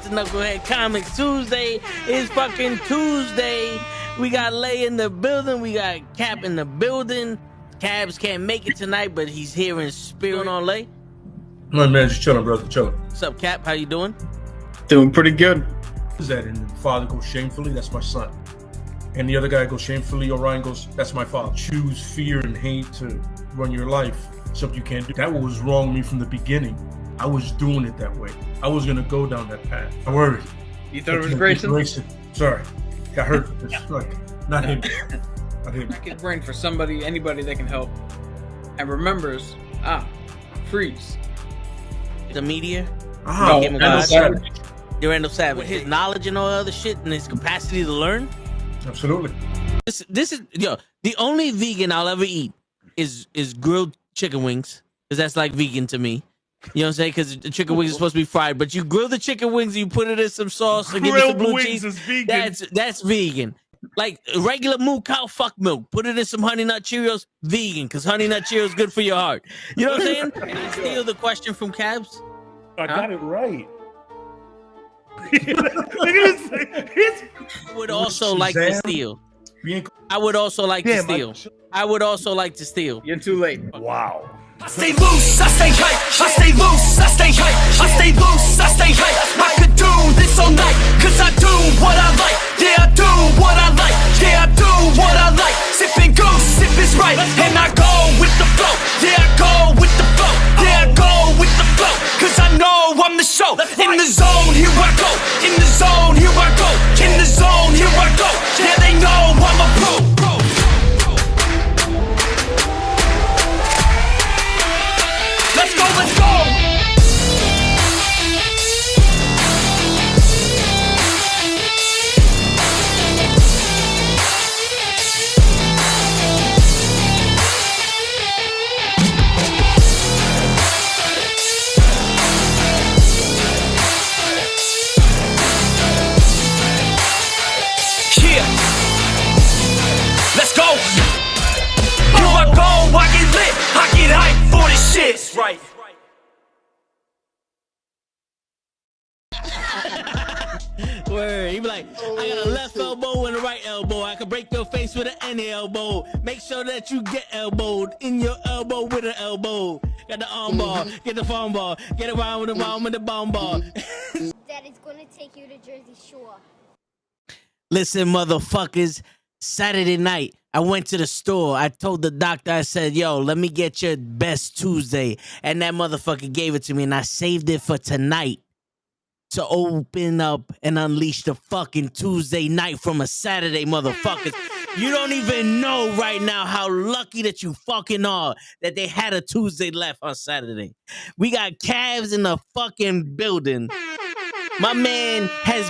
to Knucklehead Comics Tuesday. It's fucking Tuesday. We got Lay in the building. We got Cap in the building. Cabs can't make it tonight, but he's here in spirit. On Lay. My man, just chilling, brother, chilling. What's up, Cap? How you doing? Doing pretty good. Is that and the father goes shamefully? That's my son. And the other guy goes shamefully. Orion goes, that's my father. Choose fear and hate to run your life. Something you can't do. That was wrong with me from the beginning. I was doing it that way. I was gonna go down that path. I worried. You thought it was Grayson? Sorry, got hurt. It's like not him. Not him. Crack his brain for somebody, anybody that can help, and remembers. Freeze. The media. No, Randall Savage. Randall Savage. With his knowledge and all other shit, and his capacity to learn. Absolutely. This is the only vegan I'll ever eat is grilled chicken wings, because that's like vegan to me. You know what I'm saying? Because the chicken wings are supposed to be fried, but you grill the chicken wings, you put it in some sauce, and give it some blue cheese. Is vegan. That's vegan. Like regular moo cow fuck milk, put it in some Honey Nut Cheerios, vegan, because Honey Nut Cheerios good for your heart. You know what I'm saying? Can I steal the question from Cabs? I got it right. Look at this. I would also like to steal. I would also like to steal. I would also like to steal. You're too late. Wow. I stay loose, I stay hype, I stay loose, I stay hype, I stay loose, I stay hype. I could do this all night, cause I do what I like. Yeah, I do what I like. Yeah, I do what I like. Sipping goose, sip is right. And I go with the flow. Yeah, I go with the flow. Yeah, I go with the flow. Cause I know I'm the show. In the zone, here I go. In the zone, here I go. In the zone, here I go. Yeah, they know I'm a pro. Let's go, let's go! Yeah! Let's go! Here I go, I get lit, I get hyped for this shit! That's right. Word. He be like, I got a left elbow and a right elbow. I can break your face with an any elbow. Make sure that you get elbowed in your elbow with an elbow. Got the arm ball, get the phone ball, get around with the bomb with the bomb ball. Daddy's gonna take you to Jersey Shore. Listen, motherfuckers, Saturday night, I went to the store. I told the doctor, I said, yo, let me get your best Tuesday. And that motherfucker gave it to me, and I saved it for tonight to open up and unleash the fucking Tuesday night from a Saturday, motherfuckers. You don't even know right now how lucky that you fucking are that they had a Tuesday left on Saturday. We got Cavs in the fucking building. My man has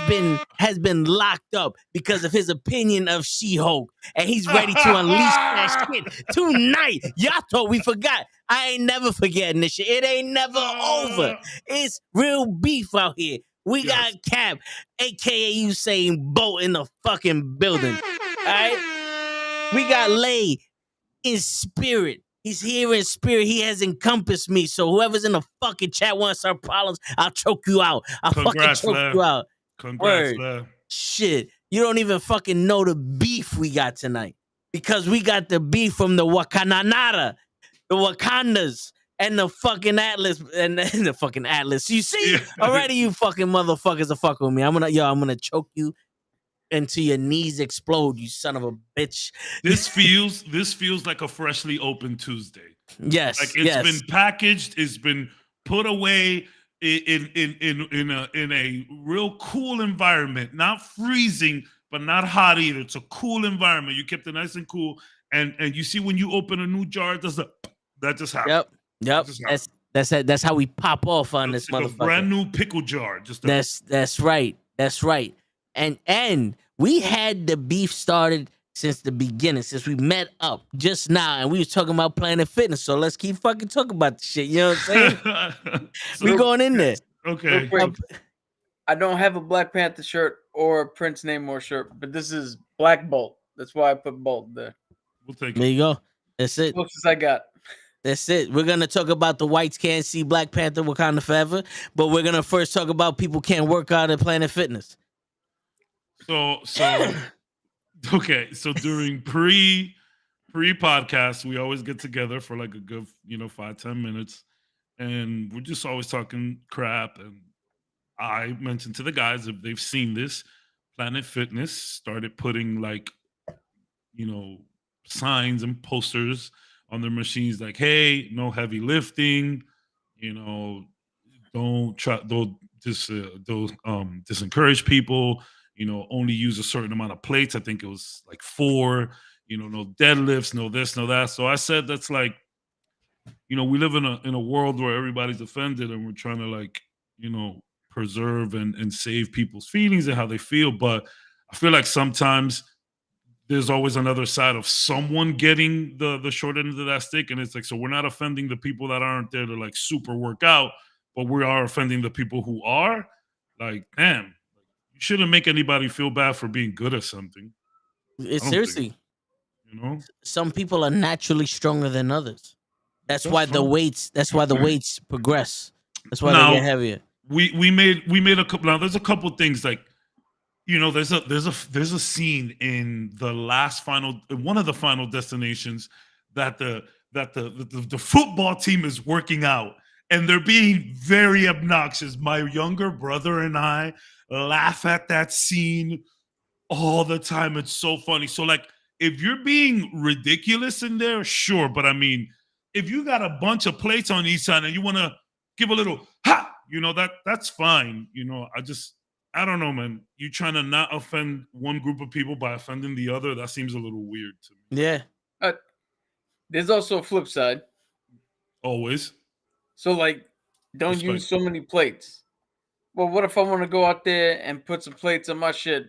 been locked up because of his opinion of She-Hulk, and he's ready to unleash that shit tonight. Y'all thought we forgot. I ain't never forgetting this shit. It ain't never over. It's real beef out here. We got Cap, aka Usain Bolt, in the fucking building. All right? We got Lay in spirit. He's here in spirit. He has encompassed me. So whoever's in the fucking chat wants our problems, I'll choke you out. I'll fucking choke you out. Congrats, Lev. Shit. You don't even fucking know the beef we got tonight. Because we got the beef from the Wakananara, the Wakandas, and the fucking Atlas, and the fucking Atlas. You see, already you fucking motherfuckers are fucking with me. I'm gonna choke you until your knees explode, you son of a bitch. This feels like a freshly opened Tuesday. Yes, like it's been packaged, it's been put away in a real cool environment, not freezing, but not hot either. It's a cool environment. You kept it nice and cool, and you see when you open a new jar, that just happened. Yep. That's how we pop off on this like motherfucker. A brand new pickle jar. That's right. And we had the beef started since the beginning, since we met up just now, and we was talking about Planet Fitness. So let's keep fucking talking about the shit. You know what I'm saying? We going in there. Okay. I don't have a Black Panther shirt or a Prince Namor shirt, but this is Black Bolt. That's why I put Bolt there. We'll take There it. you go. That's it. Closest I got. That's it. We're gonna talk about the whites can't see Black Panther Wakanda forever, but we're gonna first talk about people can't work out at Planet Fitness. So okay. So during pre-podcast, we always get together for like a good 5-10 minutes, and we're just always talking crap. And I mentioned to the guys if they've seen this, Planet Fitness started putting like signs and posters on their machines like, hey, no heavy lifting, don't try, don't disencourage people, only use a certain amount of plates. I think it was like 4, no deadlifts, no this, no that. So I said that's like, we live in a world where everybody's offended, and we're trying to like, preserve and save people's feelings and how they feel. But I feel like sometimes there's always another side of someone getting the short end of that stick. And it's like, so we're not offending the people that aren't there to like super work out, but we are offending the people who are. Like, damn, you shouldn't make anybody feel bad for being good at something. It's I don't seriously, think, some people are naturally stronger than others. That's why the fine. weights. That's why the weights progress. That's why Now, they get heavier. we made a couple. Now there's a couple things like, there's a scene in the one of the final destinations that the football team is working out, and they're being very obnoxious. My younger brother and I laugh at that scene all the time. It's so funny. So like, if you're being ridiculous in there, sure, but I mean, if you got a bunch of plates on each side and you want to give a little ha, that's fine. I don't know, man. You trying to not offend one group of people by offending the other? That seems a little weird to me. Yeah. There's also a flip side. Always. So like, don't use so many plates. Well, what if I want to go out there and put some plates on my shit,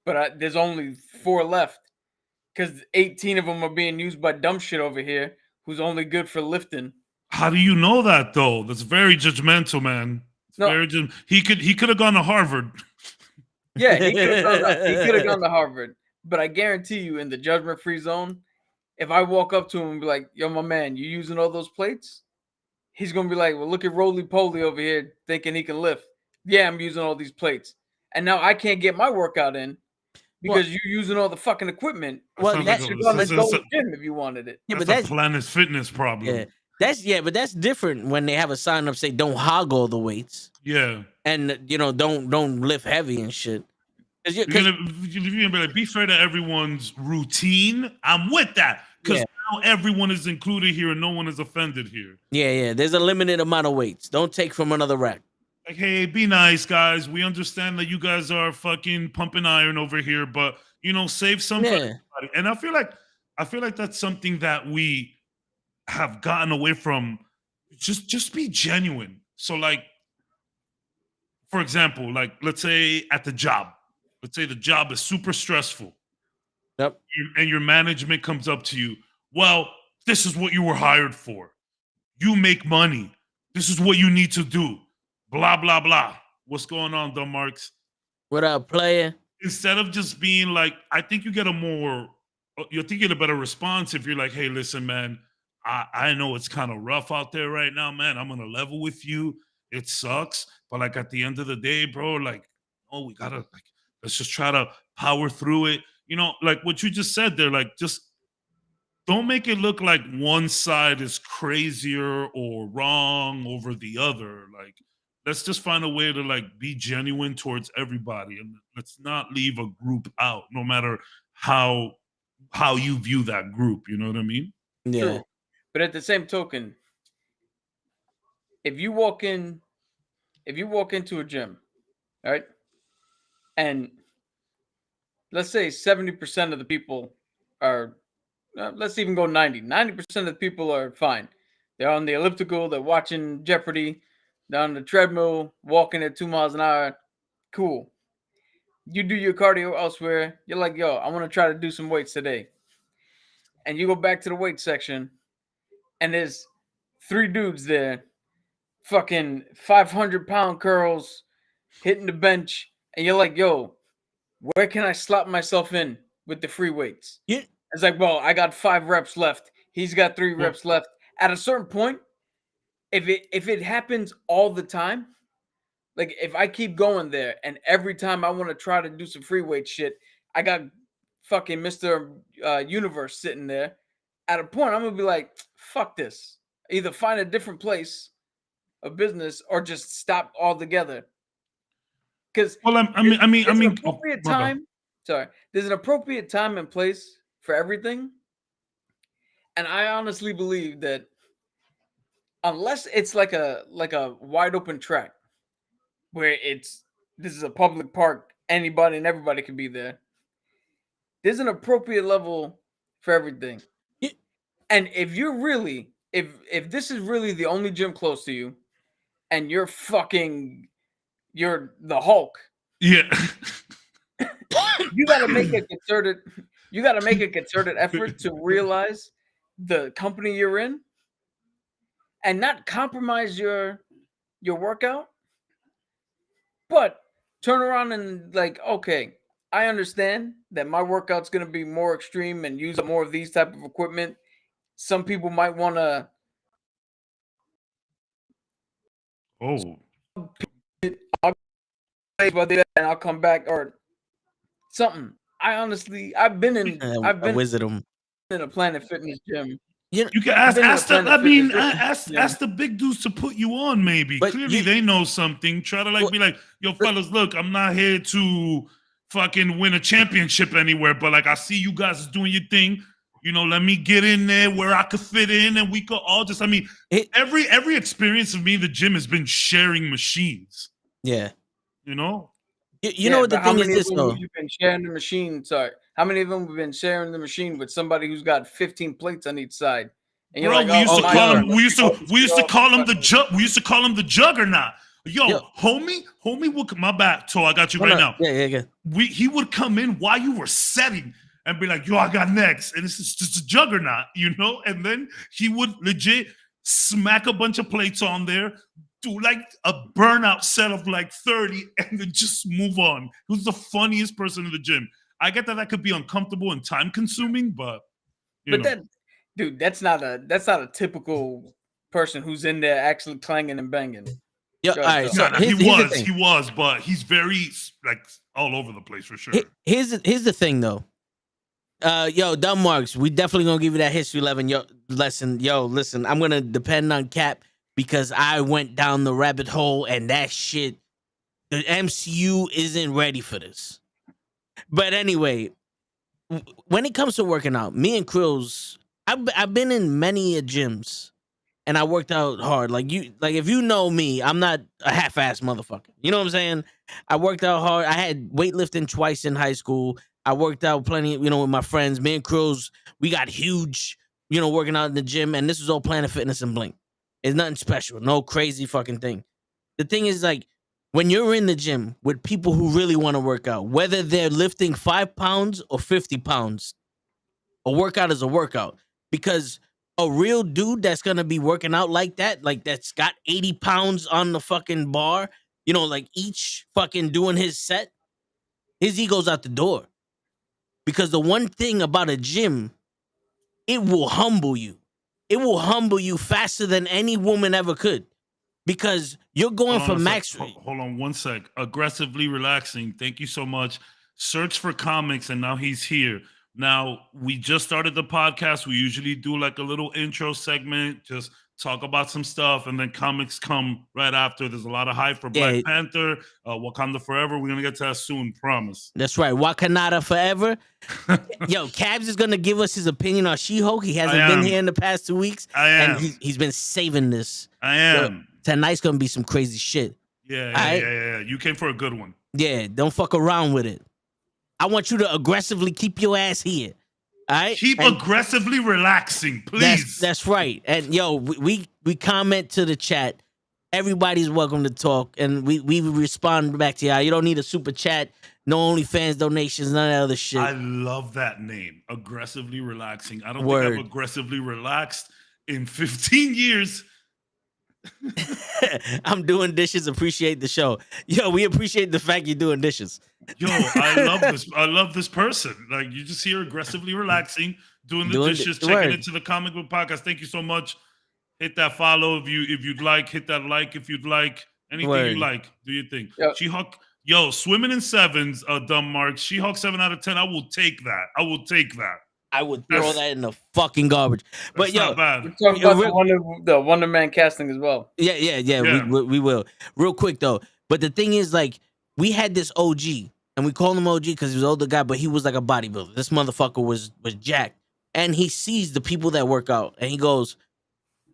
but there's only 4 left because 18 of them are being used by dumb shit over here who's only good for lifting. How do you know that though? That's very judgmental, man. He could have gone to Harvard. Yeah, he could have gone to Harvard. But I guarantee you, in the judgment-free zone, if I walk up to him and be like, yo, my man, you using all those plates? He's going to be like, well, look at Roly-Poly over here thinking he can lift. Yeah, I'm using all these plates. And now I can't get my workout in because you're using all the fucking equipment. Well, That's going to go to the gym if you wanted it. Yeah, but that's a Planet Fitness problem. Yeah. But that's different when they have a sign up say don't hog all the weights. Yeah. And don't lift heavy and shit. You're gonna be like, be fair to everyone's routine. I'm with that because now everyone is included here and no one is offended here. Yeah. There's a limited amount of weights. Don't take from another rack. Like, hey, be nice, guys. We understand that you guys are fucking pumping iron over here, but save some for everybody. And I feel like that's something that we have gotten away from. Just be genuine. So, like, for example, like, let's say at the job. Let's say the job is super stressful. Yep. And your management comes up to you. Well, this is what you were hired for. You make money. This is what you need to do. Blah, blah, blah. What's going on, Dumb Marks? What up, player? Instead of just being like, I think you get a better response if you're like, hey, listen, man, I know it's kind of rough out there right now, man. I'm going to level with you. It sucks. But like at the end of the day, bro, like, we got to like, let's just try to power through it. Like what you just said there, like just don't make it look like one side is crazier or wrong over the other. Like, let's just find a way to like be genuine towards everybody, and let's not leave a group out, no matter how you view that group. You know what I mean? Yeah. True. But at the same token, if you walk into a gym, right? And let's say 70% of the people are, let's even go 90. 90% of the people are fine. They're on the elliptical. They're watching Jeopardy. They're on the treadmill, walking at 2 miles an hour. Cool. You do your cardio elsewhere. You're like, yo, I want to try to do some weights today. And you go back to the weight section, and there's 3 dudes there, fucking 500-pound curls, hitting the bench. And you're like, yo, where can I slot myself in with the free weights? Yeah. It's like, well, I got 5 reps left. He's got 3 reps left. at a certain point, if it happens all the time, like if I keep going there and every time I want to try to do some free weight shit, I got fucking Mr. Universe sitting there. At a point, I'm gonna be like, fuck this. Either find a different place of business or just stop altogether. Because I mean, an appropriate my bad. time. Sorry, there's an appropriate time and place for everything, and I honestly believe that unless it's like a wide open track where this is a public park, anybody and everybody can be there. There's an appropriate level for everything. Yeah. And if you're really, if this is really the only gym close to you, and you're the Hulk, Yeah. you gotta make a concerted effort to realize the company you're in and not compromise your workout, but turn around and like, okay, I understand that my workout's gonna be more extreme and use more of these type of equipment. Some people might want to and I'll come back or something. I've been in Wisdom. in a Planet Fitness gym. You can ask the big dudes to put you on, maybe. But clearly they know something. Try to be like, yo, fellas, look, I'm not here to fucking win a championship anywhere, but like I see you guys doing your thing. You know, let me get in there where I could fit in, and we could all just. I mean, every experience of me in the gym has been sharing machines. Yeah. You know. You know what the thing is this though. You've been sharing the machine. Sorry, how many of them have been sharing the machine with somebody who's got 15 plates on each side? And you're bro, like, we used to call him the juggernaut. Yo, homie would my back. So I got you right now. Yeah. He would come in while you were setting and be like, yo, I got next. And this is just a juggernaut, you know? And then he would legit smack a bunch of plates on there, do like a burnout set of like 30 and then just move on. He was the funniest person in the gym. I get that could be uncomfortable and time consuming, but you know. That's not a typical person who's in there actually clanging and banging. Yeah, all right. So he was, but he's very like all over the place for sure. Here's the thing though. Yo, Dumb Marks, we definitely gonna give you that history lesson. Yo, listen, I'm gonna depend on Cap because I went down the rabbit hole and that shit, the MCU isn't ready for this. But anyway, when it comes to working out, me and Krills, I've been in many gyms and I worked out hard. Like if you know me, I'm not a half-ass motherfucker. You know what I'm saying? I worked out hard. I had weightlifting twice in high school. I worked out plenty, with my friends. Me and Krills, we got huge, working out in the gym, and this was all Planet Fitness and Blink. It's nothing special, no crazy fucking thing. The thing is, like, when you're in the gym with people who really want to work out, whether they're lifting 5 pounds or 50 pounds, a workout is a workout. Because a real dude that's going to be working out like that, like that's got 80 pounds on the fucking bar, like each fucking doing his set, his ego's out the door. Because the one thing about a gym, it will humble you. It will humble you faster than any woman ever could. Because you're going for max. Hold on 1 sec. Aggressively relaxing. Thank you so much. Search for comics, and now he's here. Now, we just started the podcast. We usually do like a little intro segment, just talk about some stuff, and then comics come right after. There's a lot of hype for Black Panther, Wakanda Forever. We're going to get to that soon, promise. That's right. Wakanda Forever. Yo, Cabs is going to give us his opinion on She-Hulk. He hasn't been here in the past 2 weeks. And he's been saving this. I am. Yo, tonight's going to be some crazy shit. Yeah. You came for a good one. Yeah, don't fuck around with it. I want you to aggressively keep your ass here. All right? Keep aggressively relaxing, please. That's right. And yo, we comment to the chat. Everybody's welcome to talk, and we respond back to y'all. You don't need a super chat, no OnlyFans donations, none of that other shit. I love that name, aggressively relaxing. I don't think I've aggressively relaxed in 15 years. I'm doing dishes. Appreciate the show. Yo, we appreciate the fact you're doing dishes. Yo, I love this. I love this person. Like, you just hear aggressively relaxing, doing the dishes, checking into the comic book podcast. Thank you so much. Hit that follow if you'd like. Hit that like if you'd like. Anything Word. you like. Do your thing. Yep. She-Hulk. Yo, swimming in sevens, dumb Mark. She-Hulk 7 out of 10. I will take that. I would throw That's- that in the fucking garbage. But That's yo, not bad. We're talking about the Wonder Man casting as well. yeah. Yeah. We will. Real quick though. But the thing is, like, we had this OG, and we call him OG because he was an older guy, but he was like a bodybuilder. This motherfucker was jacked, and he sees the people that work out, and he goes,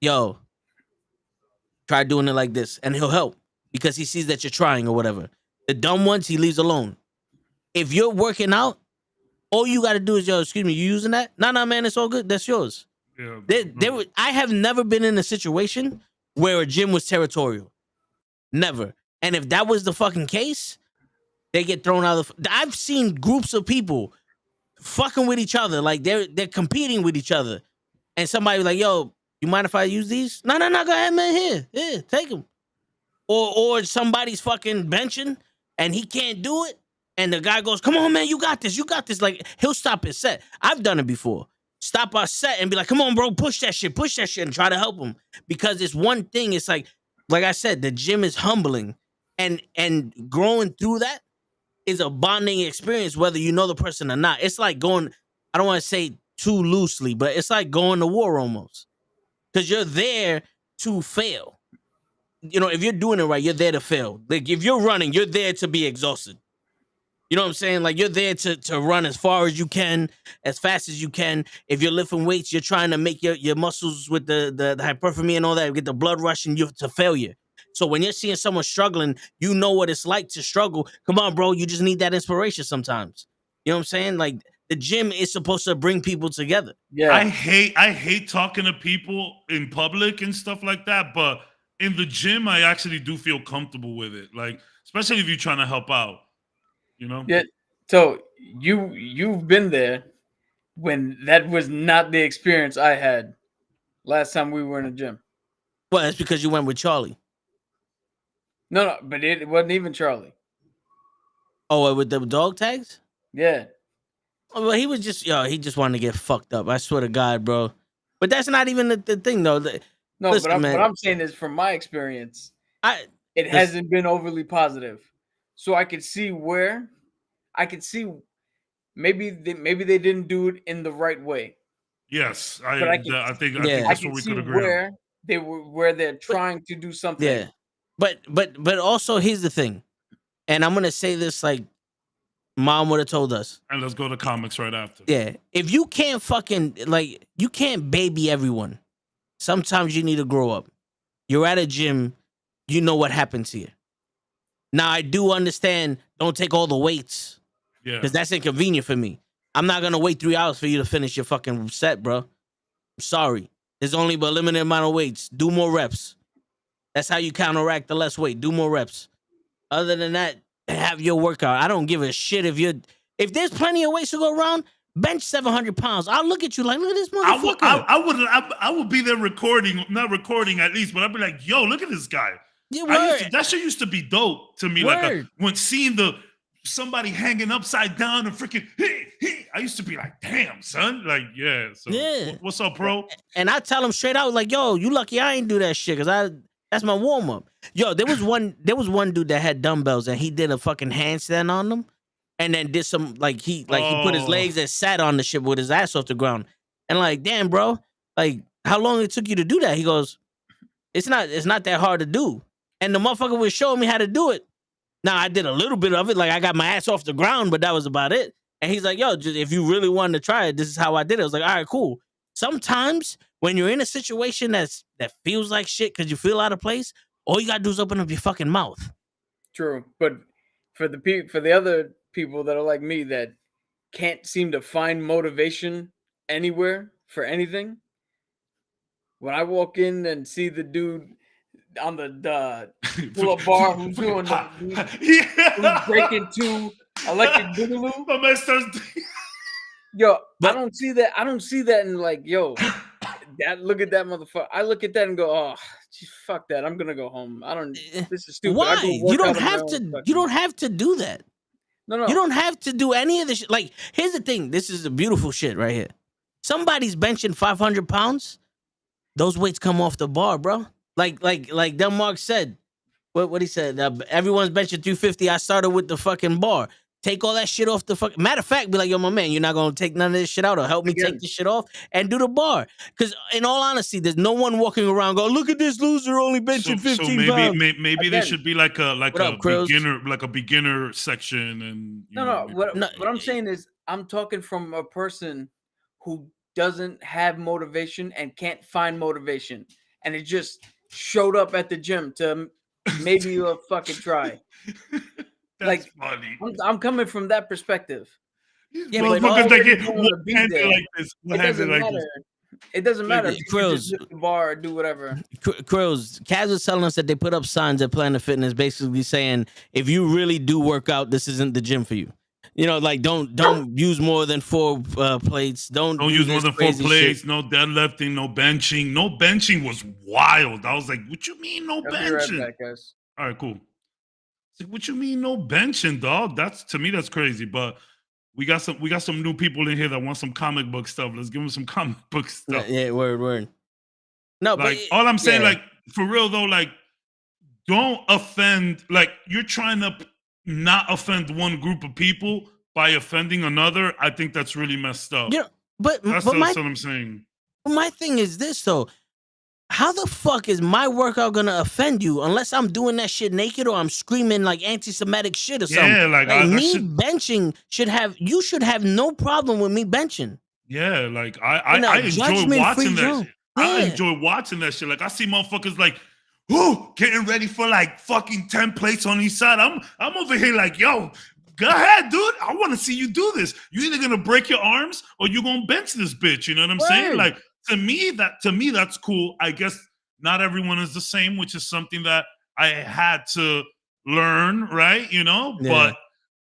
"Yo, try doing it like this," and he'll help because he sees that you're trying or whatever. The dumb ones he leaves alone. If you're working out, all you got to do is, yo, excuse me, you using that? No, man, it's all good. That's yours. Yeah. I have never been in a situation where a gym was territorial. Never. And if that was the fucking case, they get thrown out of I've seen groups of people fucking with each other. Like they're competing with each other. And somebody was like, yo, you mind if I use these? No, go ahead, man. Here, take them. Or somebody's fucking benching and he can't do it. And the guy goes, come on, man, you got this. Like, he'll stop his set. I've done it before. Stop our set and be like, come on, bro, push that shit, and try to help him. Because it's one thing, it's like I said, the gym is humbling. And growing through that is a bonding experience, whether you know the person or not. It's like going, I don't want to say too loosely, but it's like going to war almost. Because you're there to fail. You know, if you're doing it right, you're there to fail. Like, if you're running, you're there to be exhausted. You know what I'm saying? Like, you're there to run as far as you can, as fast as you can. If you're lifting weights, you're trying to make your muscles with the hypertrophy and all that, get the blood rushing you to failure. So when you're seeing someone struggling, you know what it's like to struggle. Come on, bro. You just need that inspiration sometimes. You know what I'm saying? Like, the gym is supposed to bring people together. Yeah. I hate talking to people in public and stuff like that, but in the gym, I actually do feel comfortable with it. Like, especially if you're trying to help out, you know? Yeah. So you've been there when that was not the experience I had last time we were in a gym. Well, that's because you went with Charlie. No, but it wasn't even Charlie. Oh, with the dog tags? Yeah. Oh, well, he was just, he just wanted to get fucked up. I swear to God, bro. But that's not even the thing, though. No, Listen, but man. what I'm saying is, from my experience, it hasn't been overly positive. So I could see maybe they didn't do it in the right way. Yes, I think that's what we could agree on. Where they're trying to do something. Yeah. But also, here's the thing. And I'm going to say this like Mom would have told us. And let's go to comics right after. Yeah. If you can't you can't baby everyone. Sometimes you need to grow up. You're at a gym. You know what happened to you. Now, I do understand, don't take all the weights. Yeah. Because that's inconvenient for me. I'm not going to wait 3 hours for you to finish your fucking set, bro. I'm sorry. There's only a limited amount of weights. Do more reps. That's how you counteract the less weight. Do more reps. Other than that, have your workout. I don't give a shit if there's plenty of weights to go around, bench 700 pounds. I'll look at you like, look at this motherfucker. I would be there not recording at least, but I'd be like, yo, look at this guy. Yeah, that shit used to be dope to me. Word. Like when seeing somebody hanging upside down and freaking, I used to be like, damn, son. Like, yeah. So what's up, bro? And I tell him straight out, like, yo, you lucky I ain't do that shit, because that's my warm up. Yo, there was one dude that had dumbbells and he did a fucking handstand on them, and then did some he put his legs and sat on the shit with his ass off the ground. And like, damn, bro, like, how long it took you to do that? He goes, it's not that hard to do. And the motherfucker was showing me how to do it. Now, I did a little bit of it, like I got my ass off the ground, but that was about it. And he's like, yo, just, if you really wanted to try it, this is how I did it. I was like, all right, cool. Sometimes when you're in a situation that feels like shit because you feel out of place, all you gotta do is open up your fucking mouth. True, but for the other people that are like me that can't seem to find motivation anywhere for anything, when I walk in and see the dude on the pull-up bar who's doing who's breaking 2 electric boogaloo, my man starts. Yo, I don't see that and like, yo, look at that motherfucker. I look at that and go, oh, geez, fuck that. I'm gonna go home. This is stupid. Why? You don't have to. You don't have to do that. No. You don't have to do any of this shit. Like, here's the thing. This is the beautiful shit right here. Somebody's benching 500 pounds. those weights come off the bar, bro. Like Del Mark said. What he said? Everyone's benching 350. I started with the fucking bar. Take all that shit off the fucking. Matter of fact, be like, yo, my man, you're not gonna take none of this shit out, or help me take this shit off and do the bar. Because in all honesty, there's no one walking around going, look at this loser only benching 15 pounds. Maybe there should be like a up, beginner section and What I'm saying is I'm talking from a person who doesn't have motivation and can't find motivation, and it just showed up at the gym to maybe you'll fucking try. That's funny. I'm coming from that perspective. Yeah, but it doesn't matter if you just lift the bar or do whatever. Krills, Kaz was telling us that they put up signs at Planet Fitness basically saying, if you really do work out, this isn't the gym for you. You know, like don't use more than 4 plates. Don't use more than 4 plates. Shit. No deadlifting, no benching. No benching was wild. I was like, what you mean no benching? Right back, guys. All right, cool. Like, what you mean no benching, dog? To me that's crazy. But we got some new people in here that want some comic book stuff. Let's give them some comic book stuff. Yeah, word. No, like but all I'm saying, like for real though, like don't offend. Like you're trying to not offend one group of people by offending another. I think that's really messed up. Yeah, but that's what I'm saying. My thing is this though. How the fuck is my workout gonna offend you unless I'm doing that shit naked or I'm screaming like anti-Semitic shit or something? Yeah, like benching you should have no problem with me benching. Yeah, like I enjoy watching that shit. Yeah. I enjoy watching that shit. Like I see motherfuckers like, whoo, getting ready for like fucking 10 plates on each side. I'm over here like, yo, go ahead, dude. I want to see you do this. You either gonna break your arms or you gonna bench this bitch. You know what I'm saying? Like to me, that's cool. I guess not everyone is the same, which is something that I had to learn, right? You know, but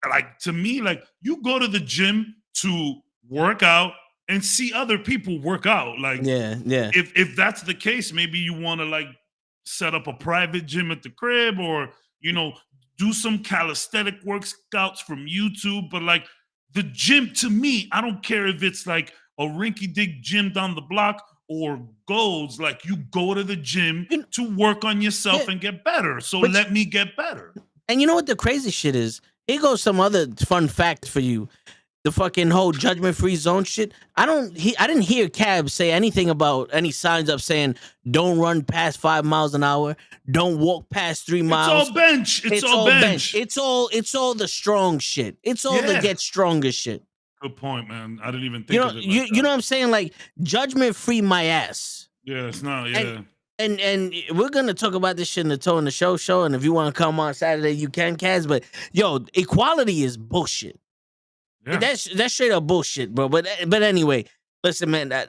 like to me, like you go to the gym to work out and see other people work out. Like, if that's the case, maybe you want to like set up a private gym at the crib, or you know, do some calisthenic workouts from YouTube. But like the gym, to me, I don't care if it's like a rinky-dink gym down the block or Gold's. Like you go to the gym to work on yourself and get better. So let me get better. And you know what the crazy shit is? Here goes some other fun fact for you. The fucking whole judgment-free zone shit. I didn't hear Cab say anything about any signs up saying don't run past 5 miles an hour, don't walk past 3 miles. It's all bench. It's all bench. It's all the strong shit. It's all the get stronger shit. Good point, man. I didn't even think of it. You know what I'm saying? Like judgment-free my ass. Yeah, it's not. Yeah. And we're gonna talk about this shit in the Toe in the Show. And if you want to come on Saturday, you can, Kaz. But yo, equality is bullshit. Yeah. That's straight up bullshit, bro. But anyway, listen, man. I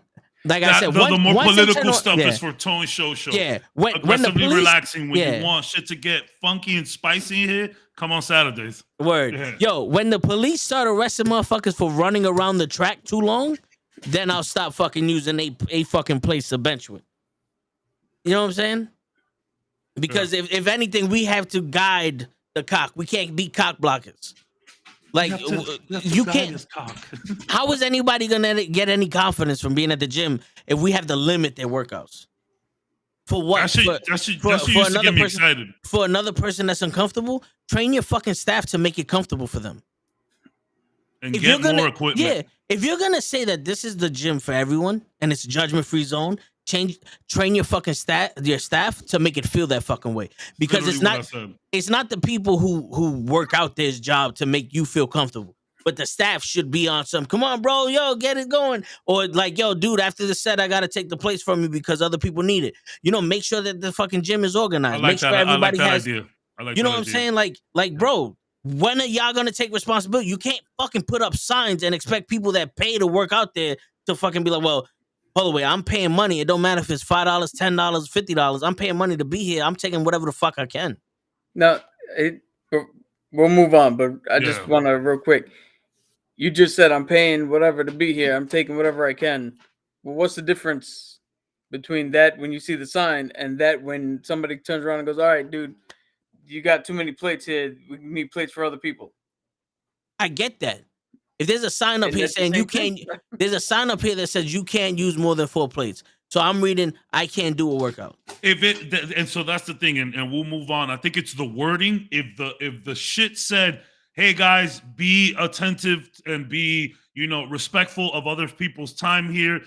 said, the more political stuff is for Toe and Show. Yeah, aggressively relaxing. When you want shit to get funky and spicy in here, come on Saturdays. Word. Yeah. Yo, when the police start arresting motherfuckers for running around the track too long, then I'll stop fucking using a fucking place to bench with. You know what I'm saying? Because if anything, we have to guide the cock. We can't be cock blockers. Like you can't. How is anybody gonna get any confidence from being at the gym if we have to limit their workouts? For what? That shit used to get me excited. For another person that's uncomfortable, train your fucking staff to make it comfortable for them. And get more equipment. Yeah, if you're gonna say that this is the gym for everyone and it's a judgment-free zone, train your fucking staff to make it feel that fucking way. Because it's not the people who work out their job to make you feel comfortable. But the staff should be on some, come on, bro, yo, get it going. Or like, yo, dude, after the set, I got to take the place from you because other people need it. You know, make sure that the fucking gym is organized. Make sure everybody has, you know what I'm saying? Like, bro, when are y'all going to take responsibility? You can't fucking put up signs and expect people that pay to work out there to fucking be like, well, hold the way, I'm paying money. It don't matter if it's $5, $10, $50. I'm paying money to be here. I'm taking whatever the fuck I can. No, we'll move on, but I just want to real quick. You just said I'm paying whatever to be here. I'm taking whatever I can. Well, what's the difference between that when you see the sign and that when somebody turns around and goes, all right, dude, you got too many plates here. We need plates for other people. I get that. If there's a sign up here saying you can't, there's a sign up here that says you can't use more than 4 plates. So I'm reading, I can't do a workout. And so that's the thing, and we'll move on. I think it's the wording. If the shit said, hey guys, be attentive and be, respectful of other people's time here,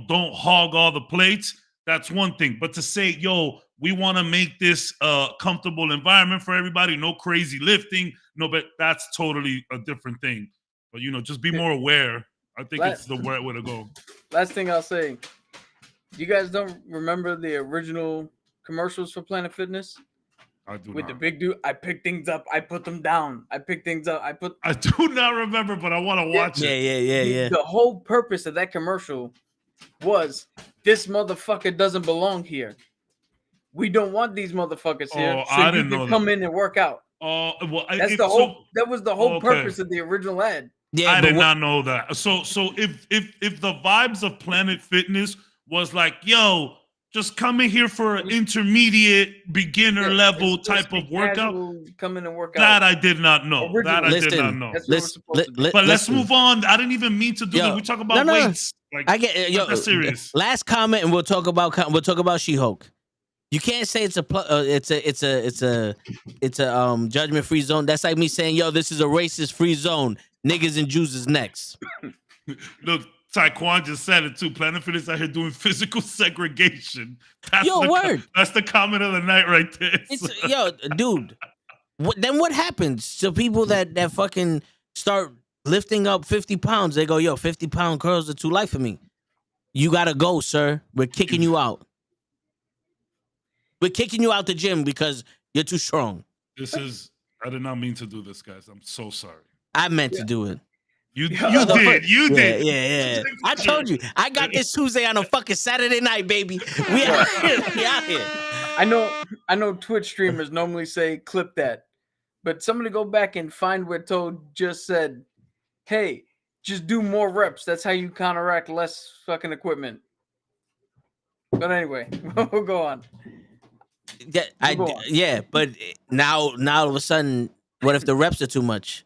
don't hog all the plates, that's one thing. But to say, yo, we want to make this a comfortable environment for everybody, no crazy lifting, no, but that's totally a different thing. But just be more aware. I think it's the right way to go. Last thing I'll say, you guys don't remember the original commercials for Planet Fitness? I do With not. the big dude, I pick things up, I put them down. I pick things up, I do not remember, but I want to watch it. Yeah. The whole purpose of that commercial was this motherfucker doesn't belong here. We don't want these motherfuckers here. So I you didn't can know come that. in and work out. Well, That was the whole okay. purpose of the original ad. Yeah, I did not know that. So if the vibes of Planet Fitness was like, yo, just come in here for an intermediate beginner level type of workout, come in and work that out. I did not know. That I did not know. That's what we're supposed to do. But let's move on. I didn't even mean to do that. We talk about weights. Like, I get that's serious. Last comment, and we'll talk about She-Hulk. You can't say it's a judgment free zone. That's like me saying, yo, this is a racist free zone. Niggas and Jews is next. Look, Taekwon just said it too. Planet Fitness out here doing physical segregation. That's that's the comment of the night right there. Yo, dude. Then what happens to people that fucking start lifting up 50 pounds? They go, yo, 50-pound curls are too light for me. You gotta go, sir. We're kicking you out. We're kicking you out the gym because you're too strong. I did not mean to do this, guys. I'm so sorry. I meant to do it. You did. Yeah. I told you. I got this Tuesday on a fucking Saturday night, baby. We out here. I know Twitch streamers normally say clip that. But somebody go back and find where Toad just said, hey, just do more reps. That's how you counteract less fucking equipment. But anyway, we'll go on. But now all of a sudden, what if the reps are too much?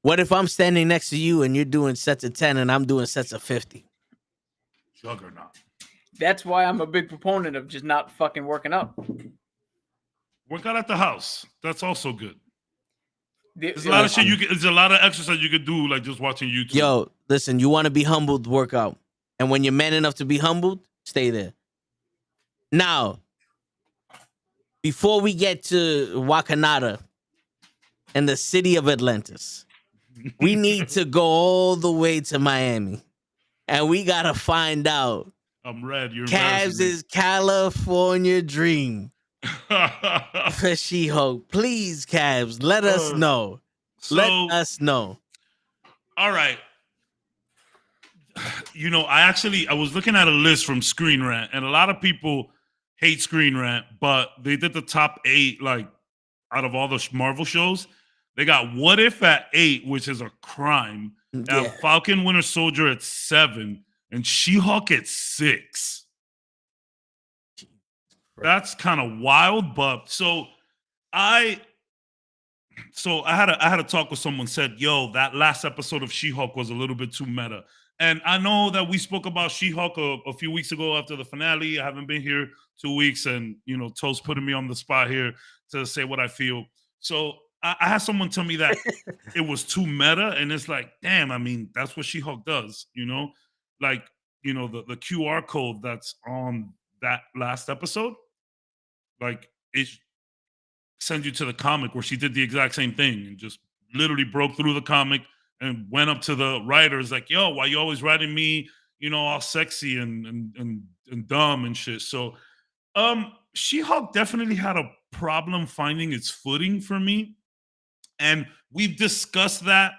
What if I'm standing next to you and you're doing sets of 10 and I'm doing sets of 50? Juggernaut. That's why I'm a big proponent of just not fucking working out. Work out at the house. That's also good. There's a lot of shit there's a lot of exercise you could do, like just watching YouTube. Yo, listen, you want to be humbled, work out. And when you're man enough to be humbled, stay there. Now, before we get to Wakanda and the city of Atlantis, we need to go all the way to Miami. And we got to find out I'm red. You're Cavs' California dream for She-Hulk. Please, Cavs, let us know. Let us know. All right. I was looking at a list from Screen Rant, and a lot of people hate Screen Rant, but they did the top 8, like, out of all the Marvel shows. They got What If at 8, which is a crime. Yeah. Falcon Winter Soldier at 7, and She-Hulk at 6. That's kind of wild, but I had a talk with someone, said, yo, that last episode of She-Hulk was a little bit too meta. And I know that we spoke about She-Hulk a few weeks ago after the finale. I haven't been here 2 weeks, and Toast putting me on the spot here to say what I feel. So I had someone tell me that it was too meta, and it's like, damn, I mean, that's what She-Hulk does, like, the QR code that's on that last episode, like, it sends you to the comic where she did the exact same thing and just literally broke through the comic and went up to the writers like, yo, why you always writing me, all sexy and dumb and shit. So She-Hulk definitely had a problem finding its footing for me. And we've discussed that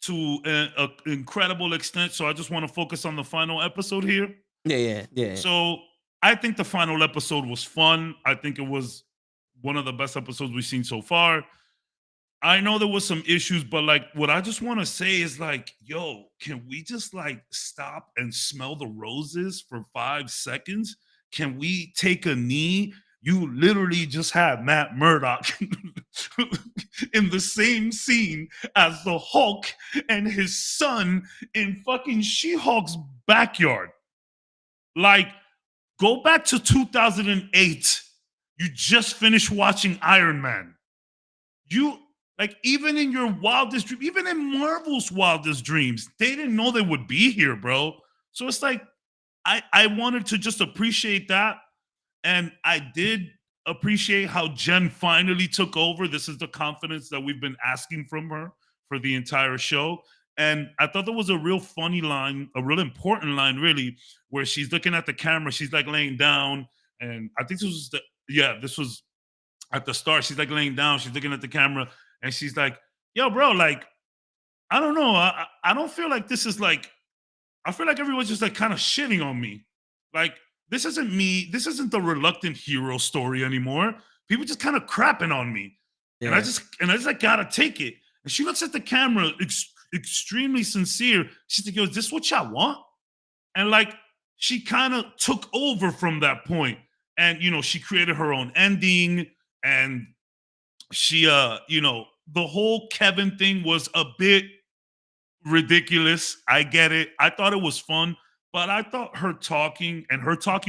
to an incredible extent. So I just want to focus on the final episode here. Yeah. So I think the final episode was fun. I think it was one of the best episodes we've seen so far. I know there was some issues, but like what I just want to say is like, yo, can we just like stop and smell the roses for 5 seconds? Can we take a knee? You literally just had Matt Murdock in the same scene as the Hulk and his son in fucking She-Hulk's backyard. Like, Go back to 2008. You just finished watching Iron Man. You, like, even in your wildest dream, even in Marvel's wildest dreams, they didn't know they would be here, bro. So it's like, I wanted to just appreciate that. And I did appreciate how Jen finally took over. This is the confidence that we've been asking from her for the entire show. And I thought there was a real funny line, a real important line, really, where she's looking at the camera. She's like laying down. And I think this was at the start. She's like laying down. She's looking at the camera. And she's like, yo, bro, like, I don't know. I don't feel like this is like, I feel like everyone's just like kind of shitting on me. Like, this isn't me. This isn't the reluctant hero story anymore. People just kind of crapping on me. Yeah. And I just like gotta take it. And she looks at the camera, extremely sincere. She's like, yo, is this what y'all want? And like, she kind of took over from that point. And, you know, she created her own ending. And she, you know, the whole Kevin thing was a bit ridiculous. I get it. I thought it was fun, but I thought her talking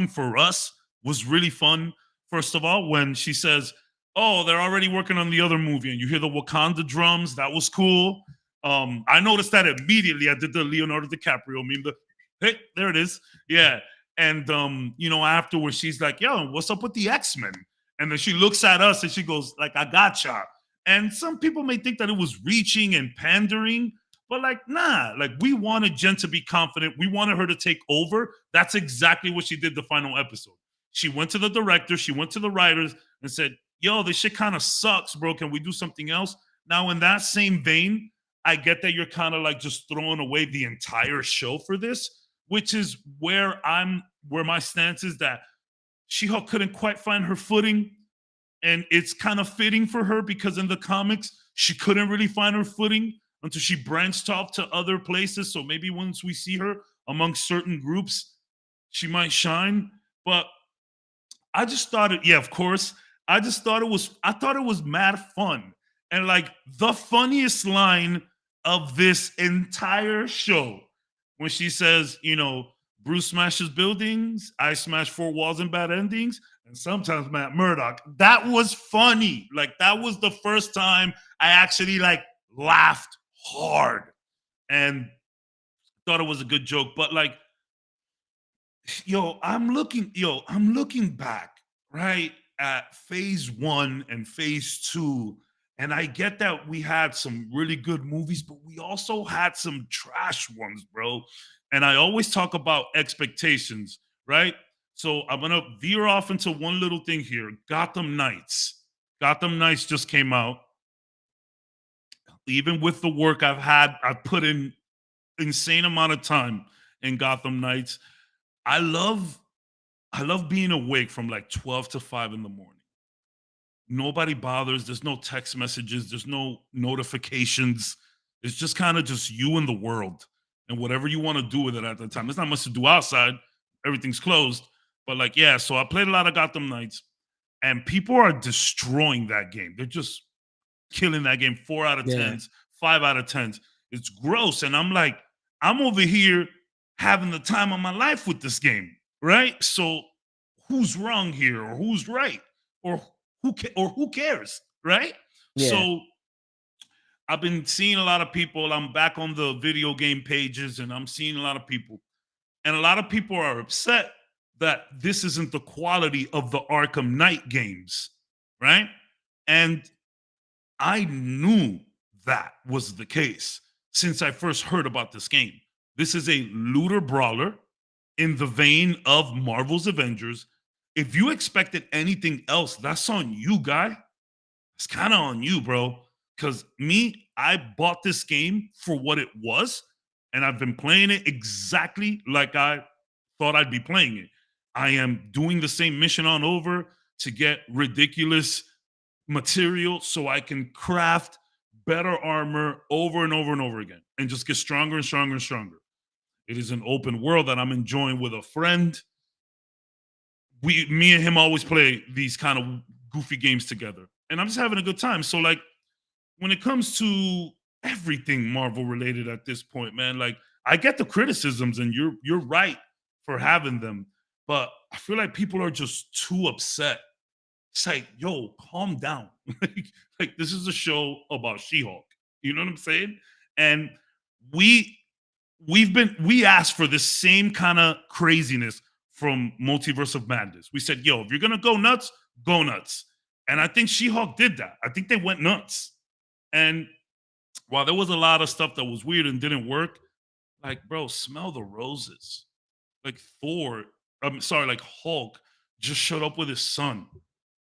for us was really fun. First of all, when she says, oh, they're already working on the other movie, and you hear the Wakanda drums, that was cool. I noticed that immediately. I did the Leonardo DiCaprio meme. Hey, there it is. Yeah. And you know, afterwards she's like, yo, what's up with the X-Men? And then she looks at us and she goes, like, I gotcha. And some people may think that it was reaching and pandering. But like, nah, like we wanted Jen to be confident. We wanted her to take over. That's exactly what she did the final episode. She went to the director, she went to the writers and said, yo, this shit kind of sucks, bro. Can we do something else? Now, in that same vein, I get that you're kind of like just throwing away the entire show for this, which is where my stance is that She-Hulk couldn't quite find her footing. And it's kind of fitting for her because in the comics, she couldn't really find her footing until she branched off to other places. So maybe once we see her amongst certain groups, she might shine. But I just thought it, yeah, of course. I thought it was mad fun. And like the funniest line of this entire show, when she says, you know, Bruce smashes buildings, I smash four walls and bad endings, and sometimes Matt Murdock. That was funny. Like that was the first time I actually like laughed hard and thought it was a good joke. But like, I'm looking back, right, at phase 1 and phase 2. And I get that we had some really good movies, but we also had some trash ones, bro. And I always talk about expectations, right? So I'm going to veer off into one little thing here. Gotham Knights. Gotham Knights just came out. Even with the work I've put in insane amount of time in Gotham Knights. I love being awake from like 12 to 5 in the morning. Nobody bothers. There's no text messages. There's no notifications. It's just kind of just you and the world and whatever you want to do with it at the time. There's not much to do outside. Everything's closed. But like, yeah, so I played a lot of Gotham Knights and people are destroying that game. They're just killing that game. 4 out of 10s, 5 out of 10s. It's gross. And I'm like, I'm over here having the time of my life with this game, right? So who's wrong here or who's right or who cares, right? Yeah. So I've been seeing a lot of people. I'm back on the video game pages and I'm seeing a lot of people. And a lot of people are upset that this isn't the quality of the Arkham Knight games, right? And I knew that was the case since I first heard about this game. This is a looter brawler in the vein of Marvel's Avengers. If you expected anything else, that's on you, guy. It's kind of on you, bro. Because I bought this game for what it was, and I've been playing it exactly like I thought I'd be playing it. I am doing the same mission on over to get ridiculous material so I can craft better armor over and over and over again and just get stronger and stronger and stronger. It is an open world that I'm enjoying with a friend. Me and him always play these kind of goofy games together. And I'm just having a good time. So like when it comes to everything Marvel related at this point, man, like I get the criticisms and you're right for having them. But I feel like people are just too upset. It's like, yo, calm down. like this is a show about She-Hulk. You know what I'm saying? And we asked for the same kind of craziness from Multiverse of Madness. We said, yo, if you're gonna go nuts, go nuts. And I think She-Hulk did that. I think they went nuts. And while there was a lot of stuff that was weird and didn't work, like, bro, smell the roses. Like like Hulk just showed up with his son.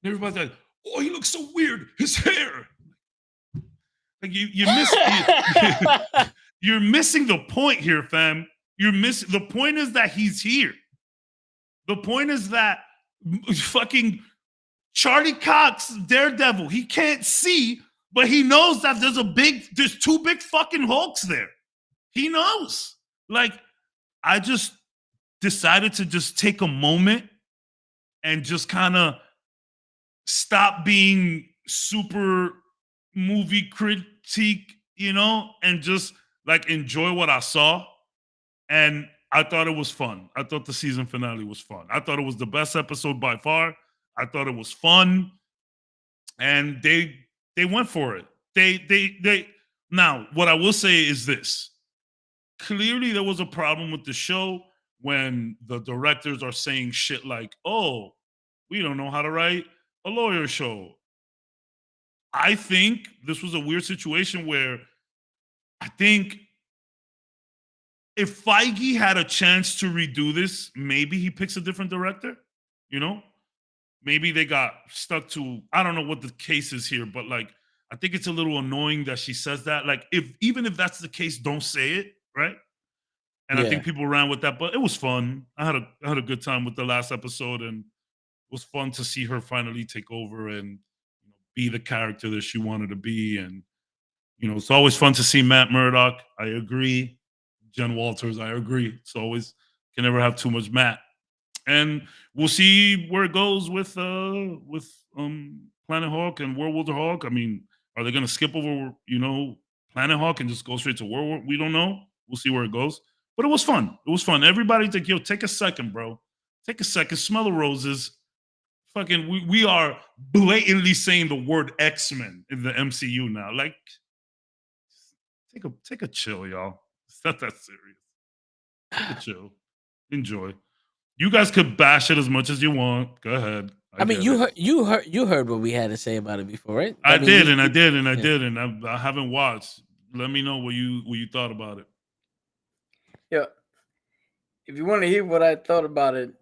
And everybody's like, oh, he looks so weird. His hair. Like you're missing the point here, fam. The point is that he's here. The point is that fucking Charlie Cox, Daredevil, he can't see, but he knows that there's two big fucking Hulks there. He knows. Like, I just decided to just take a moment and just kind of stop being super movie critique, and just like enjoy what I saw. And I thought it was fun. I thought the season finale was fun. I thought it was the best episode by far. I thought it was fun. And they went for it. They now, what I will say is this. Clearly there was a problem with the show when the directors are saying shit like, oh, we don't know how to write a lawyer show. I think this was a weird situation where I think if Feige had a chance to redo this, maybe he picks a different director, Maybe they got stuck to, I don't know what the case is here, but like, I think it's a little annoying that she says that. Like, even if that's the case, don't say it, right? And I think people ran with that, but it was fun. I had a good time with the last episode, and it was fun to see her finally take over and be the character that she wanted to be. And it's always fun to see Matt Murdock. I agree. Jen Walters, I agree. It's always, can never have too much Matt. And we'll see where it goes with Planet Hulk and World War Hulk. I mean, are they going to skip over, Planet Hulk and just go straight to World War? We don't know. We'll see where it goes. But it was fun. It was fun. Everybody take a second, bro. Take a second. Smell the roses. Fucking, we are blatantly saying the word X-Men in the MCU now. Like, take a chill, y'all. It's not that serious. Take a chill. Enjoy. You guys could bash it as much as you want. Go ahead. I mean, you heard what we had to say about it before, right? I did, and I haven't watched. Let me know what you thought about it. Yeah. If you want to hear what I thought about it,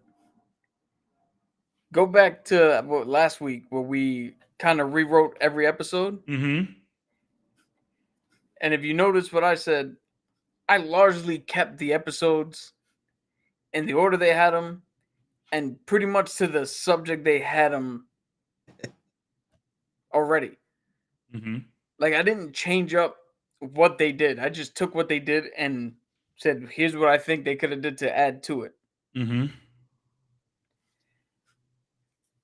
go back to last week where we kind of rewrote every episode. Mm-hmm. And if you notice what I said, I largely kept the episodes in the order they had them, and pretty much to the subject they had them already. Mm-hmm. Like, I didn't change up what they did. I just took what they did and said, here's what I think they could have did to add to it. Mm-hmm.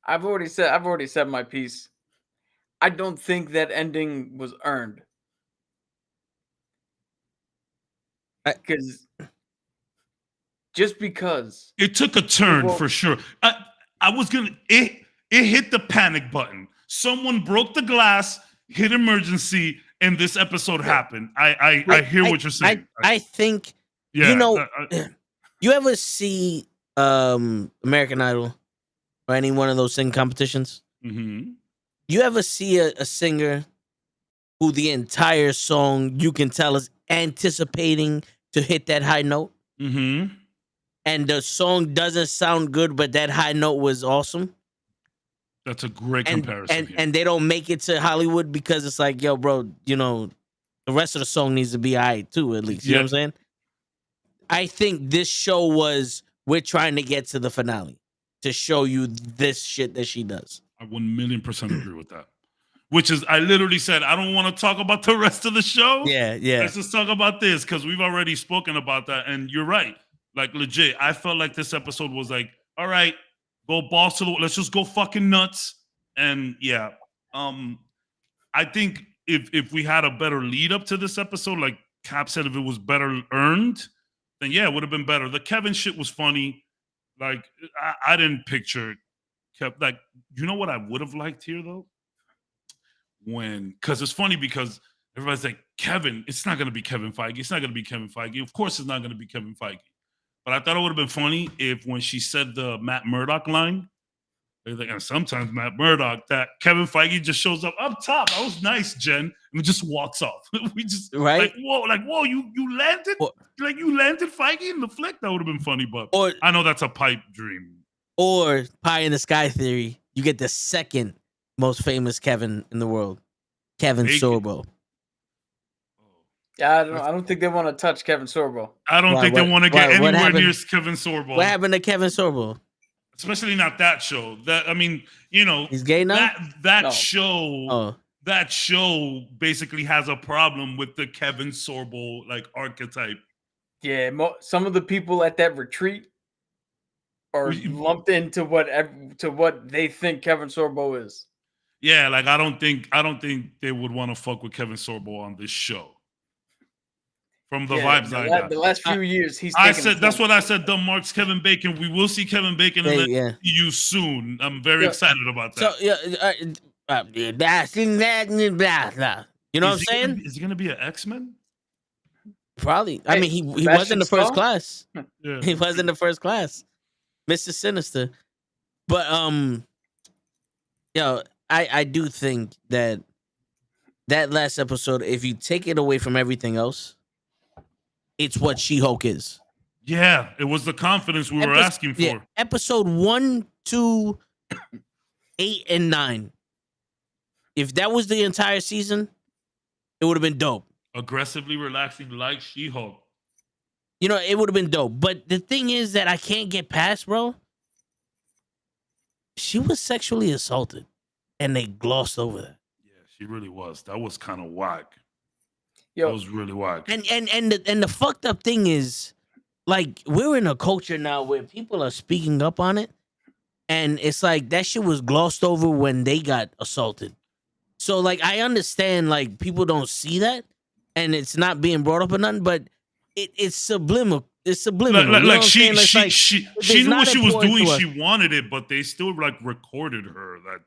I've already said my piece. I don't think that ending was earned. Just because it took a turn for sure. It hit the panic button. Someone broke the glass, hit emergency, and this episode happened. I hear what you're saying. I think, you ever see American Idol or any one of those singing competitions? Mm-hmm. You ever see a singer who the entire song you can tell is anticipating to hit that high note? Mm-hmm. And the song doesn't sound good, but that high note was awesome? That's a great comparison. And they don't make it to Hollywood because it's like, yo, bro, the rest of the song needs to be all right too, at least. You know what I'm saying? I think this show we're trying to get to the finale to show you this shit that she does. I 1,000,000% agree with that. Which is, I literally said, I don't want to talk about the rest of the show. Yeah. Let's just talk about this because we've already spoken about that. And you're right. Like, legit, I felt like this episode was like, all right, go balls to the, let's just go fucking nuts. And yeah, I think if we had a better lead up to this episode, like Cap said, if it was better earned, then yeah, it would have been better. The Kevin shit was funny. Like I didn't picture like you know what I would have liked here though? Because it's funny because everybody's like, Kevin, it's not gonna be Kevin Feige. It's not gonna be Kevin Feige. Of course it's not gonna be Kevin Feige. But I thought it would have been funny if when she said the Matt Murdock line, they're like, and sometimes Matt Murdock, that Kevin Feige just shows up top. That was nice, Jen, and it just walks off. We just Right? like whoa, you landed, like you landed Feige in the flick. That would have been funny, but I know that's a pipe dream. Or pie in the sky theory, you get the second most famous Kevin in the world, Kevin Sorbo. Yeah, I don't think they want to touch Kevin Sorbo. I don't think they want to get anywhere near Kevin Sorbo. What happened to Kevin Sorbo? Especially not that show. That I mean, you know, he's gay now. That show basically has a problem with the Kevin Sorbo like archetype. Yeah, some of the people at that retreat are lumped into what they think Kevin Sorbo is. Yeah, like I don't think they would want to fuck with Kevin Sorbo on this show. From the vibes I got. The last few years, that's what I said. Dumb Marks, Kevin Bacon. We will see Kevin Bacon in the EU soon. I'm very excited about that. So you know what I'm saying? Is he gonna be an X-Men? Probably. I mean, he was in the first class. Yeah. He was in the first class, Mr. Sinister. But I do think that last episode, if you take it away from everything else, it's what She-Hulk is. Yeah, it was the confidence we were asking for. Yeah, episode 1, 2, 8, and 9. If that was the entire season, it would have been dope. Aggressively relaxing like She-Hulk. You know, it would have been dope. But the thing is that I can't get past, bro. She was sexually assaulted, and they glossed over that. Yeah, she really was. That was kind of whack. That was really whack. And the fucked up thing is, like, we're in a culture now where people are speaking up on it, and it's like that shit was glossed over when they got assaulted. So, like, I understand, like, people don't see that, and it's not being brought up or nothing, but it's subliminal. It's subliminal. Like she knew what she was doing. She wanted it, but they still like recorded her. That's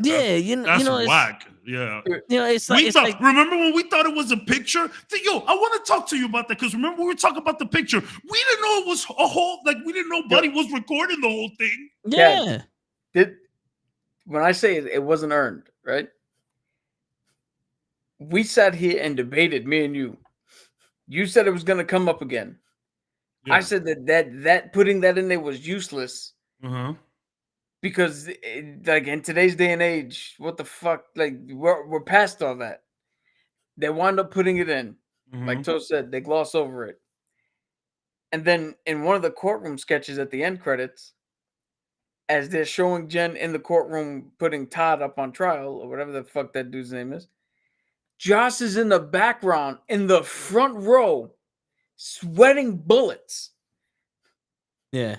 whack. Yeah, it's like remember when we thought it was a picture? Yo, I want to talk to you about that because remember we were talking about the picture. We didn't know it was a whole. Like we didn't know Buddy was recording the whole thing. Yeah. When I say it wasn't earned, right? We sat here and debated, me and you. You said it was going to come up again. Yeah. I said that putting that in there was useless. Because like in today's day and age, what the fuck? Like we're past all that. They wound up putting it in. Like Toe said, they gloss over it. And then in one of the courtroom sketches at the end credits, as they're showing Jen in the courtroom putting Todd up on trial or whatever the fuck that dude's name is, Joss is in the background in the front row sweating bullets. Yeah.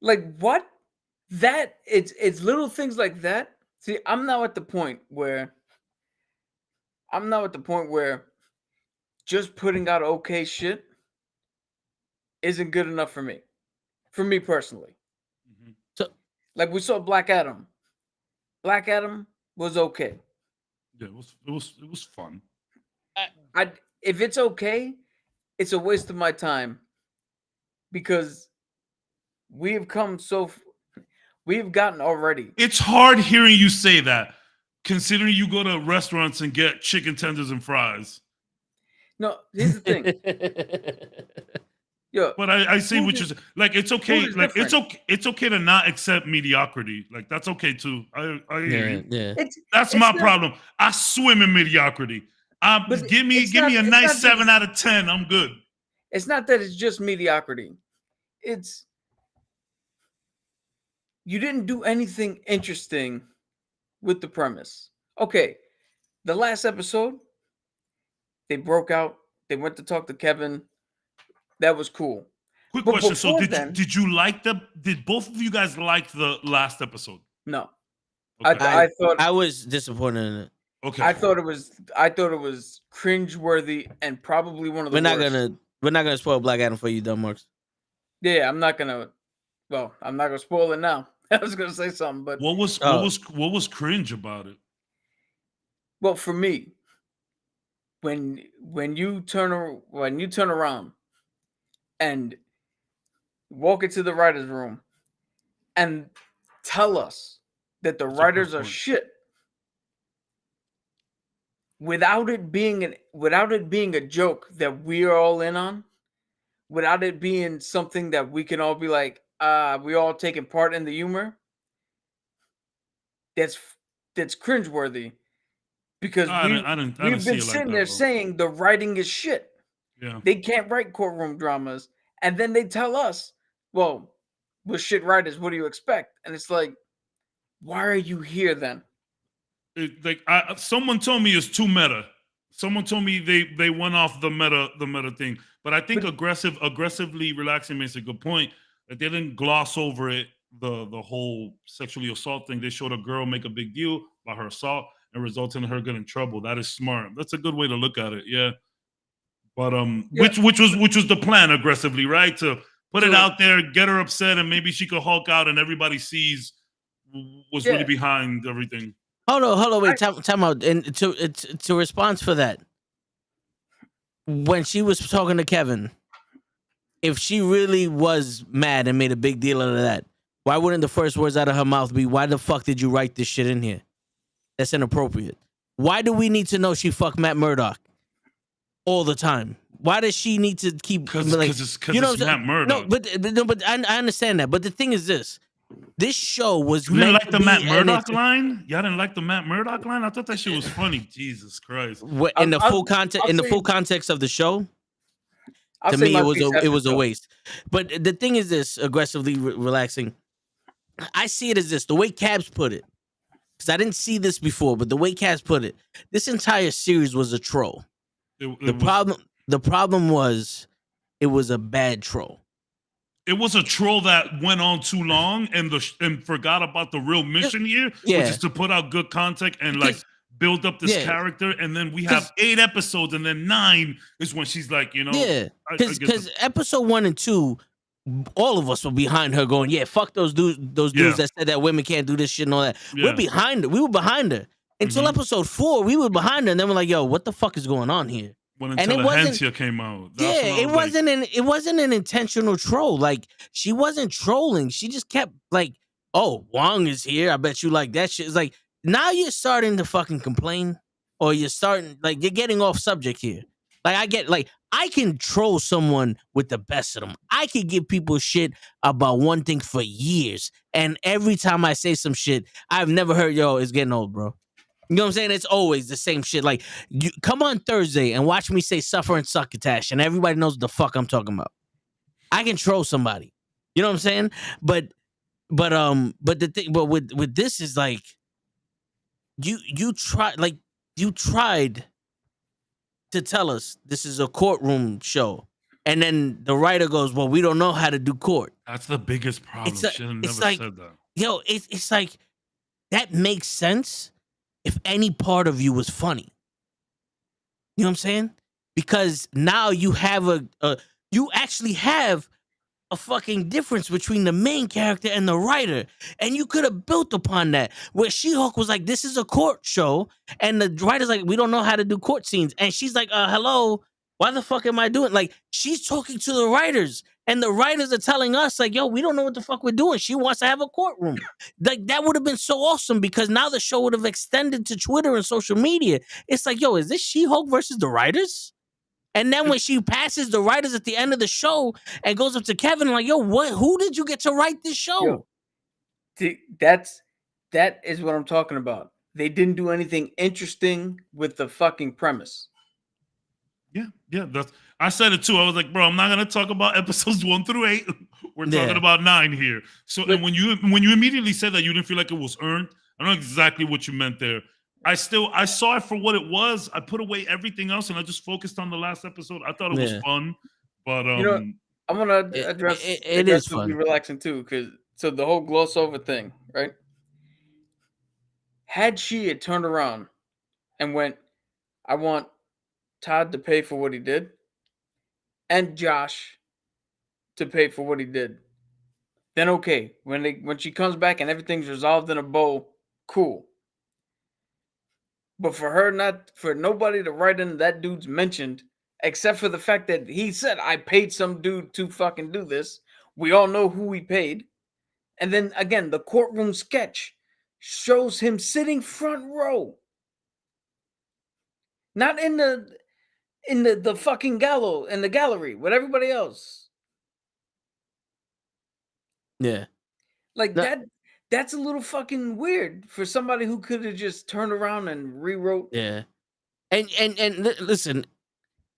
Like what? That it's little things like that. See, I'm now at the point where just putting out okay shit isn't good enough for me. For me personally. So like we saw Black Adam. Black Adam was okay. Yeah, it was fun. If it's okay, it's a waste of my time because we've gotten already. It's hard hearing you say that, considering you go to restaurants and get chicken tenders and fries. No, here's the thing. Yo, but I see what you're saying. Like it's okay. Like it's okay to not accept mediocrity. Like that's okay too. I hear you. Yeah. That's my problem. I swim in mediocrity. Give me a nice 7 out of 10. I'm good. It's not that it's just mediocrity. It's you didn't do anything interesting with the premise. Okay, the last episode, they broke out. They went to talk to Kevin. That was cool. Quick question. So did you like did both of you guys like the last episode? No. Okay. I thought I was disappointed in it. Okay. I thought it was cringeworthy and probably one of the worst. We're not gonna spoil Black Adam for you, dumb marks. Yeah, I'm not gonna well, I'm not gonna spoil it now. I was gonna say something, but What was cringe about it? well, for me, when you turn around and walk into the writers' room and tell us that the That's a good writers are point. shit without it being a joke that we're all in on, without it being something that we can all be like, we all taking part in the humor. That's cringeworthy because I didn't we've see been it like sitting that, there bro. saying the writing is shit. Yeah. They can't write courtroom dramas, and then they tell us, well, we're shit writers. What do you expect? And it's like, why are you here then? Someone told me it's too meta. Someone told me they went off the meta thing. But I think But- aggressively relaxing makes a good point. That they didn't gloss over it, the whole sexually assault thing. They showed a girl make a big deal about her assault and results in her getting in trouble. That is smart. That's a good way to look at it. Yeah. But Yeah. which was the plan aggressively, right? To put it So- out there, get her upset, and maybe she could Hulk out, and everybody sees what's really Yeah. behind everything. Hold on, wait, time out. And to respond for that, when she was talking to Kevin, if she really was mad and made a big deal out of that, why wouldn't the first words out of her mouth be, "Why the fuck did you write this shit in here? That's inappropriate." Why do we need to know she fucked Matt Murdock all the time? Why does she need to keep Because it's what I'm saying? Matt Murdock. No, but I understand that. But the thing is this show was You didn't meant like to the be Matt an Murdock line? Y'all didn't like the Matt Murdock line? I thought that shit was funny. Jesus Christ. in the full I'll say- context of the show. I'll To say me, my it was piece after a Joe. waste. But the thing is this: aggressively relaxing. I see it as this: the way Cabs put it, because I didn't see this before, but the way Cabs put it, this entire series was a troll. The problem was it was a bad troll. It was a troll that went on too long and forgot about the real mission here, Yeah. which is to put out good content and like build up this Yeah. character. And then we have 8 episodes, and then 9 is when she's like, Yeah, I get because episode 1 and 2, all of us were behind her, going, "Yeah, fuck those dudes Yeah. that said that women can't do this shit and all that." Yeah. We're behind her. We were behind her until Mhm. episode 4. We were behind her, and then we're like, "Yo, what the fuck is going on here?" when and it Intelligentsia came out. That's when I Yeah, was like, it wasn't an intentional troll. Like, she wasn't trolling. She just kept like, "Oh, Wong is here. I bet you like that shit." It's like, now you're starting to fucking complain, or you're getting off subject here. Like, I can troll someone with the best of them. I can give people shit about one thing for years, and every time I say some shit, I've never heard, "Yo, it's getting old, bro." You know what I'm saying? It's always the same shit. Like, you come on Thursday and watch me say "suffer and succotash," and everybody knows what the fuck I'm talking about. I can troll somebody. You know what I'm saying? But the thing, but with this is like, you tried to tell us this is a courtroom show, and then the writer goes, "Well, we don't know how to do court." that's the biggest problem. It's Should have it's never like- said that. Yo, it's like, that makes sense if any part of you was funny. You know what I'm saying? Because now you have you actually have a fucking difference between the main character and the writer, and you could have built upon that. Where She-Hulk was like, "This is a court show," and the writer's like, "We don't know how to do court scenes," and she's like, "Hello, why the fuck am I doing?" Like, she's talking to the writers, and the writers are telling us like, "Yo, we don't know what the fuck we're doing." She wants to have a courtroom. Like, that would have been so awesome, because now the show would have extended to Twitter and social media. It's like, yo, is this She-Hulk versus the writers? And then when she passes the writers at the end of the show and goes up to Kevin, like, "Yo, who did you get to write this show?" Yo. That is what I'm talking about. They didn't do anything interesting with the fucking premise. Yeah. I said it too. I was like, bro, I'm not gonna talk about episodes 1 through 8. We're Yeah. talking about 9 here. So, and when you immediately said that you didn't feel like it was earned, I know exactly what you meant there. I saw it for what it was. I put away everything else and I just focused on the last episode. I thought it was fun, but You know, I'm gonna address it is would be fun. relaxing too, because so the whole gloss over thing, right? Had she had turned around and went, "I want Todd to pay for what he did, and Josh to pay for what he did," then okay. When she comes back and everything's resolved in a bow, cool. But for nobody to write in that dude's mentioned, except for the fact that he said I paid some dude to fucking do this. We all know who he paid. And then again, the courtroom sketch shows him sitting front row. Not in the fucking in the gallery with everybody else. Yeah. Like No. that's a little fucking weird for somebody who could have just turned around and rewrote. Yeah. And listen,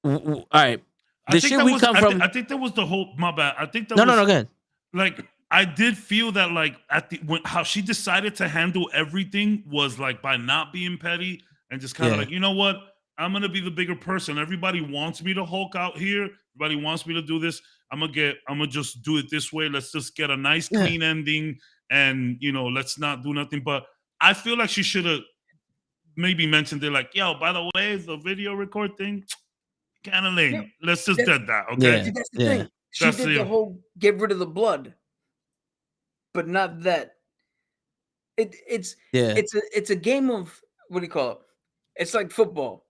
all right. I The think shit that we was. come from. I think that was the whole. My bad. I think that No, was. no, go ahead. Like I did feel that like how she decided to handle everything was like by not being petty and just kind of Yeah. like, you know what, I'm gonna be the bigger person. Everybody wants me to Hulk out here. Everybody wants me to do this. I'm gonna just do it this way. Let's just get a nice Yeah. clean ending, and let's not do nothing. But I feel like she should have maybe mentioned it, like, yo, by the way, the video record thing, kind of lame. Yeah. Let's just That- do that, okay? Yeah. That's the Yeah. thing. She That's did the- the whole get rid of the blood, but not that. It's Yeah. it's a game of, what do you call it? It's like football.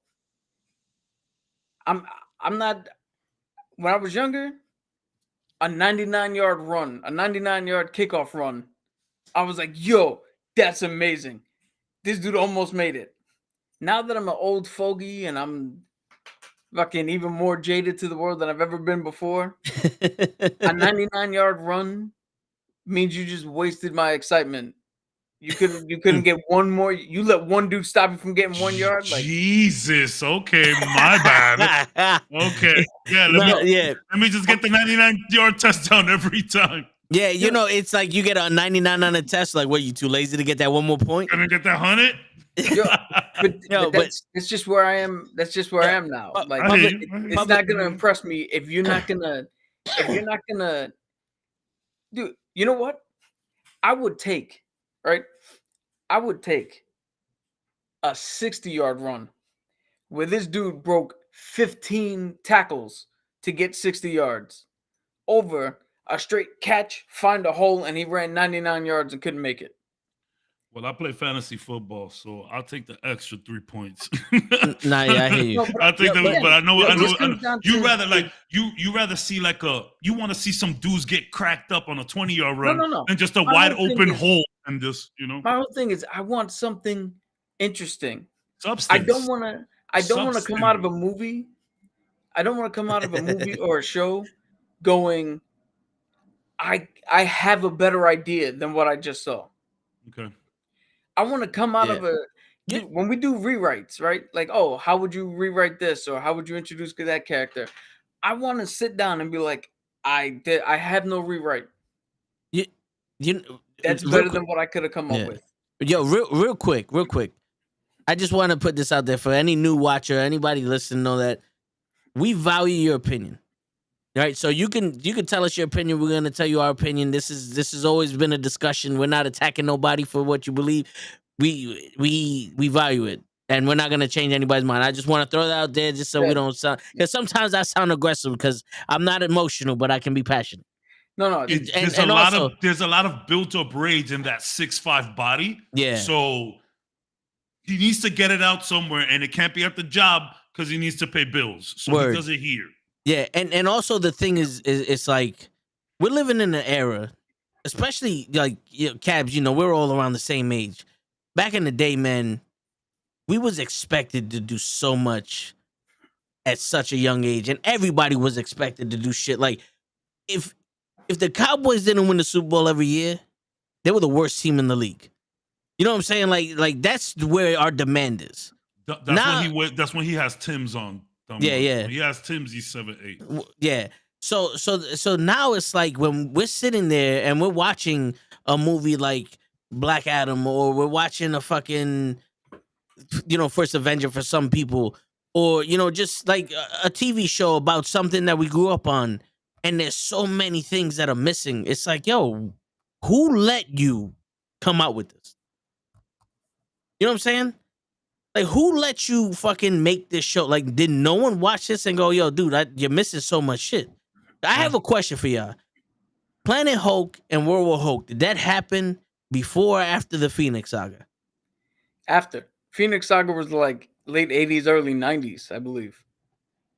I'm not. When I was younger, a 99-yard run, a 99-yard kickoff run, I was like, yo, that's amazing. This dude almost made it. Now that I'm an old fogey and I'm fucking even more jaded to the world than I've ever been before, a 99-yard run means you just wasted my excitement. You couldn't get one more. You let one dude stop you from getting 1 yard. Like, Jesus. Okay, my bad. Okay. Yeah, let me just get the 99-yard touchdown every time. Yeah, it's like you get a 99 on a test. Like, what, you too lazy to get that one more point? Gonna get that 100? but that's just where I am. That's just where I am now. Like, I hear you. it's not gonna impress me if you're not gonna. Dude, you know what? I would take a 60-yard run where this dude broke 15 tackles to get 60 yards over a straight catch, find a hole, and he ran 99 yards and couldn't make it. Well, I play fantasy football, so I'll take the extra 3 points. Nah, yeah, I hear you. I'll take that, but I know. You rather see you want to see some dudes get cracked up on a 20-yard run than just a wide open hole and just, My whole thing is I want something interesting. Substance. I don't want to come out of a movie. I don't want to come out of a movie or a show going, I have a better idea than what I just saw. Okay. I want to come out of when we do rewrites, right? Like, oh, how would you rewrite this, or how would you introduce that character? I want to sit down and be like, I have no rewrite. That's better than what I could have come up with. Yo, real quick. I just want to put this out there for any new watcher, anybody listening, know that we value your opinion. Right? So you can tell us your opinion. We're gonna tell you our opinion. This has always been a discussion. We're not attacking nobody for what you believe. We value it. And we're not gonna change anybody's mind. I just want to throw that out there just so we don't sound, because sometimes I sound aggressive because I'm not emotional, but I can be passionate. No. There's a lot of built-up rage in that 6'5" body. Yeah. So he needs to get it out somewhere, and it can't be at the job because he needs to pay bills. So he does it here. Yeah, and also the thing is it's like we're living in an era, especially like Cabs, we're all around the same age. Back in the day, man, we was expected to do so much at such a young age, and everybody was expected to do shit. Like, if the Cowboys didn't win the Super Bowl every year, they were the worst team in the league. You know what I'm saying? Like that's where our demand is. That's when he has Tim's on. Yeah. He has Tim's. He's 7'8". Yeah. So now it's like when we're sitting there and we're watching a movie like Black Adam, or we're watching a fucking, First Avenger for some people, or just like a TV show about something that we grew up on, and there's so many things that are missing. It's like, yo, who let you come out with this? You know what I'm saying? Like, who let you fucking make this show? Like, did no one watch this and go, yo, dude, you're missing so much shit? I have a question for y'all. Planet Hulk and World War Hulk, did that happen before or after the Phoenix Saga? After Phoenix Saga was like late 80s, early 90s, I believe.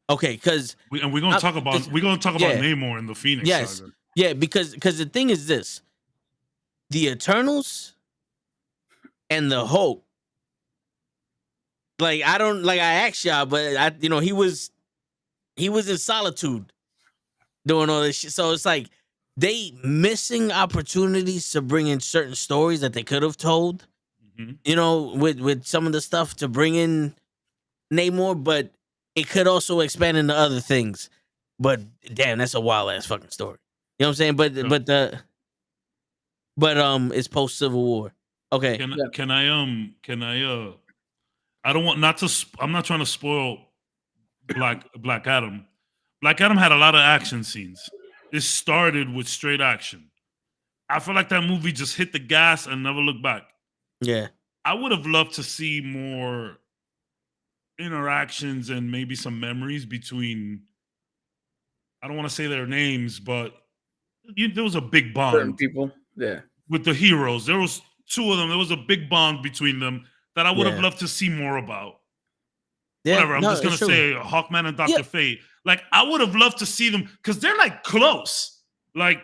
Okay, because we're gonna talk about yeah. Namor in the Phoenix yes, Saga. yeah, because the thing is this: the Eternals and the Hulk. Like I asked y'all, but he was in solitude doing all this shit. So it's like they missing opportunities to bring in certain stories that they could have told. With some of the stuff to bring in Namor, but it could also expand into other things. But damn, that's a wild ass fucking story. You know what I'm saying? But it's post Civil War. Okay. Can I I don't want not to. I'm not trying to spoil Black Adam. Black Adam had a lot of action scenes. It started with straight action. I feel like that movie just hit the gas and never looked back. Yeah. I would have loved to see more interactions and maybe some memories between. I don't want to say their names, but there was a big bond. Certain people, yeah. With the heroes, there was two of them. There was a big bond between them that I would have loved to see more about. Yeah, whatever. I'm just gonna say Hawkman and Dr. Fate. Like I would have loved to see them because they're like close. Like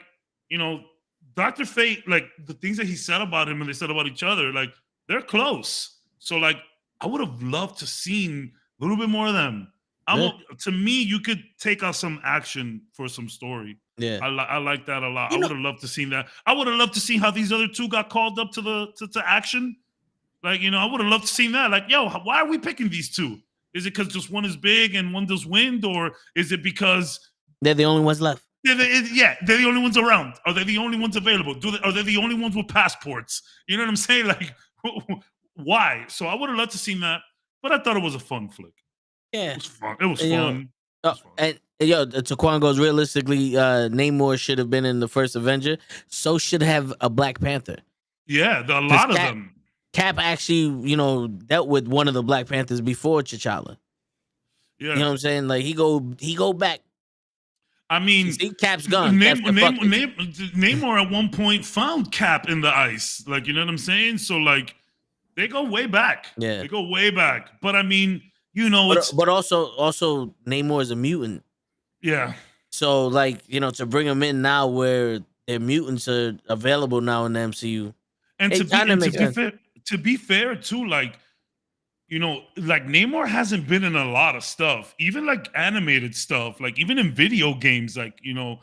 Dr. Fate, like the things that he said about him and they said about each other, like they're close. So like I would have loved to seen a little bit more of them. To me, you could take out some action for some story. Yeah, I like that a lot. I would have loved to see that. I would have loved to see how these other two got called up to action. Like I would have loved to see that. Like, yo, why are we picking these two? Is it because just one is big and one does wind, or is it because they're the only ones left? They're the only ones around. Are they the only ones available? Are they the only ones with passports? You know what I'm saying? Like, why? So I would have loved to see that, but I thought it was a fun flick. Yeah, it was fun. It was fun. And Taquan goes, realistically, Namor should have been in the first Avenger. So should have a Black Panther. Yeah, a lot of them. Cap actually, dealt with one of the Black Panthers before T'Challa. Yeah. You know what I'm saying? Like he go back. I mean, see, Cap's gone. Namor at one point found Cap in the ice. Like, you know what I'm saying? So like they go way back. Yeah. They go way back. But I mean, but also Namor is a mutant. Yeah. So like, to bring him in now where their mutants are available now in the MCU. And to be fair too, like, like Namor hasn't been in a lot of stuff, even like animated stuff, like even in video games, like, maybe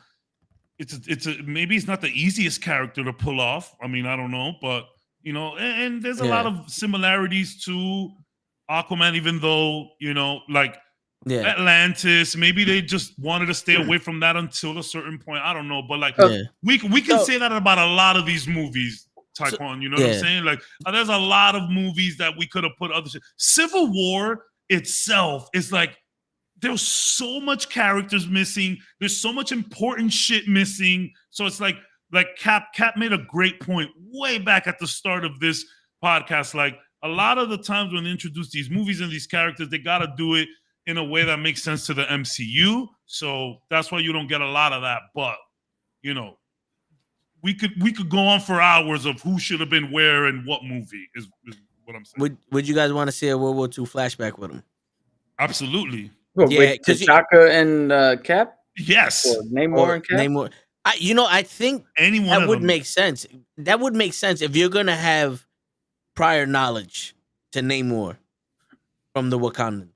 it's not the easiest character to pull off. I mean, I don't know, but and there's a lot of similarities to Aquaman, even though, Atlantis, maybe they just wanted to stay away from that until a certain point. I don't know, but like we can say that about a lot of these movies. Taekwon, you know what I'm saying? Like, there's a lot of movies that we could have put other shit. Civil War itself is like, there's so much characters missing. There's so much important shit missing. So it's like Cap made a great point way back at the start of this podcast. Like, a lot of the times when they introduce these movies and these characters, they got to do it in a way that makes sense to the MCU. So that's why you don't get a lot of that. But, we could go on for hours of who should have been where and what movie is what I'm saying. Would you guys want to see a World War II flashback with him? Absolutely. Well, with T'Chaka and Cap? Yes. Or Namor and Cap? Namor. I think anyone that would make sense. That would make sense if you're gonna have prior knowledge to Namor from the Wakandans.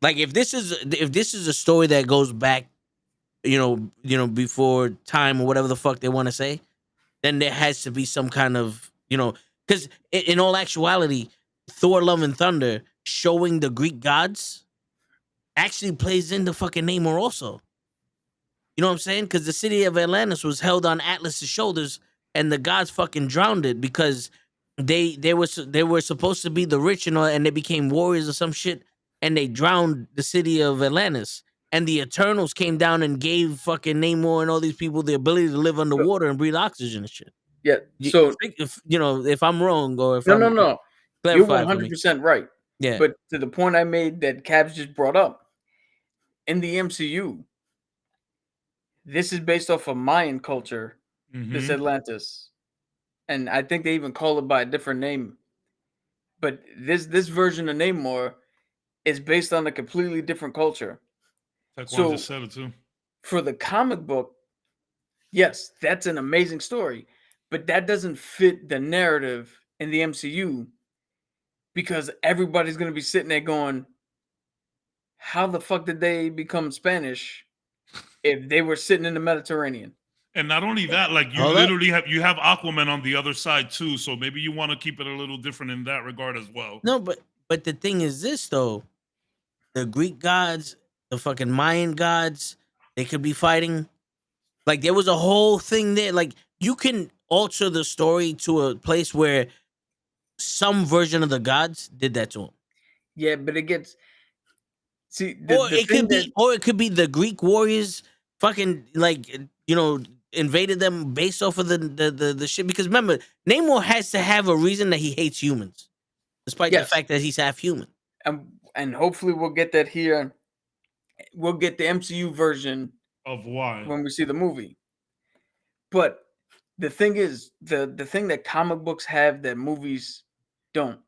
Like if this is a story that goes back, before time or whatever the fuck they want to say, then there has to be some kind of, because in all actuality, Thor: Love and Thunder showing the Greek gods actually plays into fucking Namor also. You know what I'm saying? Because the city of Atlantis was held on Atlas's shoulders, and the gods fucking drowned it because they were supposed to be the rich and they became warriors or some shit, and they drowned the city of Atlantis. And the Eternals came down and gave fucking Namor and all these people the ability to live underwater and breathe oxygen and shit. Yeah. So if I'm wrong or if no, you're 100% right. Yeah. But to the point I made that Cabs just brought up, in the MCU, this is based off of Mayan culture, this Mhm. Atlantis. And I think they even call it by a different name. But this version of Namor is based on a completely different culture. Taekwon So just said it too. for the comic book, yes, that's an amazing story, but that doesn't fit the narrative in the MCU because everybody's going to be sitting there going, how the fuck did they become Spanish if they were sitting in the Mediterranean? And not only that, like you Hold up. literally have Aquaman on the other side too. So maybe you want to keep it a little different in that regard as well. No, but the thing is this though. The Greek gods, the fucking Mayan gods, they could be fighting. Like there was a whole thing there. Like you can alter the story to a place where some version of the gods did that to him. Yeah, but it gets see Or the it thing could that be, or it could be the Greek warriors fucking like invaded them based off of the shit. Because remember, Namor has to have a reason that he hates humans, despite the Yes. fact that he's half human. and hopefully we'll get that here. We'll get the MCU version Of why? when we see the movie. But the thing is, the thing that comic books have that movies don't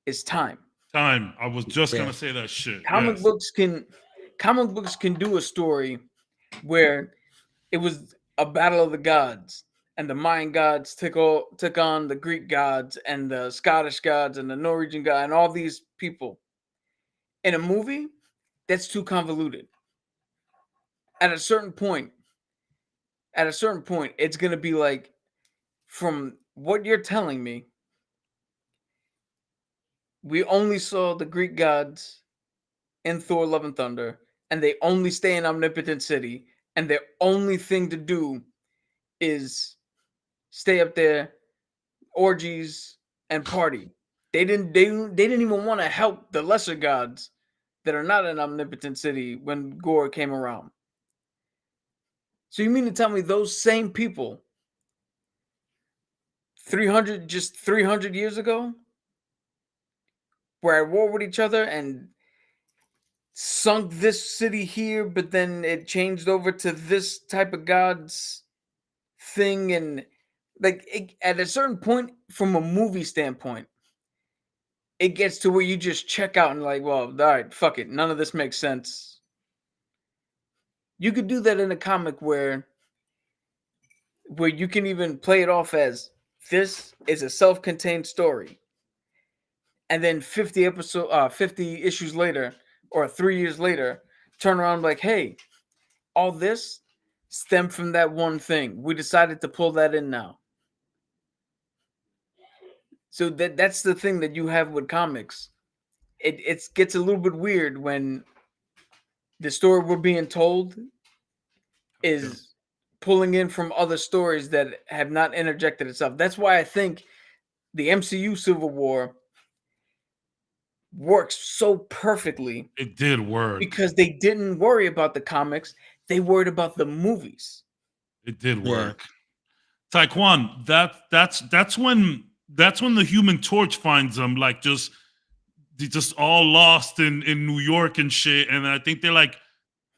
is time. Time. I was just Yeah. gonna say that shit. Comic Yes. books can do a story where it was a battle of the gods and the Mayan gods took on the Greek gods and the Scottish gods and the Norwegian god and all these people. In a movie, that's too convoluted. At a certain point, it's going to be like, from what you're telling me, we only saw the Greek gods in Thor Love and Thunder, and they only stay in Omnipotent City, and their only thing to do is stay up there, orgies, and party. They didn't even want to help the lesser gods that are not in Omnipotent City when Gore came around. So you mean to tell me those same people 300 years ago were at war with each other and sunk this city here, but then it changed over to this type of god's thing, and like at a certain point from a movie standpoint, it gets to where you just check out and like, well, all right, fuck it, none of this makes sense. You could do that in a comic where you can even play it off as this is a self-contained story, and then 50 issues later or 3 years later turn around like, hey, all this stemmed from that one thing, we decided to pull that in now. So that's the thing that you have with comics. It gets a little bit weird when the story we're being told is pulling in from other stories that have not interjected itself. That's why I think the MCU Civil War works so perfectly. It did work. Because they didn't worry about the comics, they worried about the movies. It did work. Taekwon, that's when the Human Torch finds them, like they just all lost in New York and shit. And I think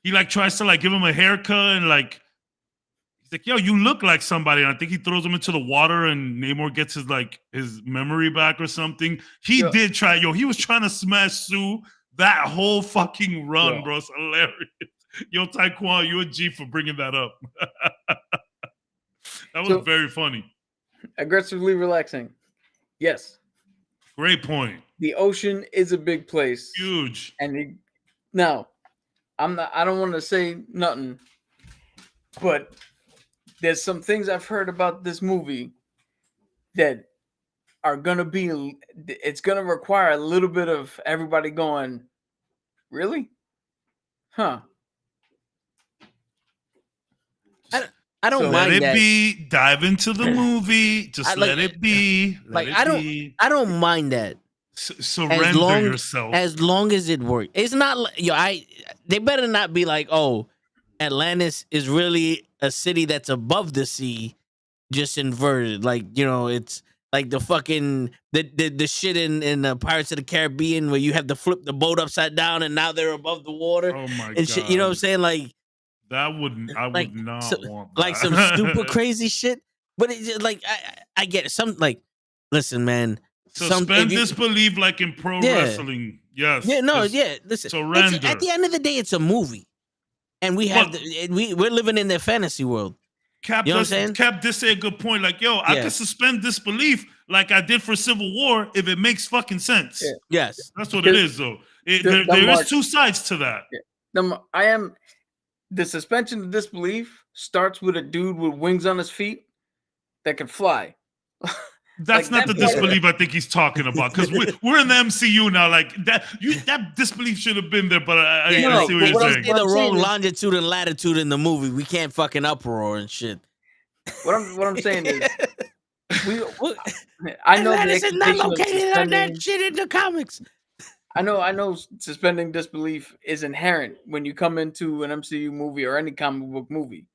he tries to give him a haircut and he's like, yo, you look like somebody. And I think he throws him into the water and Namor gets his memory back or something. He did try, he was trying to smash Sue that whole fucking run, bro. It's hilarious. Yo, Taekwon, you a G for bringing that up. That was very funny. Aggressively relaxing. Yes. Great point. The ocean is a big place. Huge. And now, I don't want to say nothing, but there's some things I've heard about this movie that are it's gonna require a little bit of everybody going, really? Huh. I don't mind let it that. be. Dive into the movie. Just let it be. I don't mind that. Surrender yourself. As long as it works. It's not they better not be like, oh, Atlantis is really a city that's above the sea, just inverted. Like, it's like the fucking the shit in Pirates of the Caribbean where you have to flip the boat upside down and now they're above the water. Oh my and God. shit. You know what I'm saying? Like I would not want that. like some super crazy shit. But it's like I get it. Some like, listen, man. Suspend disbelief, like in pro wrestling. Yes. Yeah, no, just yeah. Listen, surrender. at the end of the day, it's a movie, and we have we're living in their fantasy world. Cap, you know what I'm saying? Cap did say a good point. Like, yo, I could suspend disbelief like I did for Civil War if it makes fucking sense. Yeah. Yes, that's what it is, though. There is two sides to that. Yeah. The suspension of disbelief starts with a dude with wings on his feet that can fly. That's like, not the disbelief I think he's talking about, because we're in the MCU now. Like that disbelief should have been there, but I see what you're saying. The wrong longitude and latitude in the movie. We can't fucking uproar and shit. What I'm saying is, I know Atlantis is not located on that shit in the comics. I know suspending disbelief is inherent when you come into an MCU movie or any comic book movie.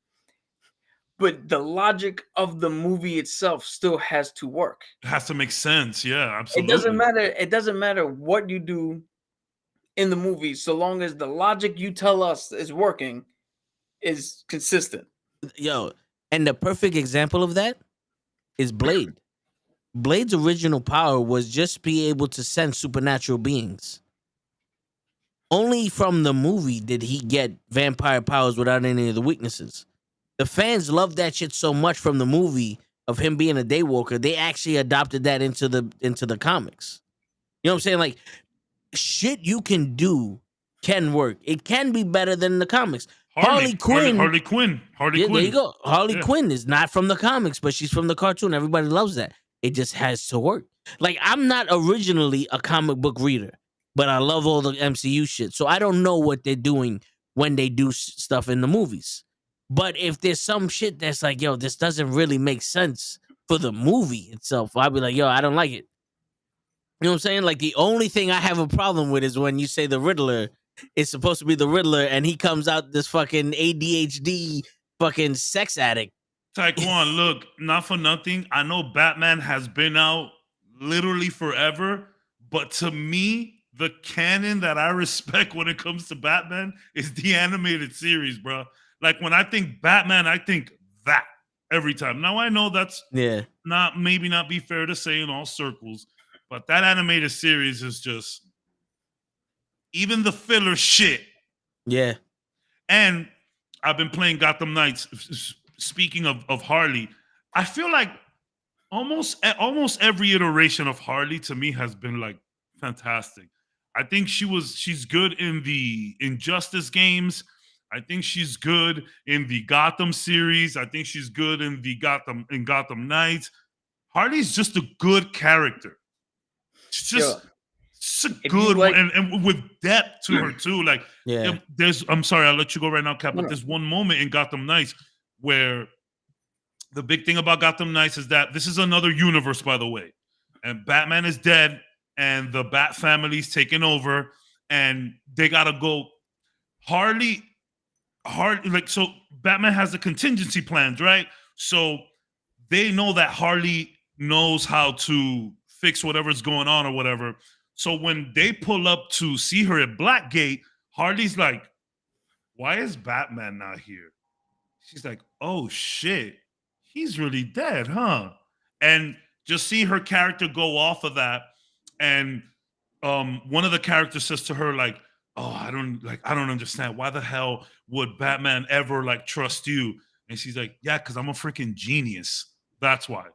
But the logic of the movie itself still has to work. It has to make sense. Yeah, absolutely. It doesn't matter what you do in the movie, so long as the logic you tell us is working is consistent. Yo, and the perfect example of that is Blade. Blade's original power was just be able to sense supernatural beings. Only from the movie did he get vampire powers without any of the weaknesses. The fans loved that shit so much from the movie of him being a daywalker, they actually adopted that into the comics. You know what I'm saying? Like, shit you can do can work. It can be better than the comics. Harley Quinn. There you go. Harley Quinn is not from the comics, but she's from the cartoon. Everybody loves that. It just has to work. Like, I'm not originally a comic book reader, but I love all the MCU shit. So I don't know what they're doing when they do stuff in the movies. But if there's some shit that's like, yo, this doesn't really make sense for the movie itself, I'll be like, yo, I don't like it. You know what I'm saying? Like, the only thing I have a problem with is when you say the Riddler is supposed to be the Riddler and he comes out this fucking ADHD fucking sex addict. Taekwon, look, not for nothing. I know Batman has been out literally forever, but to me, the canon that I respect when it comes to Batman is the animated series, bro. Like, when I think Batman, I think that every time. Now, I know that's maybe not be fair to say in all circles, but that animated series is just even the filler shit. Yeah. And I've been playing Gotham Knights. Speaking of Harley, I feel like almost every iteration of Harley to me has been like fantastic. I think she's good in the Injustice games. I think she's good in the Gotham series. I think she's good in Gotham Knights. Harley's just a good character. She's just a good one, and with depth to her too. Like, I'm sorry, I'll let you go right now, Cap. But there's one moment in Gotham Knights where the big thing about Gotham Knights is that this is another universe, by the way, and Batman is dead, and the Bat family's taken over, and they gotta go. Harley, like, so Batman has the contingency plans, right? So they know that Harley knows how to fix whatever's going on or whatever. So when they pull up to see her at Blackgate, Harley's like, why is Batman not here? She's like, oh shit, he's really dead, huh? And just see her character go off of that. And one of the characters says to her, like, oh, I don't understand. Why the hell would Batman ever like trust you? And she's like, yeah, because I'm a freaking genius. That's why.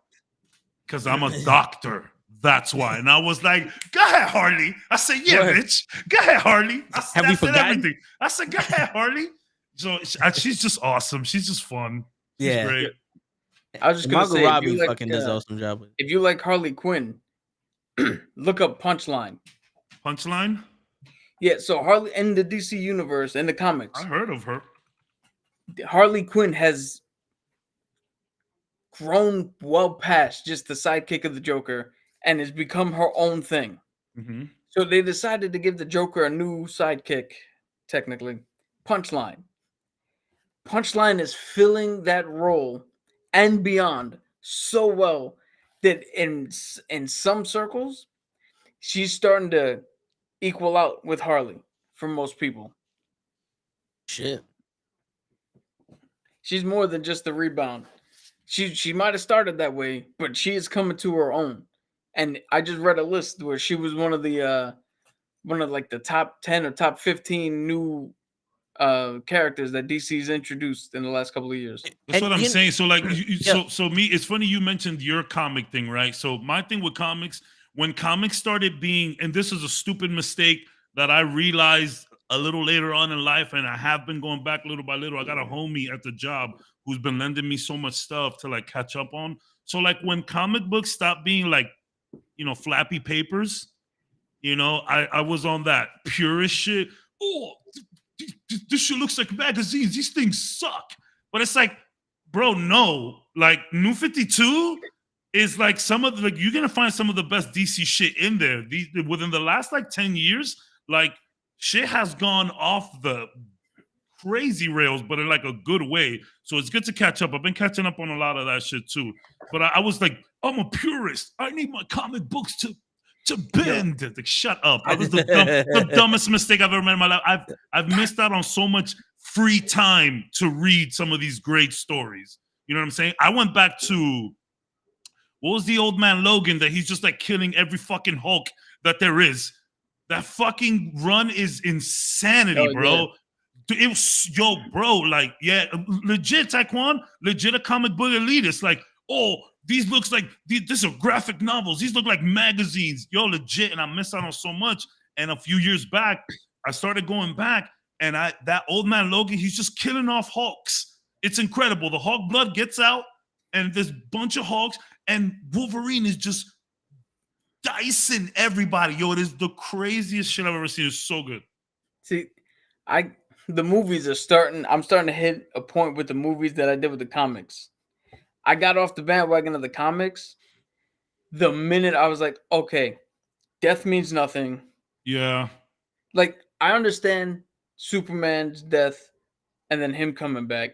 Because I'm a doctor. That's why. And I was like, go ahead, Harley. I said, yeah, bitch. Go ahead, Harley. Have we forgotten everything? I said, go ahead, Harley. So she's just awesome. She's just fun. She's great. I was just gonna say, Robbie fucking does an awesome job with it. If you like Harley Quinn, look up Punchline. Punchline? Yeah, so Harley in the DC universe, in the comics, I heard of her. Harley Quinn has grown well past just the sidekick of the Joker and has become her own thing. Mm-hmm. So they decided to give the Joker a new sidekick, technically, Punchline. Punchline is filling that role and beyond so well that in some circles, she's starting to equal out with Harley for most people. Shit. She's more than just the rebound. She might have started that way, but she is coming to her own. And I just read a list where she was one of like the top 10 or top 15 new characters that DC's introduced in the last couple of years. That's what I'm saying. So like, Yeah. so me, it's funny you mentioned your comic thing, right? So my thing with comics, when comics started being, and this is a stupid mistake that I realized a little later on in life, and I have been going back little by little. I got a homie at the job who's been lending me so much stuff to like catch up on. So like when comic books stopped being like, flappy papers, I was on that purist shit. Oh, this shit looks like magazines. These things suck. But it's like, bro, no. Like New 52 is like you're gonna find some of the best DC shit in there. Within the last like 10 years, like shit has gone off the crazy rails, but in like a good way. So it's good to catch up. I've been catching up on a lot of that shit too. But I was like, I'm a purist. I need my comic books to bend. Like, shut up. That was the dumbest mistake I've ever made in my life. I've missed out on so much free time to read some of these great stories. You know what I'm saying? I went back to, what was the old man Logan that he's just like killing every fucking Hulk that there is? That fucking run is insanity, bro. Yeah. It was, bro, like, yeah, legit, Taekwon, legit a comic book elitist. Like, oh, these looks like, these are graphic novels. These look like magazines. Yo, legit, and I missed out on so much. And a few years back, I started going back, and that old man Logan, he's just killing off Hulks. It's incredible. The Hulk blood gets out, and there's a bunch of Hulks, and Wolverine is just dicing everybody. Yo, it is the craziest shit I've ever seen. It's so good. See, the movies are starting. I'm starting to hit a point with the movies that I did with the comics. I got off the bandwagon of the comics the minute I was like, okay, death means nothing. Yeah. Like, I understand Superman's death and then him coming back.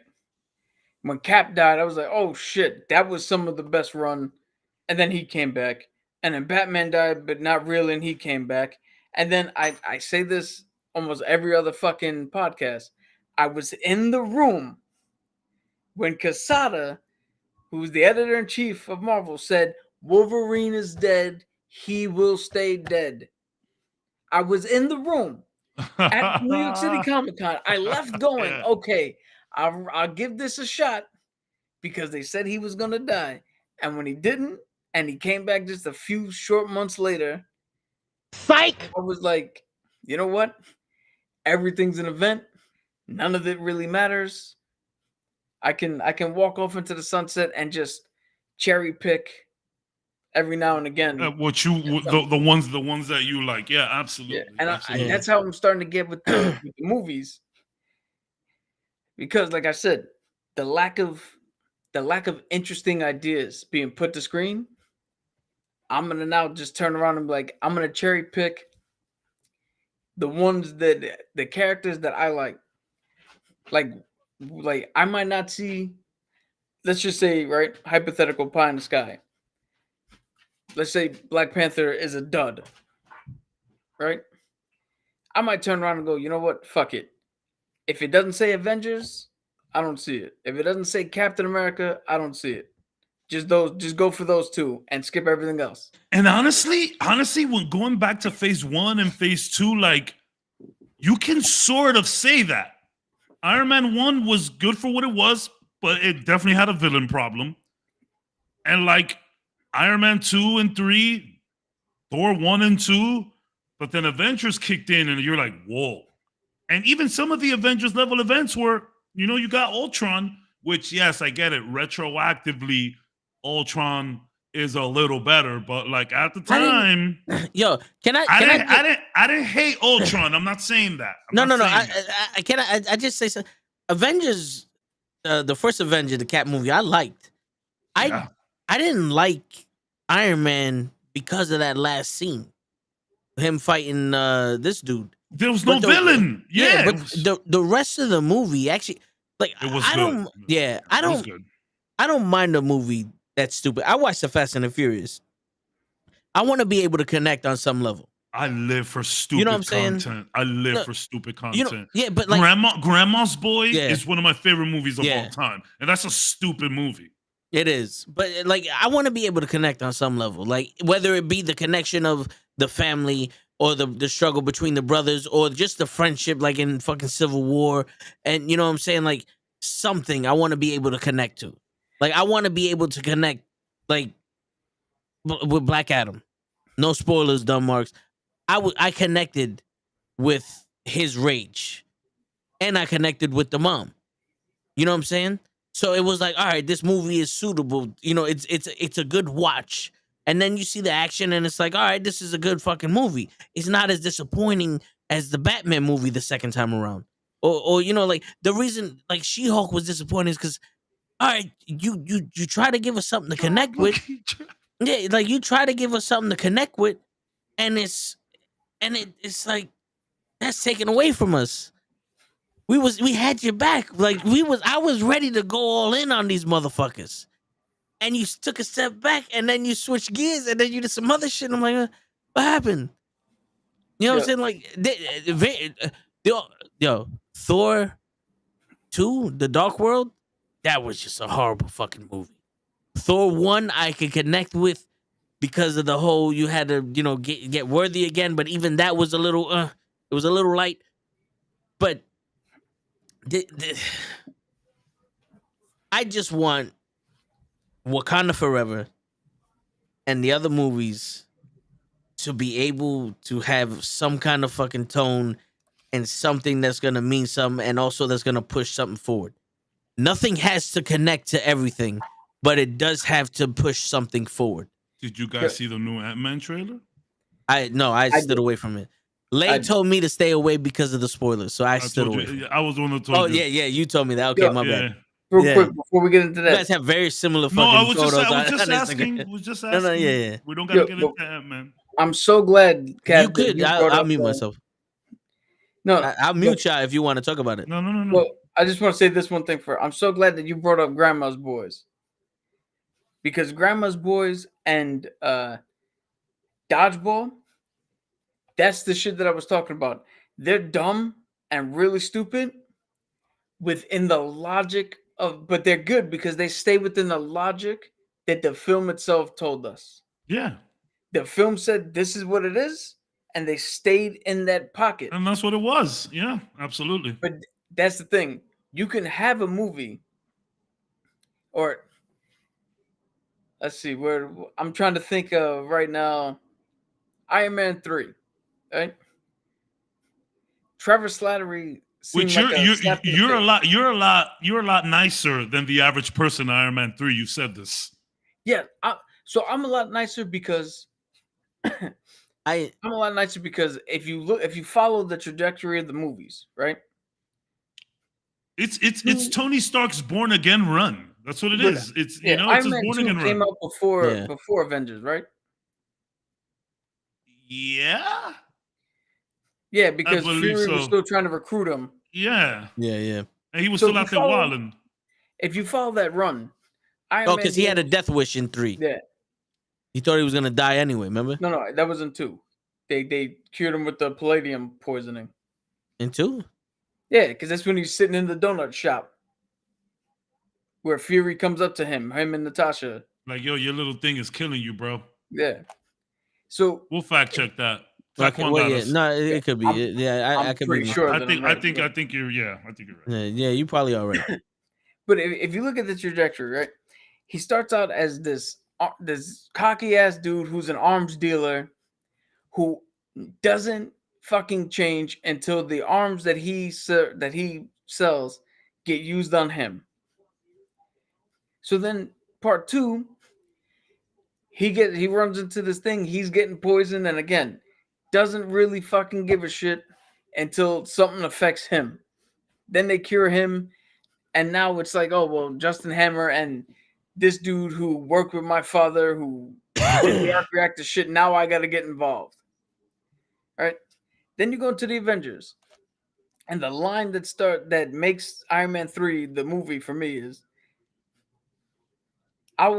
When Cap died, I was like, oh shit, that was some of the best run. And then he came back. And then Batman died, but not really, and he came back. And then I say this almost every other fucking podcast. I was in the room when Quesada, who's the editor-in-chief of Marvel, said, Wolverine is dead. He will stay dead. I was in the room at New York City Comic-Con. I left going, okay, I'll give this a shot because they said he was going to die. And when he didn't, and he came back just a few short months later, psych, I was like, you know what? Everything's an event. None of it really matters. I can walk off into the sunset and just cherry pick every now and again. The ones that you like. Yeah, absolutely. Yeah. And absolutely. that's how I'm starting to get with the movies. Because like I said, the lack of interesting ideas being put to screen, I'm gonna now just turn around and be like, I'm gonna cherry pick the ones that the characters that I like. Like I might not see, let's just say, right, hypothetical pie in the sky. Let's say Black Panther is a dud, right? I might turn around and go, you know what? Fuck it. If it doesn't say Avengers, I don't see it. If it doesn't say Captain America, I don't see it. Just go for those two and skip everything else. And honestly, when going back to phase 1 and phase 2, like, you can sort of say that. Iron Man 1 was good for what it was, but it definitely had a villain problem. And like Iron Man 2 and 3, Thor 1 and 2, but then Avengers kicked in and you're like, whoa. And even some of the Avengers level events were, you got Ultron, which, yes, I get it. Retroactively, Ultron is a little better, but like at the time, yo, I didn't hate Ultron. I'm not saying that. No. I just say so. Avengers, the first Avenger, the Cap movie, I liked. I didn't like Iron Man because of that last scene, him fighting this dude. There was no villain. Yeah, but the rest of the movie actually, like, it was I good. don't. Yeah, I don't mind the movie. That's stupid. I watched the Fast and the Furious. I want to be able to connect on some level. I live for stupid You know what I'm saying? content. I live No, for stupid You know, content. yeah, but like, Grandma's Boy Yeah. is one of my favorite movies of Yeah. all time, and that's a stupid movie. it is. But like, I want to be able to connect on some level, like whether it be the connection of the family or the struggle between the brothers or just the friendship, like in fucking Civil War, and you know what I'm saying, like something I want to be able to connect to. Like I want to be able to connect, like with Black Adam. No spoilers, dumb marks. I connected with his rage, and I connected with the mom. You know what I'm saying? So it was like, all right, this movie is suitable. You know, it's a good watch. And then you see the action, and it's like, all right, this is a good fucking movie. It's not as disappointing as the Batman movie the second time around. Or you know, like the reason like She-Hulk was disappointing is because, all right, you try to give us something to connect with. Yeah, like you try to give us something to connect with, and it's like that's taken away from us. We had your back. Like I was ready to go all in on these motherfuckers. And you took a step back and then you switched gears and then you did some other shit. I'm like, what happened? You know what I'm saying? Like yo, Thor 2, The Dark World, that was just a horrible fucking movie. Thor 1 I could connect with because of the whole you had to, you know, get worthy again, but even that was a little it was a little light. But I just want Wakanda Forever and the other movies to be able to have some kind of fucking tone and something that's gonna mean something, and also that's gonna push something forward. Nothing has to connect to everything, but it does have to push something forward. Did you guys see the new Ant-Man trailer? I stood away from it. Lay told me to stay away because of the spoilers, so I stood away. From it. I was the one that told Oh you. yeah, you told me that. Okay, my bad. Real quick before we get into You that, guys have very similar fucking No, I was photos. just asking. No, yeah. We don't gotta get into Ant-Man. I'm so glad, Kat, You could. I'll mute myself. No, I'll mute y'all if you want to talk about it. No. Well, I just want to say this one thing I'm so glad that you brought up Grandma's Boys. Because Grandma's Boys and Dodgeball, that's the shit that I was talking about. They're dumb and really stupid within the logic of, but they're good because they stay within the logic that the film itself told us. Yeah. The film said this is what it is, and they stayed in that pocket. And that's what it was. Yeah, absolutely. But that's the thing. You can have a movie, or let's see, where I'm trying to think of right now. Iron Man 3, right? Trevor Slattery. Which you're a lot nicer than the average person in Iron Man 3. You said this. Yeah, so I'm a lot nicer because I'm a lot nicer because if you follow the trajectory of the movies, right? It's Tony Stark's born again run. That's what it is. It's it's Iron his Man born 2 again came run. out before Avengers, right? Yeah. Yeah, because Fury was still trying to recruit him. Yeah. Yeah. And he was still out there wilding. If you follow that run, Iron Man. Because he had a death wish in 3. Yeah. He thought he was gonna die anyway. Remember? No, that was in 2. They cured him with the palladium poisoning. In 2? Yeah, because that's when he's sitting in the donut shop, where Fury comes up to him and Natasha. Like, yo, your little thing is killing you, bro. Yeah. So we'll fact check that. Okay, no, it could be. I could be sure. I think you're right. Yeah, you probably are right. But if you look at the trajectory, right? He starts out as this cocky ass dude who's an arms dealer, who doesn't fucking change until the arms that he sells get used on him. So then part 2, he runs into this thing. He's getting poisoned, and again, doesn't really fucking give a shit until something affects him. Then they cure him, and now it's like, oh well, Justin Hammer and this dude who worked with my father who did the arc reactor shit. Now I got to get involved. All right. Then you go to the Avengers, and the line that makes Iron Man 3 the movie for me is, I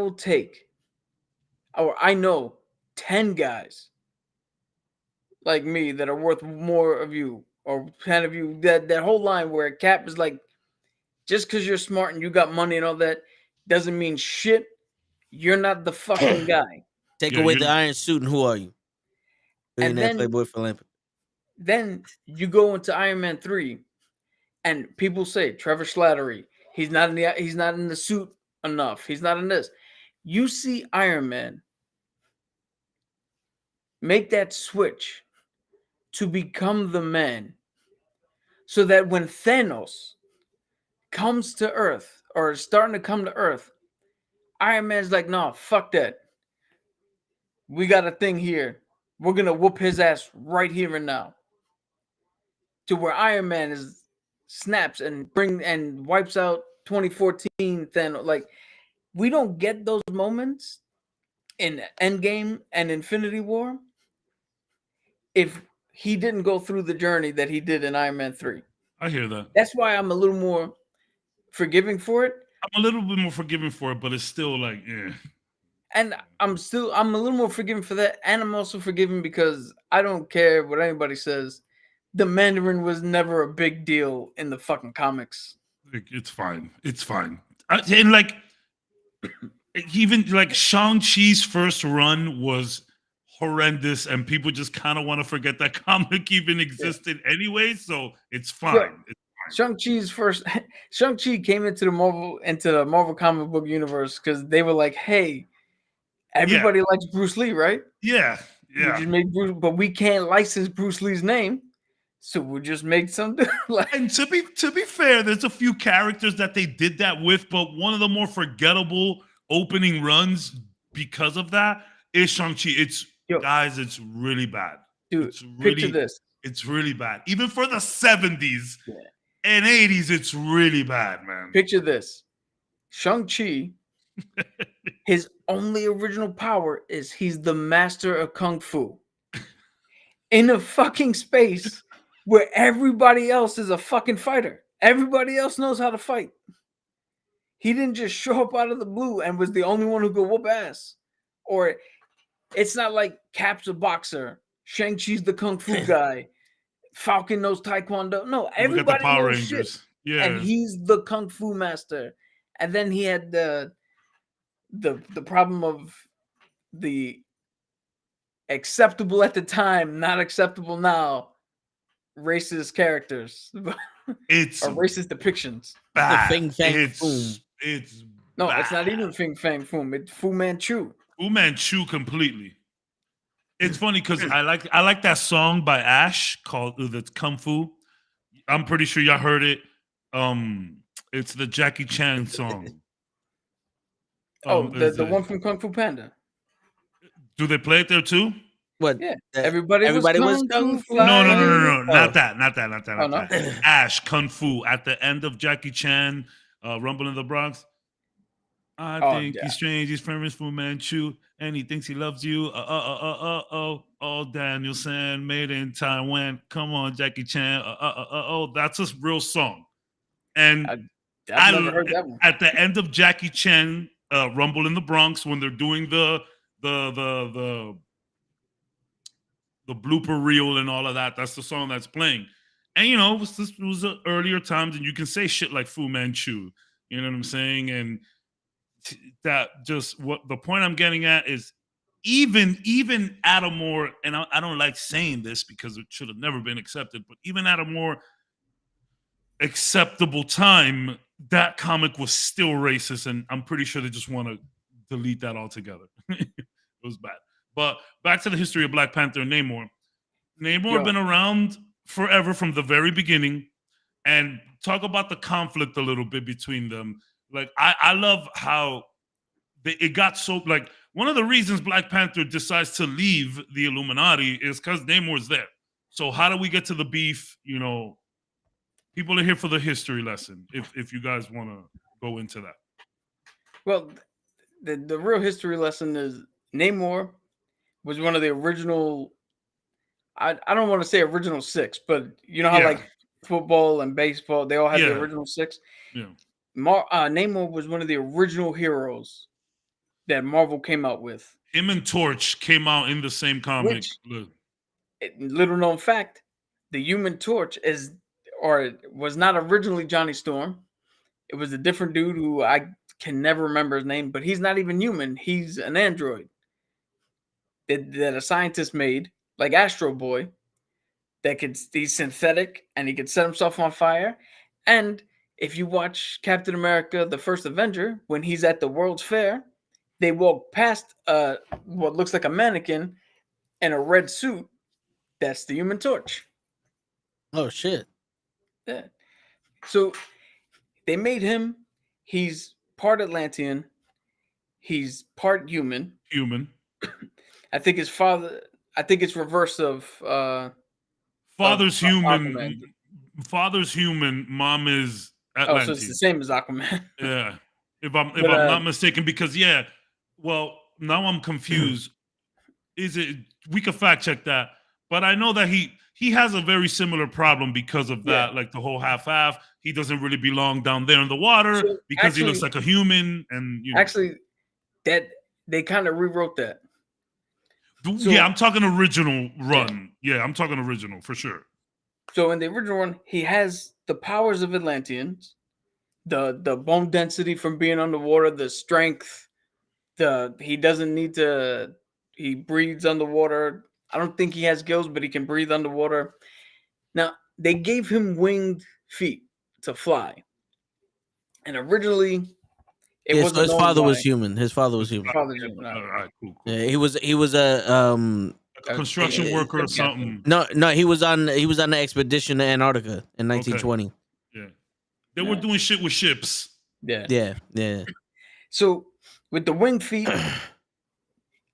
know 10 guys, like me that are worth more of you or 10 of you. That whole line where Cap is like, just because you're smart and you got money and all that doesn't mean shit. You're not the fucking guy. Take Yeah, away you- the iron suit, and who are you? And Billionaire then- Playboy philanthropist. Then you go into Iron Man 3, and people say Trevor Slattery, he's not in the suit enough. He's not in this. You see Iron Man make that switch to become the man, so that when Thanos comes to Earth or is starting to come to Earth, Iron Man's like, no, fuck that. We got a thing here. We're gonna whoop his ass right here and now. To where Iron Man snaps and wipes out 2014 Thanos. Like, we don't get those moments in Endgame and Infinity War if he didn't go through the journey that he did in Iron Man 3. I hear that. That's why I'm a little more forgiving for it. I'm a little bit more forgiving for it, but it's still like, yeah. And I'm a little more forgiving for that. And I'm also forgiving because I don't care what anybody says. The Mandarin was never a big deal in the fucking comics. Like, it's fine. It's fine. And like, even like Shang-Chi's first run was horrendous, and people just kind of want to forget that comic even existed anyway. So it's fine. Yeah. It's Shang-Chi came into the Marvel comic book universe because they were like, hey, everybody likes Bruce Lee, right? yeah, We yeah. just made Bruce, but we can't license Bruce Lee's name, so we'll just make something like. And to be fair, there's a few characters that they did that with, but one of the more forgettable opening runs because of that is Shang-Chi. Guys, it's really bad. Dude, It's really, picture this. It's really bad. Even for the 70s and 80s, it's really bad, man. Picture this. Shang-Chi, his only original power is he's the master of Kung Fu. In a fucking space where everybody else is a fucking fighter. Everybody else knows how to fight. He didn't just show up out of the blue and was the only one who could whoop ass. Or it's not like Cap's a boxer, Shang-Chi's the Kung Fu guy, Falcon knows Taekwondo. No, everybody knows shit. Yeah. And he's the Kung Fu master. And then he had the problem of the acceptable at the time, not acceptable now, racist characters. It's or racist depictions. bad. The Fing Fang Foom. It's No, bad. it's not even Fing Fang Foom. It's Fu Manchu. Fu Manchu completely. It's funny because I like that song by Ash called the Kung Fu. I'm pretty sure y'all heard it. It's the Jackie Chan song. The one from Kung Fu Panda. Do they play it there too? What? Yeah, everybody was Kung Fu. No. Oh. Not that. Oh, no? Ash Kung Fu at the end of Jackie Chan, Rumble in the Bronx. I think he's strange. He's famous Fu Manchu, and he thinks he loves you. Oh, Danielson, made in Taiwan. Come on, Jackie Chan. That's a real song. And I've never heard that one. At the end of Jackie Chan, Rumble in the Bronx, when they're doing the blooper reel and all of that, that's the song that's playing. And you know, this was earlier times, and you can say shit like Fu Manchu. You know what I'm saying? And that just what the point I'm getting at is even at a more, and I don't like saying this because it should have never been accepted, but even at a more acceptable time, that comic was still racist, and I'm pretty sure they just want to delete that altogether. It was bad. But back to the history of Black Panther and Namor. Namor had been around forever from the very beginning, and talk about the conflict a little bit between them. Like, I love how it got so, like, one of the reasons Black Panther decides to leave the Illuminati is because Namor's there. So how do we get to the beef? You know, people are here for the history lesson, if you guys want to go into that. Well, the real history lesson is Namor was one of the original, I don't want to say original six, but you know how like football and baseball, they all have the original six? Yeah. Namor was one of the original heroes that Marvel came out with. Him and Torch came out in the same comic. Little known fact: the Human Torch was not originally Johnny Storm. It was a different dude who I can never remember his name, but he's not even human. He's an android that a scientist made, like Astro Boy, he's synthetic and he could set himself on fire. And if you watch Captain America, the First Avenger, when he's at the World's Fair, they walk past what looks like a mannequin in a red suit. That's the Human Torch. Oh shit. Yeah. So they made him. He's part Atlantean. He's part human. Human. I think his father. I think it's reverse of. Father's human. Aquaman. Father's human. Mom is Oh, Atlantean. so it's the same as Aquaman. Yeah. If I'm not mistaken, because well, now I'm confused. We could fact check that, but I know that he has a very similar problem because of that, like the whole half. He doesn't really belong down there in the water because he looks like a human, and actually, that they kind of rewrote that. So, I'm talking original run. Yeah, I'm talking original for sure. So in the original one, he has the powers of Atlanteans, the bone density from being underwater, the strength, he doesn't need to. He breathes underwater. I don't think he has gills, but he can breathe underwater. Now, they gave him winged feet to fly. And originally, so his father was human. His father was human. All right, cool. Yeah, he was a construction worker or something. No, he was on the expedition to Antarctica in 1920. Okay. Yeah. They were doing shit with ships. Yeah. So, with the winged feet,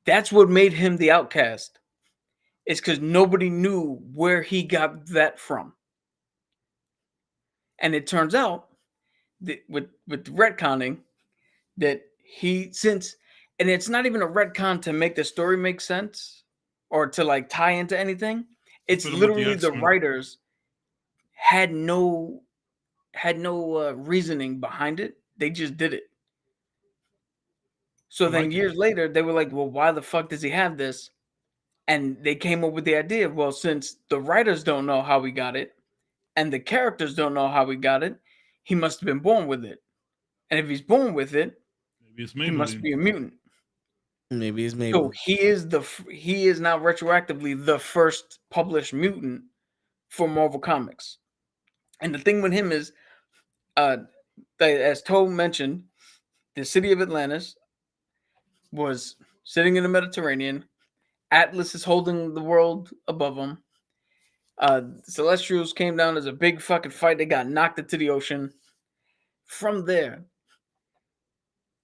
that's what made him the outcast. It's because nobody knew where he got that from. And it turns out that with retconning that and it's not even a retcon to make the story make sense or to like tie into anything. It's literally the writers had no reasoning behind it. They just did it. So then years later, they were like, well, why the fuck does he have this? And they came up with the idea, well, since the writers don't know how he got it and the characters don't know how he got it, he must have been born with it. And if he's born with it, he must be a mutant. Maybe he's Maybelline. So he is now retroactively the first published mutant for Marvel Comics. And the thing with him is, as Toe mentioned, the city of Atlantis was sitting in the Mediterranean. Atlas is holding the world above them. Celestials came down as a big fucking fight. They got knocked into the ocean. From there,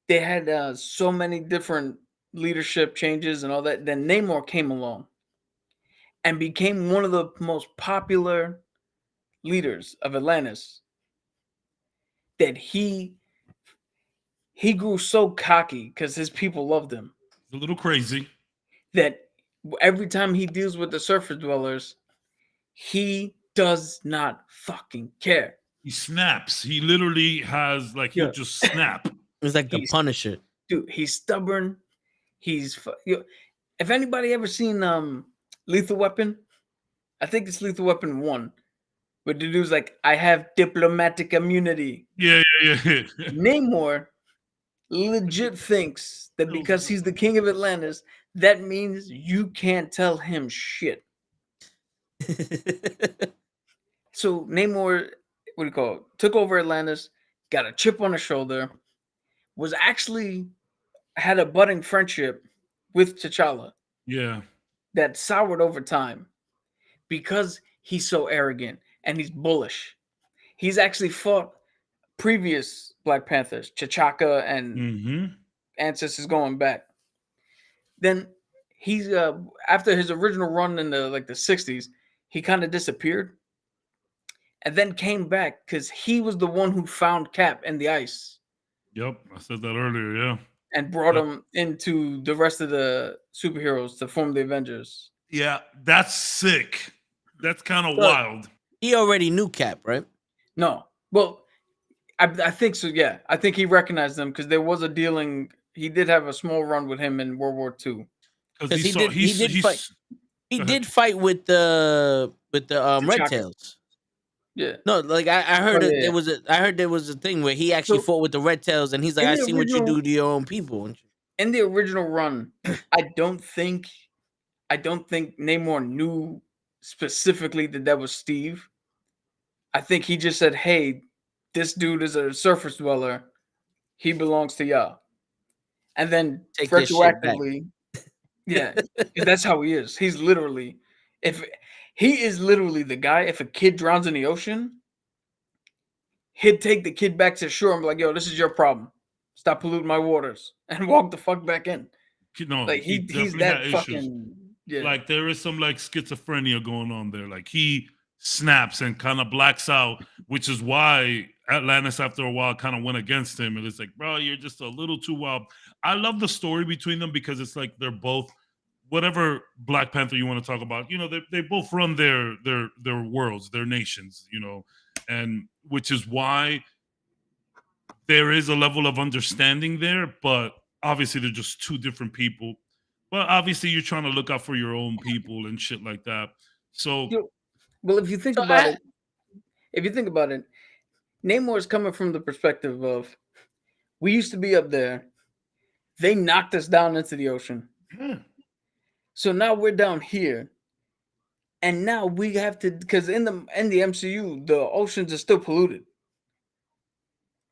they had so many different leadership changes and all that. Then Namor came along and became one of the most popular leaders of Atlantis. That he grew so cocky because his people loved him. A little crazy. That every time he deals with the surface dwellers, he does not fucking care. He snaps. He literally has he'll just snap. It's like the Punisher. Dude, he's stubborn. If anybody ever seen Lethal Weapon, I think it's Lethal Weapon 1, where the dude's like, I have diplomatic immunity. Yeah. Namor legit thinks that because he's the king of Atlantis, that means you can't tell him shit. So Namor, took over Atlantis, got a chip on his shoulder, had a budding friendship with T'Challa. Yeah. That soured over time because he's so arrogant and he's bullish. He's actually fought previous Black Panthers, T'Chaka and ancestors going back. Then he's after his original run in the 60s, he kind of disappeared and then came back because he was the one who found Cap in the ice. Yep, I said that earlier, yeah. And brought him into the rest of the superheroes to form the Avengers. Yeah, that's sick. That's kind of wild. He already knew Cap, right? No. Well, I think so, yeah. I think he recognized them because there was a dealing. He did have a small run with him in World War II. Because he did fight. He Go did fight with the Red T'Chaka. Tails. Yeah. No, like I heard Oh, it. yeah. There was a thing where he actually So, fought with the Red Tails, and he's like, in "I the seen what you original- do to your own people." And shit. In the original run, I don't think Namor knew specifically that was Steve. I think he just said, "Hey, this dude is a surface dweller. He belongs to y'all." And then Take this shit back. retroactively, yeah, 'cause that's how he is. He is literally the guy. If a kid drowns in the ocean, he'd take the kid back to shore and be like, "Yo, this is your problem. Stop polluting my waters," and walk the fuck back in. No, Like he he's definitely that had issues. fucking yeah. Like there is some like schizophrenia going on there. Like he snaps and kind of blacks out, which is why Atlantis after a while kind of went against him. And it's like, bro, you're just a little too wild. I love the story between them because it's like they're both whatever Black Panther you want to talk about. You know, they both run their worlds, their nations. You know, and which is why there is a level of understanding there, but obviously they're just two different people. But obviously you're trying to look out for your own people and shit like that. So Well, if you think So about it, Namor is coming from the perspective of we used to be up there. They knocked us down into the ocean. yeah. So now we're down here. And now we have to, because in the MCU, the oceans are still polluted.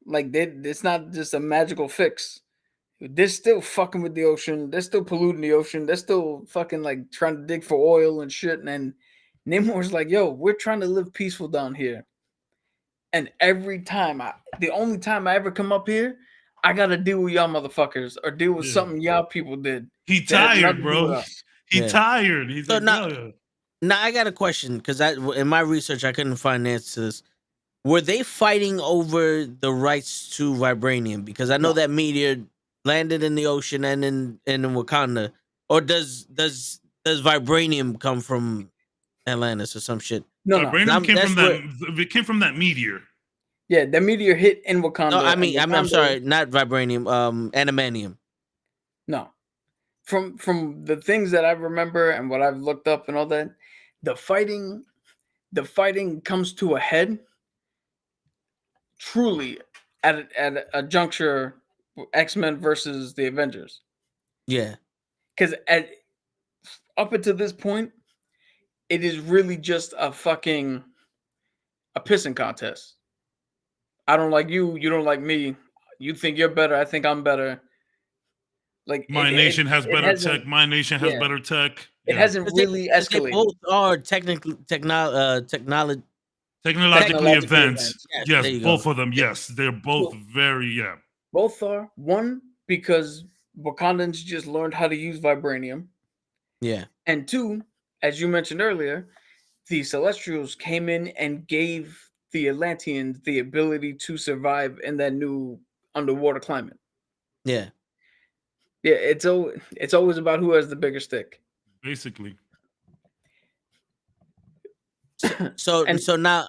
Like it's not just a magical fix. They're still fucking with the ocean. They're still polluting the ocean. They're still fucking like trying to dig for oil and shit. And Namor's like, yo, we're trying to live peaceful down here. And every time, the only time I ever come up here, I gotta deal with y'all motherfuckers or deal with something y'all people did. He that has tired, nothing to do bro. with us. He Yeah. tired. He's So like, now- "No." Now I got a question because in my research I couldn't find the answer to this. Were they fighting over the rights to vibranium? Because I know No. that meteor landed in the ocean and in Wakanda, or does vibranium come from Atlantis or some shit? No. Vibranium came that's from that. It came from that meteor. Yeah, the meteor hit in Wakanda. No, I and mean, I'm Wakanda- sorry, not vibranium. Animanium. No. From the things that I remember and what I've looked up and all that, the fighting comes to a head truly at a juncture X-Men versus the Avengers. Yeah. Because up until this point, it is really just a pissing contest. I don't like you, you don't like me. You think you're better, I think I'm better. Like My nation has better hasn't- tech. My nation has yeah. better tech. It Yeah. hasn't really They escalated. both are technically Technologically advanced. Yes, Yes, there you both go. of them. Yes, they're both very. Yeah. Both are. One, because Wakandans just learned how to use vibranium. Yeah. And two, as you mentioned earlier, the Celestials came in and gave the Atlanteans the ability to survive in that new underwater climate. Yeah. Yeah, it's always about who has the bigger stick. Basically. So And- so now,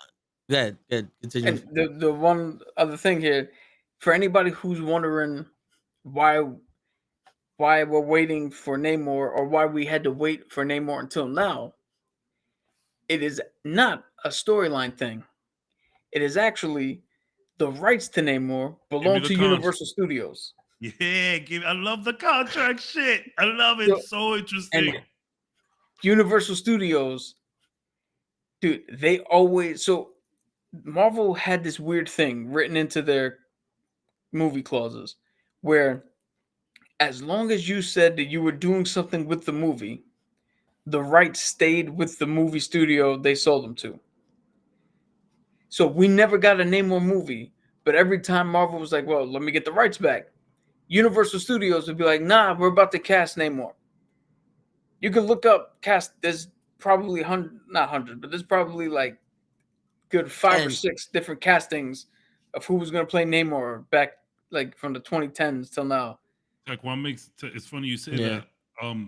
good. Continue. And the one other thing here, for anybody who's wondering why we're waiting for Namor or why we had to wait for Namor until now, it is not a storyline thing. It is actually the rights to Namor belong the to con- Universal Studios. Yeah, I love the contract shit. I love it. So interesting. And Universal Studios, dude, they always Marvel had this weird thing written into their movie clauses where as long as you said that you were doing something with the movie, the rights stayed with the movie studio they sold them to. So we never got a Namor movie, but every time Marvel was like, well, let me get the rights back, Universal Studios would be like, nah, we're about to cast Namor. You can look up there's probably not hundred, but there's probably like good 5 or 6 different castings of who was going to play Namor back like from the 2010s till now. Like it's funny you say Yeah. that.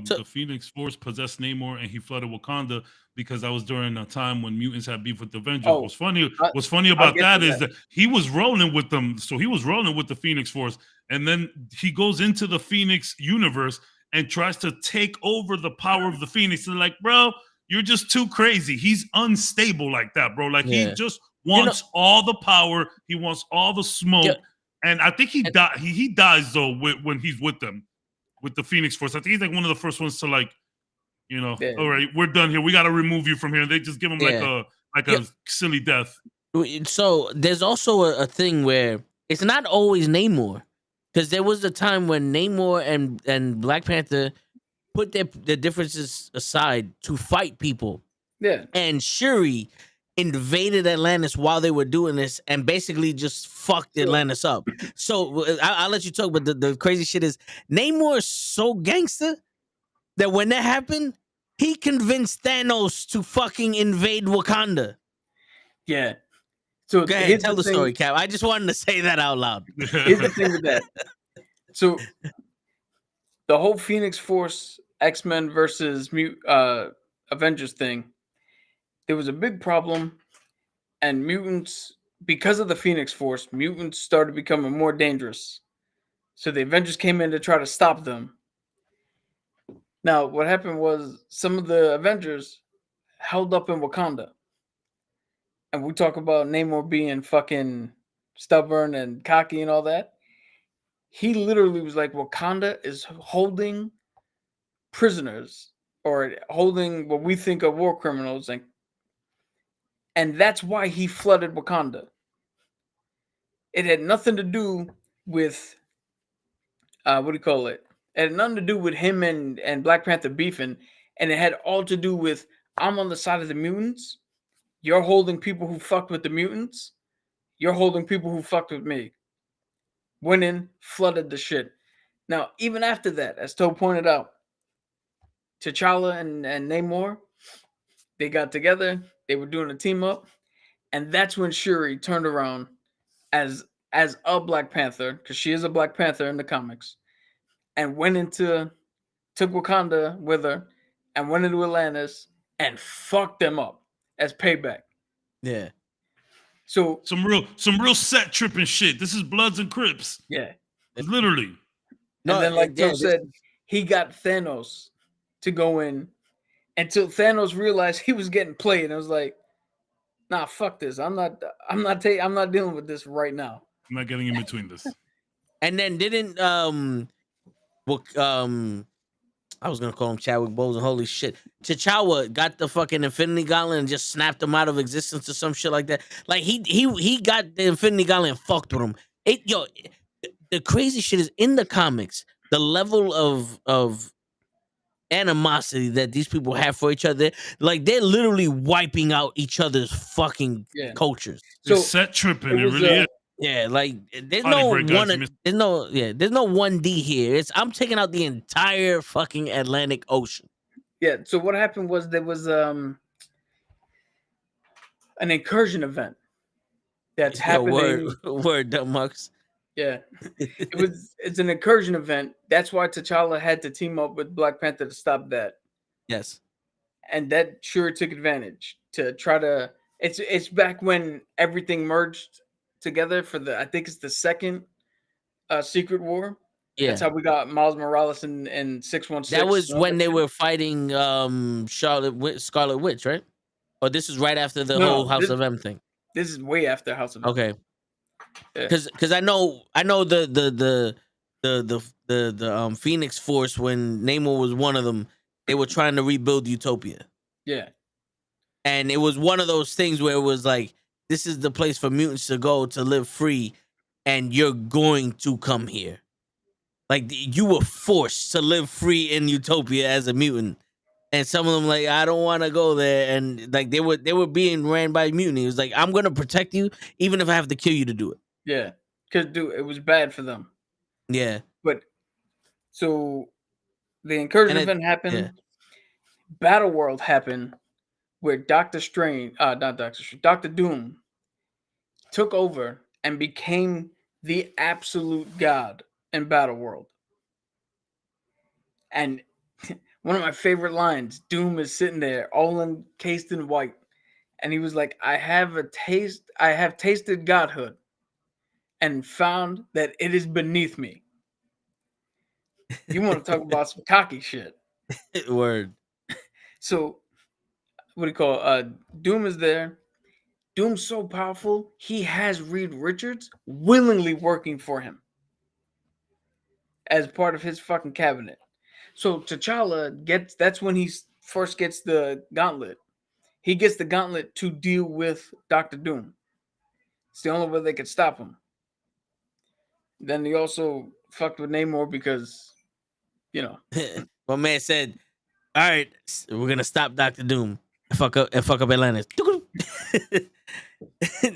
So- The Phoenix Force possessed Namor and he flooded Wakanda because that was during a time when mutants had beef with the Avengers. Oh, What's funny I'll about get that to is that he was rolling with them. So he was rolling with the Phoenix Force, and then he goes into the Phoenix universe and tries to take over the power of the Phoenix. They're like, bro, you're just too crazy. He's unstable like that, bro. Like he just wants all the power. He wants all the smoke. And I think he dies though when he's with them, with the Phoenix Force. I think he's like one of the first ones to like, all right, we're done here. We got to remove you from here. They just give him like a silly death. So there's also a thing where it's not always Namor, because there was a time when Namor and Black Panther put their differences aside to fight people. Yeah. And Shuri invaded Atlantis while they were doing this and basically just fucked Atlantis up. So I'll let you talk, but the crazy shit is Namor is so gangster that when that happened, he convinced Thanos to fucking invade Wakanda. Yeah. So go ahead, tell the story, Cap. I just wanted to say that out loud. Here's the thing with that. So the whole Phoenix Force, X-Men versus Avengers thing, there was a big problem, and mutants, because of the Phoenix Force, mutants started becoming more dangerous. So the Avengers came in to try to stop them. Now, what happened was some of the Avengers held up in Wakanda. And we talk about Namor being fucking stubborn and cocky and all that. He literally was like, Wakanda is holding prisoners or holding what we think are war criminals. And that's why he flooded Wakanda. It had nothing to do with, It had nothing to do with him and Black Panther beefing. And it had all to do with, I'm on the side of the mutants. You're holding people who fucked with the mutants. You're holding people who fucked with me. Went in, flooded the shit. Now, even after that, as Toe pointed out, T'Challa and Namor, they got together. They were doing a team up. And that's when Shuri turned around as a Black Panther, because she is a Black Panther in the comics, and took Wakanda with her and went into Atlantis and fucked them up as payback. Yeah. So some real set tripping shit. This is Bloods and Crips. Yeah. Literally. And then, like Joe said, he got Thanos to go in until Thanos realized he was getting played. And I was like, nah, fuck this. I'm not dealing with this right now. I'm not getting in between this. And then didn't I was gonna call him Chadwick Boseman. Holy shit, T'Challa got the fucking Infinity Gauntlet and just snapped him out of existence or some shit like that. Like he got the Infinity Gauntlet and fucked with him. The crazy shit is in the comics. The level of animosity that these people have for each other, like they're literally wiping out each other's fucking cultures. So it's set tripping. It really is. Yeah, like there's no 1D here. I'm taking out the entire fucking Atlantic Ocean. Yeah. So what happened was there was an incursion event that's happening. Word, Dumb Mucks. Yeah, it's an incursion event. That's why T'Challa had to team up with Black Panther to stop that. Yes, and that sure took advantage to try to. It's back when everything merged together for I think it's the second Secret War. Yeah, that's how we got Miles Morales and 616. That was when they were fighting Scarlet Witch, right? Or this is right after the whole House of M thing. This is way after House of M. Okay. Because I know the Phoenix Force, when Namor was one of them, they were trying to rebuild Utopia. Yeah. And it was one of those things where it was like, this is the place for mutants to go to live free, and you're going to come here. Like, you were forced to live free in Utopia as a mutant. And some of them like, I don't want to go there. And like they were being ran by mutiny. It was like, I'm gonna protect you, even if I have to kill you to do it. Yeah. Because it was bad for them. Yeah. But so the incursion event happened. Yeah. Battle World happened, where Doctor Doom took over and became the absolute god in Battle World. And one of my favorite lines, Doom is sitting there all encased in white. And he was like, I have tasted godhood and found that it is beneath me. You want to talk about some cocky shit? Word. So, what do you call? Doom is there. Doom's so powerful, he has Reed Richards willingly working for him as part of his fucking cabinet. So T'Challa gets, that's when he first gets the gauntlet. He gets the gauntlet to deal with Doctor Doom. It's the only way they could stop him. Then he also fucked with Namor because, you know. My man said, "All right, we're gonna stop Doctor Doom and fuck up Atlantis."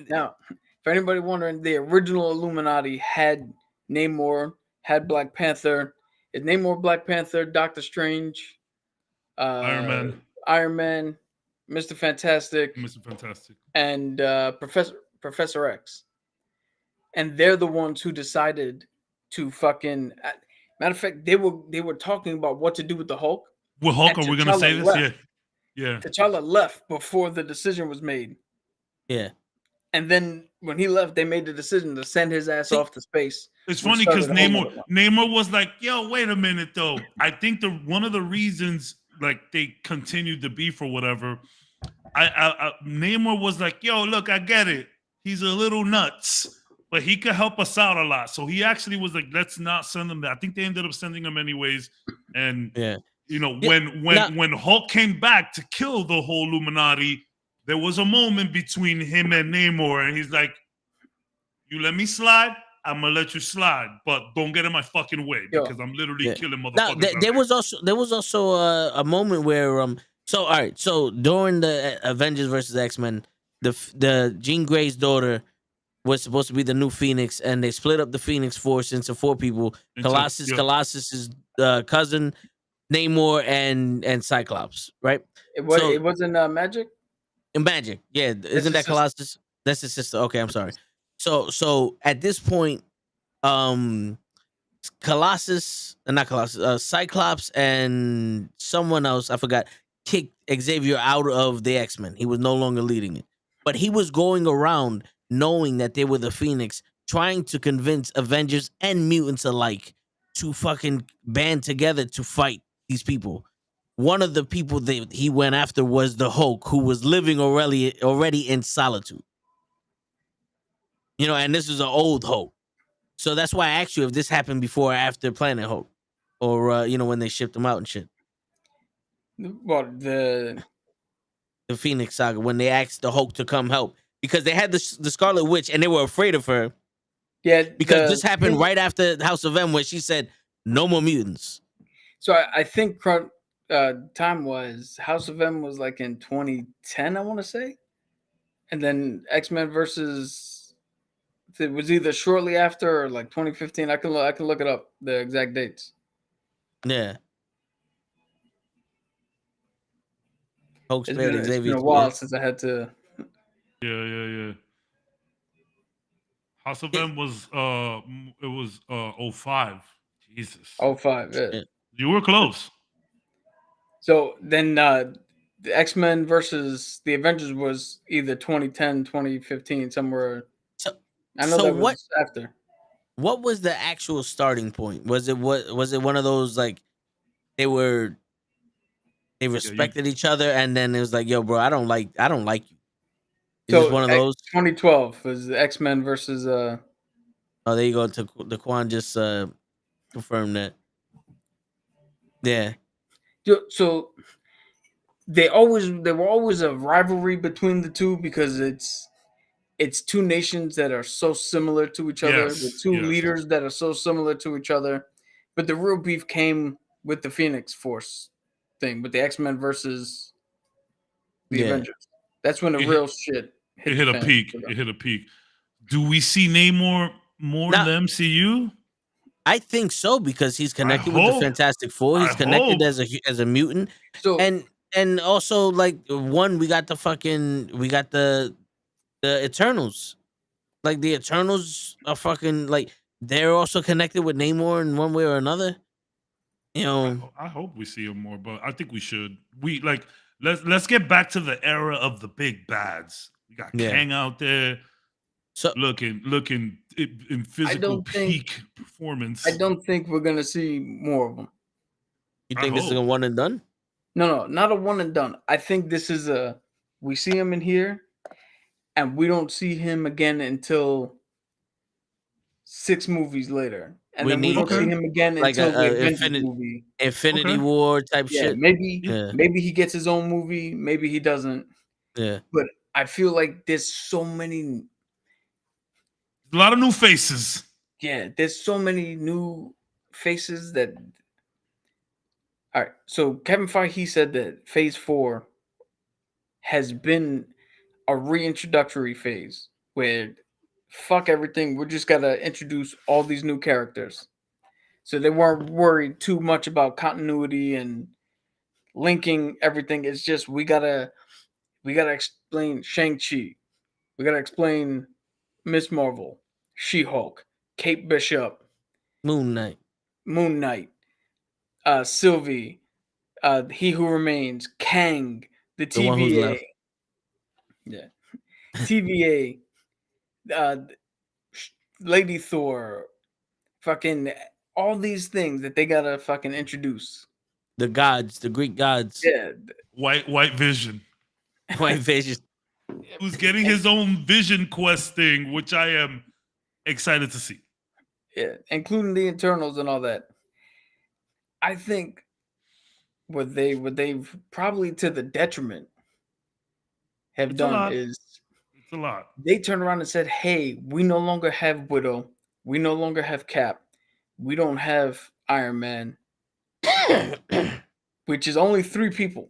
Now, for anybody wondering, the original Illuminati had Namor, had Black Panther. It's Namor, Black Panther, Doctor Strange, Iron Man, Mr. Fantastic, and Professor X. And they're the ones who decided to fucking. Matter of fact, they were talking about what to do with the Hulk. With Hulk, are we gonna say this? Left. Yeah. T'Challa left before the decision was made. Yeah. And then when he left, they made the decision to send his ass off to space. It's funny because Namor was like, "Yo, wait a minute, though. I think one of the reasons like they continued the beef or whatever, Namor was like, yo, look, I get it. He's a little nuts, but he could help us out a lot. So he actually was like, let's not send him that. I think they ended up sending him anyways. And you know, when Hulk came back to kill the whole Illuminati, there was a moment between him and Namor, and he's like, you let me slide, I'm gonna let you slide, but don't get in my fucking way because I'm literally killing motherfuckers. Now, there was also a moment where so all right, so during the Avengers versus X-Men, the Jean Grey's daughter was supposed to be the new Phoenix, and they split up the Phoenix Force into 4 people: Colossus's cousin, Namor, and Cyclops. Right? It wasn't Magic. In Magic, yeah, isn't that Colossus? That's his sister. Okay, I'm sorry. So at this point, Cyclops and someone else, I forgot, kicked Xavier out of the X-Men. He was no longer leading it. But he was going around knowing that they were the Phoenix, trying to convince Avengers and mutants alike to fucking band together to fight these people. One of the people that he went after was the Hulk, who was living already in solitude. You know, and this is an old Hulk. So that's why I asked you if this happened before or after Planet Hulk. Or, you know, when they shipped him out and shit. Well, the Phoenix Saga, when they asked the Hulk to come help. Because they had the Scarlet Witch and they were afraid of her. Yeah. Because this happened right after House of M, where she said, no more mutants. So I think time was, House of M was like in 2010, I want to say. And then X-Men versus... It was either shortly after or like 2015. I can look it up, the exact dates. Yeah. Hulk It's spared Xavier. been a while since I had to. Yeah. House of M was it was 05. Jesus. 05, yeah. You were close. So then the X-Men versus the Avengers was either 2010, 2015, somewhere. I know that was after. What was the actual starting point? Was it one of those like they respected each other and then it was like, yo, bro, I don't like you. Is this one of those? 2012 was the X-Men versus Oh, there you go. The Quan just confirmed that. Yeah. So there were always a rivalry between the two because it's two nations that are so similar to each other, with two leaders that are so similar to each other. But the real beef came with the Phoenix Force thing, with the X-Men versus the Avengers. That's when the real shit hit a peak. It hit a peak. Do we see Namor more in the MCU? I think so, because he's connected with the Fantastic Four. He's connected as a mutant. So and also like we got the Eternals. Like the Eternals are fucking like they're also connected with Namor in one way or another. You know, I hope we see him more, but I think we should. Let's get back to the era of the big bads. We got Kang out there. So looking in physical don't think- peak performance. I don't think we're gonna see more of them. you I think this is a hope. one and done? No, not a one and done. I think this is we see him in here, and we don't see him again until 6 movies later, and We then we don't need- see him again like until the a Avengers movie. Infinity Okay. War type Yeah, shit. maybe Yeah. maybe he gets his own movie, maybe he doesn't. Yeah. But I feel like there's so many. A lot of new faces. Yeah, there's so many new faces that. All right, so Kevin Feige said that Phase 4 has been a reintroductory phase where fuck everything, we're just gotta introduce all these new characters. So they weren't worried too much about continuity and linking everything. It's just we gotta explain Shang-Chi. We gotta explain Miss Marvel, She-Hulk, Kate Bishop, Moon Knight. Moon Knight, Sylvie, He Who Remains, Kang, the The one who's TVA. left. Yeah. TVA, uh, Lady Thor, fucking all these things that they gotta fucking introduce. The gods, the Greek gods. Yeah, White Vision, White Vision. who's getting his own Vision Quest thing, which I am excited to see. yeah, including the internals and all that. I think what they've probably to the detriment have It's a lot. done is It's a lot. they turned around and said, "Hey, we no longer have Widow, we no longer have Cap, we don't have Iron Man, which is only 3 people.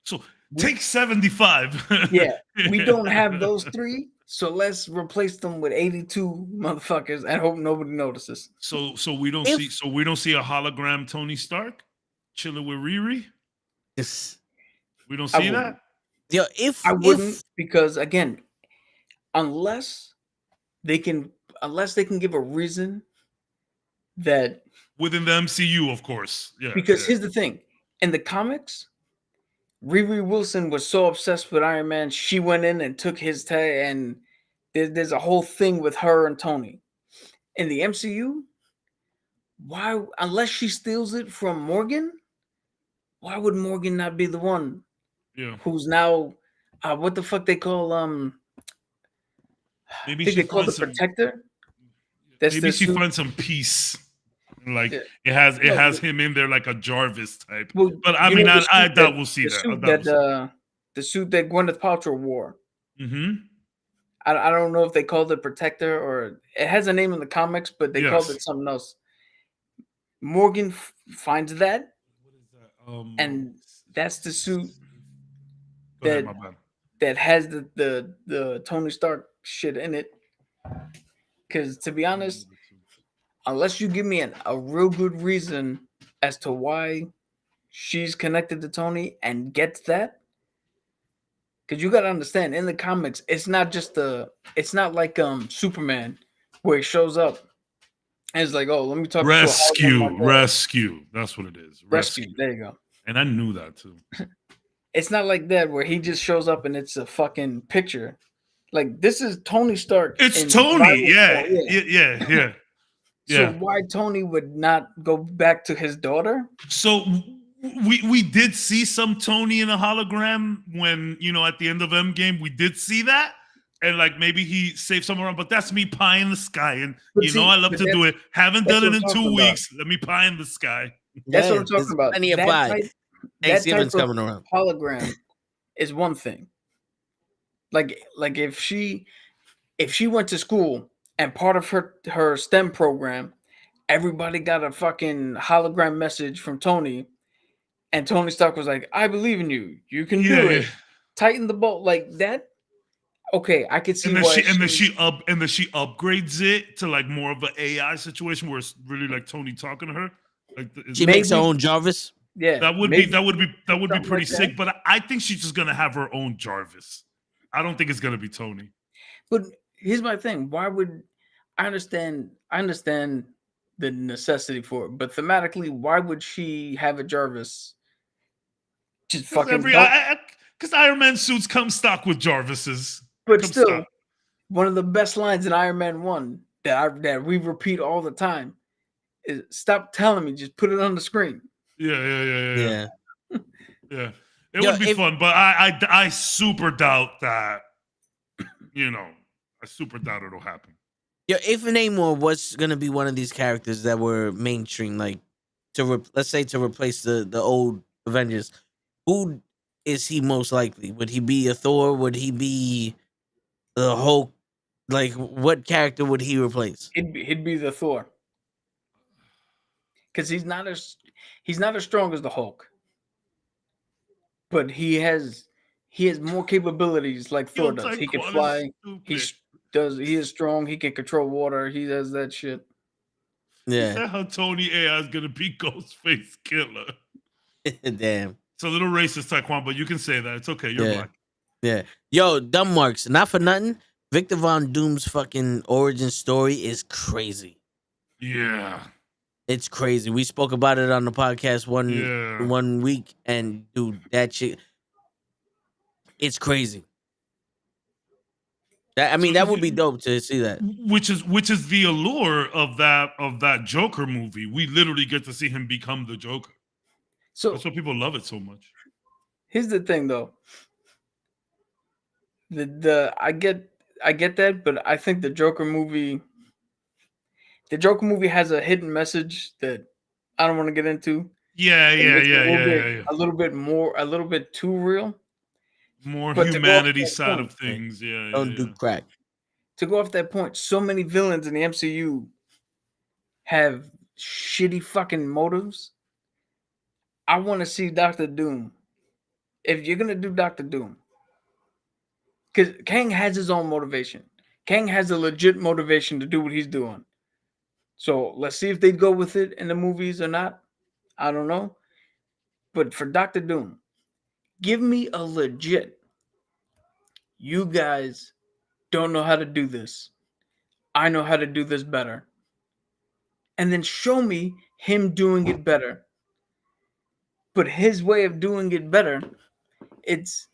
So take 75. Yeah, we don't have those 3, so let's replace them with 82 motherfuckers and hope nobody notices." So we don't If- see a hologram Tony Stark chilling with Riri. Yes. We don't I see wouldn't. that. Yo, if I wouldn't if because again, unless they can give a reason that Within the MCU, of course. Yeah. because yeah. here's the thing, in the comics, Riri Wilson was so obsessed with Iron Man, she went in and took his tag, and there's a whole thing with her and Tony. In the MCU, why unless she steals it from Morgan, why would Morgan not be the one Yeah. who's now what the fuck they call Maybe I think she they call the finds some. protector? That's Maybe the she suit. finds some peace. Like Yeah. it has No, him in there like a Jarvis type. Well, But I you mean, know the I suit doubt we'll see the that. suit that the suit that Gwyneth Paltrow wore. Mm-hmm. I don't know if they called it protector or it has a name in the comics, but they called Yes. it something else. Morgan finds that, What is that? and that's the suit Go ahead, that- my bad. that has the Tony Stark shit in it. Because to be honest, unless you give me a real good reason as to why she's connected to Tony and gets that, because you got to understand in the comics, it's not like Superman where he shows up and it's like, oh, let me talk to a hologram like that. Rescue. That's what it is. Rescue. There you go. And I knew that too. It's not like that where he just shows up and it's a fucking picture. Like this is Tony Stark. It's in Tony. rival Yeah. form, Yeah. So Yeah. why Tony would not go back to his daughter? So we did see some Tony in a hologram when, at the end of Endgame, we did see that. And like maybe he saved someone around, but that's me pie in the sky. And But I love but to do it. Haven't that's done what it I'm in 2 talking about. weeks. Let me pie in the sky. That's what I'm there's talking about. plenty of That pie. type Thanksgiving's of coming around. hologram is one thing. Like if she went to school and part of her STEM program, everybody got a fucking hologram message from Tony, and Tony Stark was like, "I believe in you. You can do it. Tighten the bolt like that." Okay, I could see And then why. she upgrades it to like more of an AI situation where it's really like Tony talking to her. Like She makes her Maybe- own Jarvis. yeah, that would maybe- be something pretty like sick. that. But I think she's just gonna have her own Jarvis. I don't think it's gonna be Tony. But here's my thing: why would I understand the necessity for it, but thematically, why would she have a Jarvis? Just fucking Because Iron Man suits come stock with Jarvises. But Come still, stop. one of the best lines in Iron Man 1 that we repeat all the time is stop telling me, just put it on the screen. Yeah. It Yo, would be if fun, but I super doubt that. I super doubt it'll happen. if Namor was gonna be one of these characters that were mainstream, like let's say to replace the old Avengers, who is he most likely? Would he be a Thor? Would he be the Hulk? Like, what character would he replace? He'd be the Thor. Because he's not as strong as the Hulk. But he has more capabilities like Thor does. He can Taekwon is fly. stupid. He is strong. He can control water. He does that shit. He Yeah, said how Tony AI is gonna be Ghostface Killer. damn. It's a little racist, Taekwon, but you can say that. It's okay. You're Yeah. black. Yeah. Yo, dumb marks. Not for nothing. Victor Von Doom's fucking origin story is crazy. Yeah. It's crazy. We spoke about it on the podcast Yeah. one week, and dude, that shit, it's crazy. That would be dope to see that. Which is the allure of that Joker movie. We literally get to see him become the Joker. So That's why people love it so much. here's the thing, though. I get that, but I think the Joker movie has a hidden message that I don't want to get into. Yeah. A little bit too real. More But to go off humanity that side point, of things. Yeah. Don't do crack. To go off that point, so many villains in the MCU have shitty fucking motives. I want to see Doctor Doom. If you're gonna do Doctor Doom, because Kang has his own motivation. Kang has a legit motivation to do what he's doing. So let's see if they'd go with it in the movies or not. I don't know. But for Doctor Doom, give me a legit. You guys don't know how to do this. I know how to do this better. And then show me him doing it better. But his way of doing it better, it's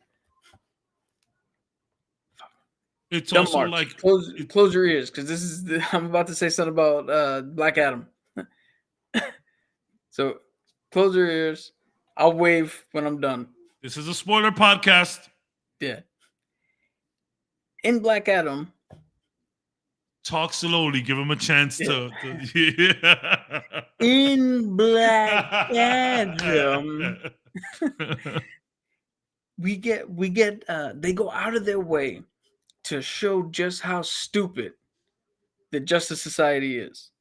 dumb also marks. like Close your ears, because I'm about to say something about Black Adam. So close your ears. I'll wave when I'm done. this is a spoiler podcast. Yeah. In Black Adam, Talk slowly. Give him a chance to. in Black Adam, we get they go out of their way to show just how stupid the Justice Society is.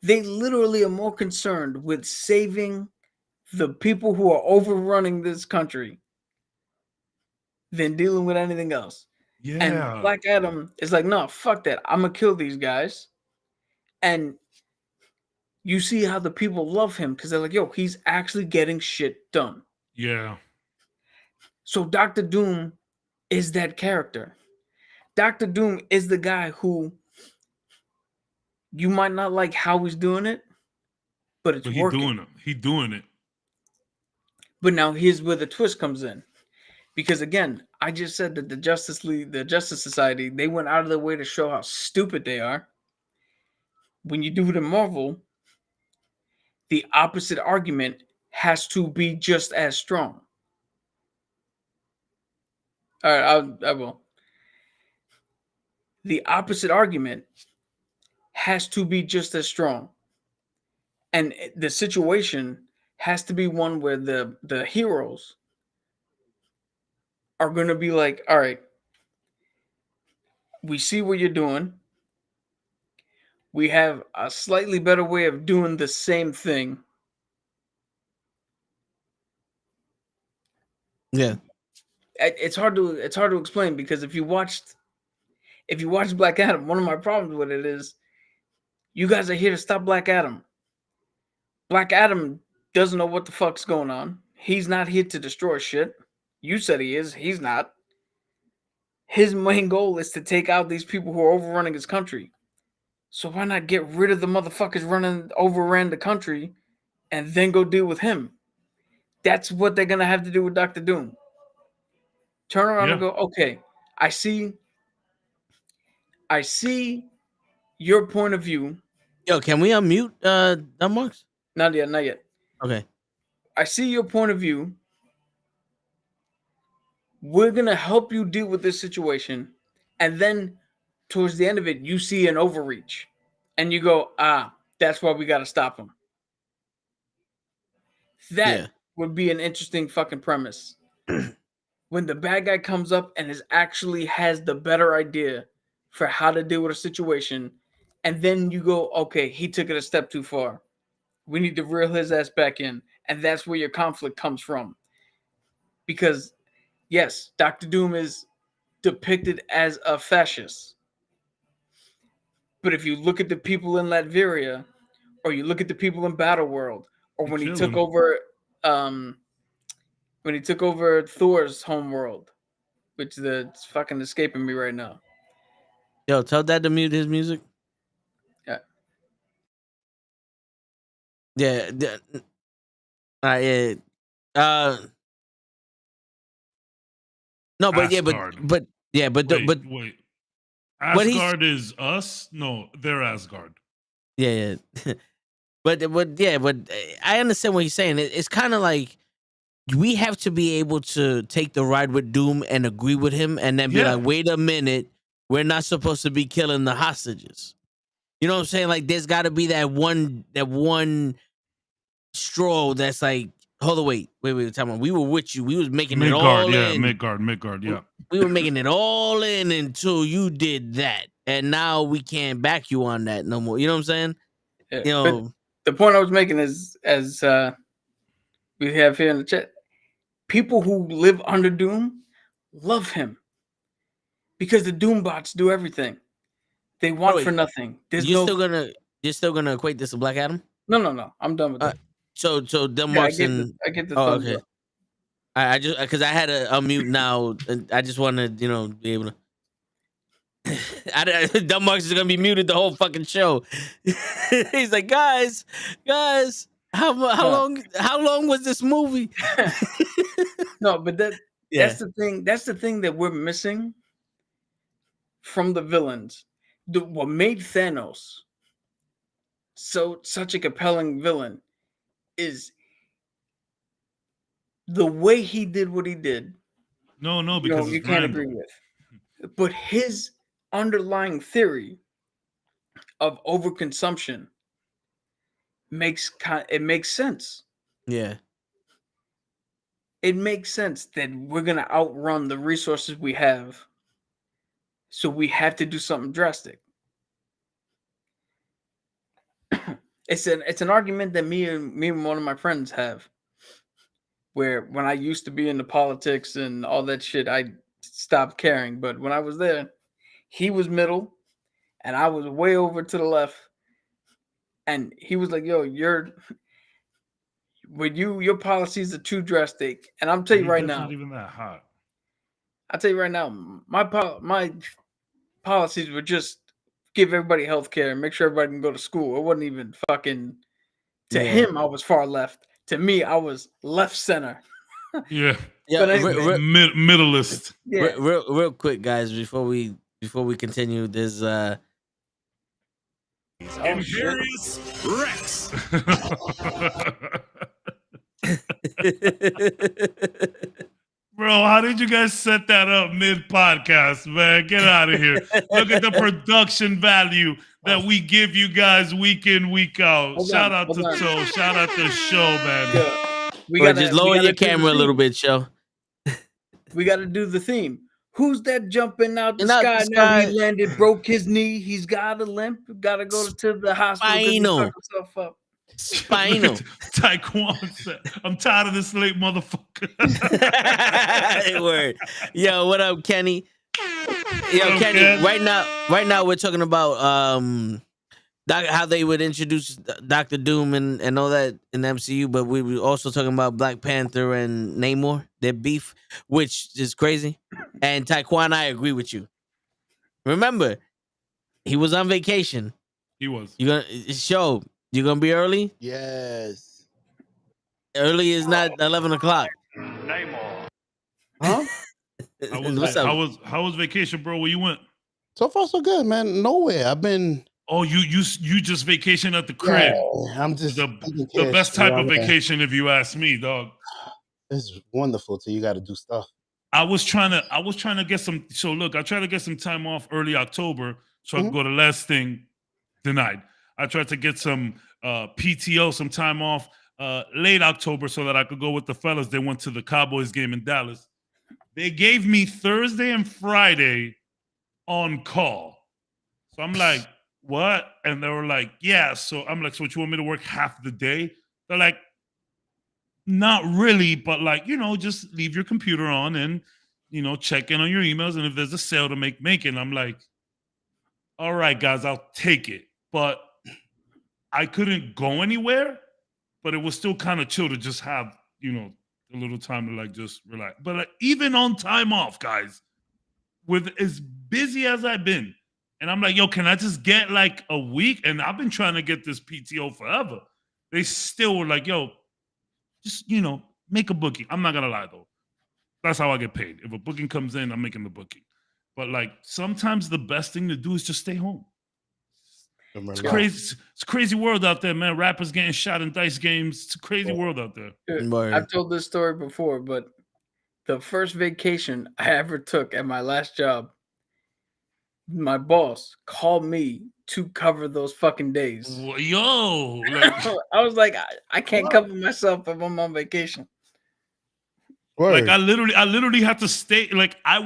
They literally are more concerned with saving the people who are overrunning this country than dealing with anything else. Yeah. And Black Adam is like, no, fuck that. I'm gonna kill these guys. And you see how the people love him because they're like, yo, he's actually getting shit done. Yeah. So Doctor Doom is that character. Doctor Doom is the guy who you might not like how he's doing it, but it's working. He's doing it. But now here's where the twist comes in. Because again, I just said that the Justice Society, they went out of their way to show how stupid they are. When you do it in Marvel, the opposite argument has to be just as strong. All right, I will. The opposite argument has to be just as strong. And the situation has to be one where the heroes are going to be like, all right, we see what you're doing. We have a slightly better way of doing the same thing. Yeah. It's hard to explain, because if you watched Black Adam, one of my problems with it is you guys are here to stop Black Adam. Black Adam doesn't know what the fuck's going on. He's not here to destroy shit. You said he is. He's not. His main goal is to take out these people who are overrunning his country. So why not get rid of the motherfuckers overran the country and then go deal with him? That's what they're going to have to do with Dr. Doom. Turn around and go, okay, I see your point of view. Yo, can we unmute Dumb Marks? Not yet. Okay. I see your point of view. We're gonna help you deal with this situation, and then towards the end of it, you see an overreach, and you go, that's why we gotta stop him. That Yeah. would be an interesting fucking premise. When the bad guy comes up and actually has the better idea for how to deal with a situation, and then you go, okay, he took it a step too far. We need to reel his ass back in, and that's where your conflict comes from. Because yes, Dr. Doom is depicted as a fascist, but if you look at the people in Latveria, or you look at the people in Battleworld, or when he took over Thor's homeworld, which it's fucking escaping me right now. Yo, tell Dad to mute his music. Yeah. Yeah. All right. Yeah. No, but Asgard. yeah, but wait. what he's- Asgard is us? No, they're Asgard. yeah. But I understand what he's saying. It's kind of like we have to be able to take the ride with Doom and agree with him, and then be Yeah. like, wait a minute, we're not supposed to be killing the hostages. You know what I'm saying? Like, there's got to be that one straw that's like, hold on, wait, time on. We were with you. We was making it all in. Midgard, yeah. We were making it all in until you did that, and now we can't back you on that no more. You know what I'm saying? Yeah. You know, the point I was making is, as we have here in the chat, people who live under Doom love him because the Doom bots do everything. They want for nothing. You're still gonna equate this to Black Adam? No. I'm done with that. So Dumb Marks and I get the thumbs up. I just because I had to unmute now, and I just want to be able to. Dumb Marks is gonna be muted the whole fucking show. He's like, guys, how long was this movie? No, but that's the thing. That's the thing that we're missing from the villains. What made Thanos such a compelling villain is the way he did what he did. No, because you can't agree with. But his underlying theory of overconsumption makes sense. Yeah. It makes sense that we're gonna outrun the resources we have, so we have to do something drastic. It's an argument that me and one of my friends have, where when I used to be into politics and all that shit, I stopped caring. But when I was there, he was middle, and I was way over to the left. And he was like, "Yo, your policies are too drastic." And I'm telling you right now, not even that hot. I'll tell you right now, my policies were just give everybody health care and make sure everybody can go to school. It wasn't even fucking to him. I was far left. To me, I was left center. Yeah. But anyway, middleist. yeah. Real quick, guys, before we continue, there's Imperious Rex. Bro, how did you guys set that up mid-podcast, man? Get out of here. Look at the production value that we give you guys week in, week out. Shout out to Toe. Shout out to Show, man. Yeah. Just lower your camera a little bit, Show. We got to do the theme. Who's that jumping out the sky? Now he landed, broke his knee. He's got a limp. Got to go to the hospital. Spinal. Spinal. Taekwondo said, I'm tired of this late motherfucker. Word. Yo, what up, Kenny? Yo, Kenny, Ken? right now we're talking about how they would introduce Dr. Doom and all that in the MCU, but we were also talking about Black Panther and Namor, their beef, which is crazy. And Taekwondo, I agree with you. Remember, he was on vacation. He was. You gonna be early? Yes. Early is not 11 o'clock. Huh? What's up? How was vacation, bro? Where you went? So far, so good, man. Nowhere. I've been. Oh, you just vacation at the Yeah, crib. I'm just The best type of vacation, if you ask me, dog. It's wonderful till you got to do stuff. I was trying to get some. So look, I tried to get some time off early October so I could go to last thing. Denied. I tried to get some PTO, some time off late October so that I could go with the fellas. They went to the Cowboys game in Dallas. They gave me Thursday and Friday on call. So I'm like, what? And they were like, yeah. So I'm like, so you want me to work half the day? They're like, not really, but like, just leave your computer on and, check in on your emails. And if there's a sale to make it. And I'm like, all right, guys, I'll take it. But I couldn't go anywhere, but it was still kind of chill to just have, a little time to like just relax. But like, even on time off, guys, with as busy as I've been, and I'm like, yo, can I just get like a week? And I've been trying to get this PTO forever. They still were like, yo, just, make a booking. I'm not going to lie, though. That's how I get paid. If a booking comes in, I'm making the booking. But like, sometimes the best thing to do is just stay home. It's crazy. It's a crazy world out there, man. Rappers getting shot in dice games. It's a crazy world out there. Dude, I've told this story before, but the first vacation I ever took at my last job, my boss called me to cover those fucking days. Yo, I was like, I can't cover myself if I'm on vacation. Like I literally had to stay. Like I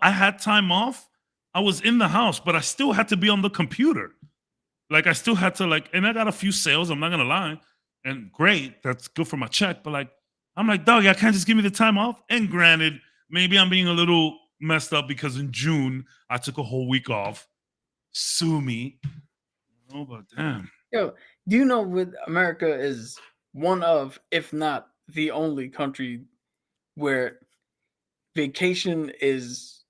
had time off. I was in the house, but I still had to be on the computer. Like I still had to and I got a few sales. I'm not gonna lie, and great, that's good for my check. But like, I'm like, dog, I can't just give me the time off. And granted, maybe I'm being a little messed up because in June I took a whole week off. Sue me. Oh, but damn. Yo, do you know with America is one of, if not the only country where vacation is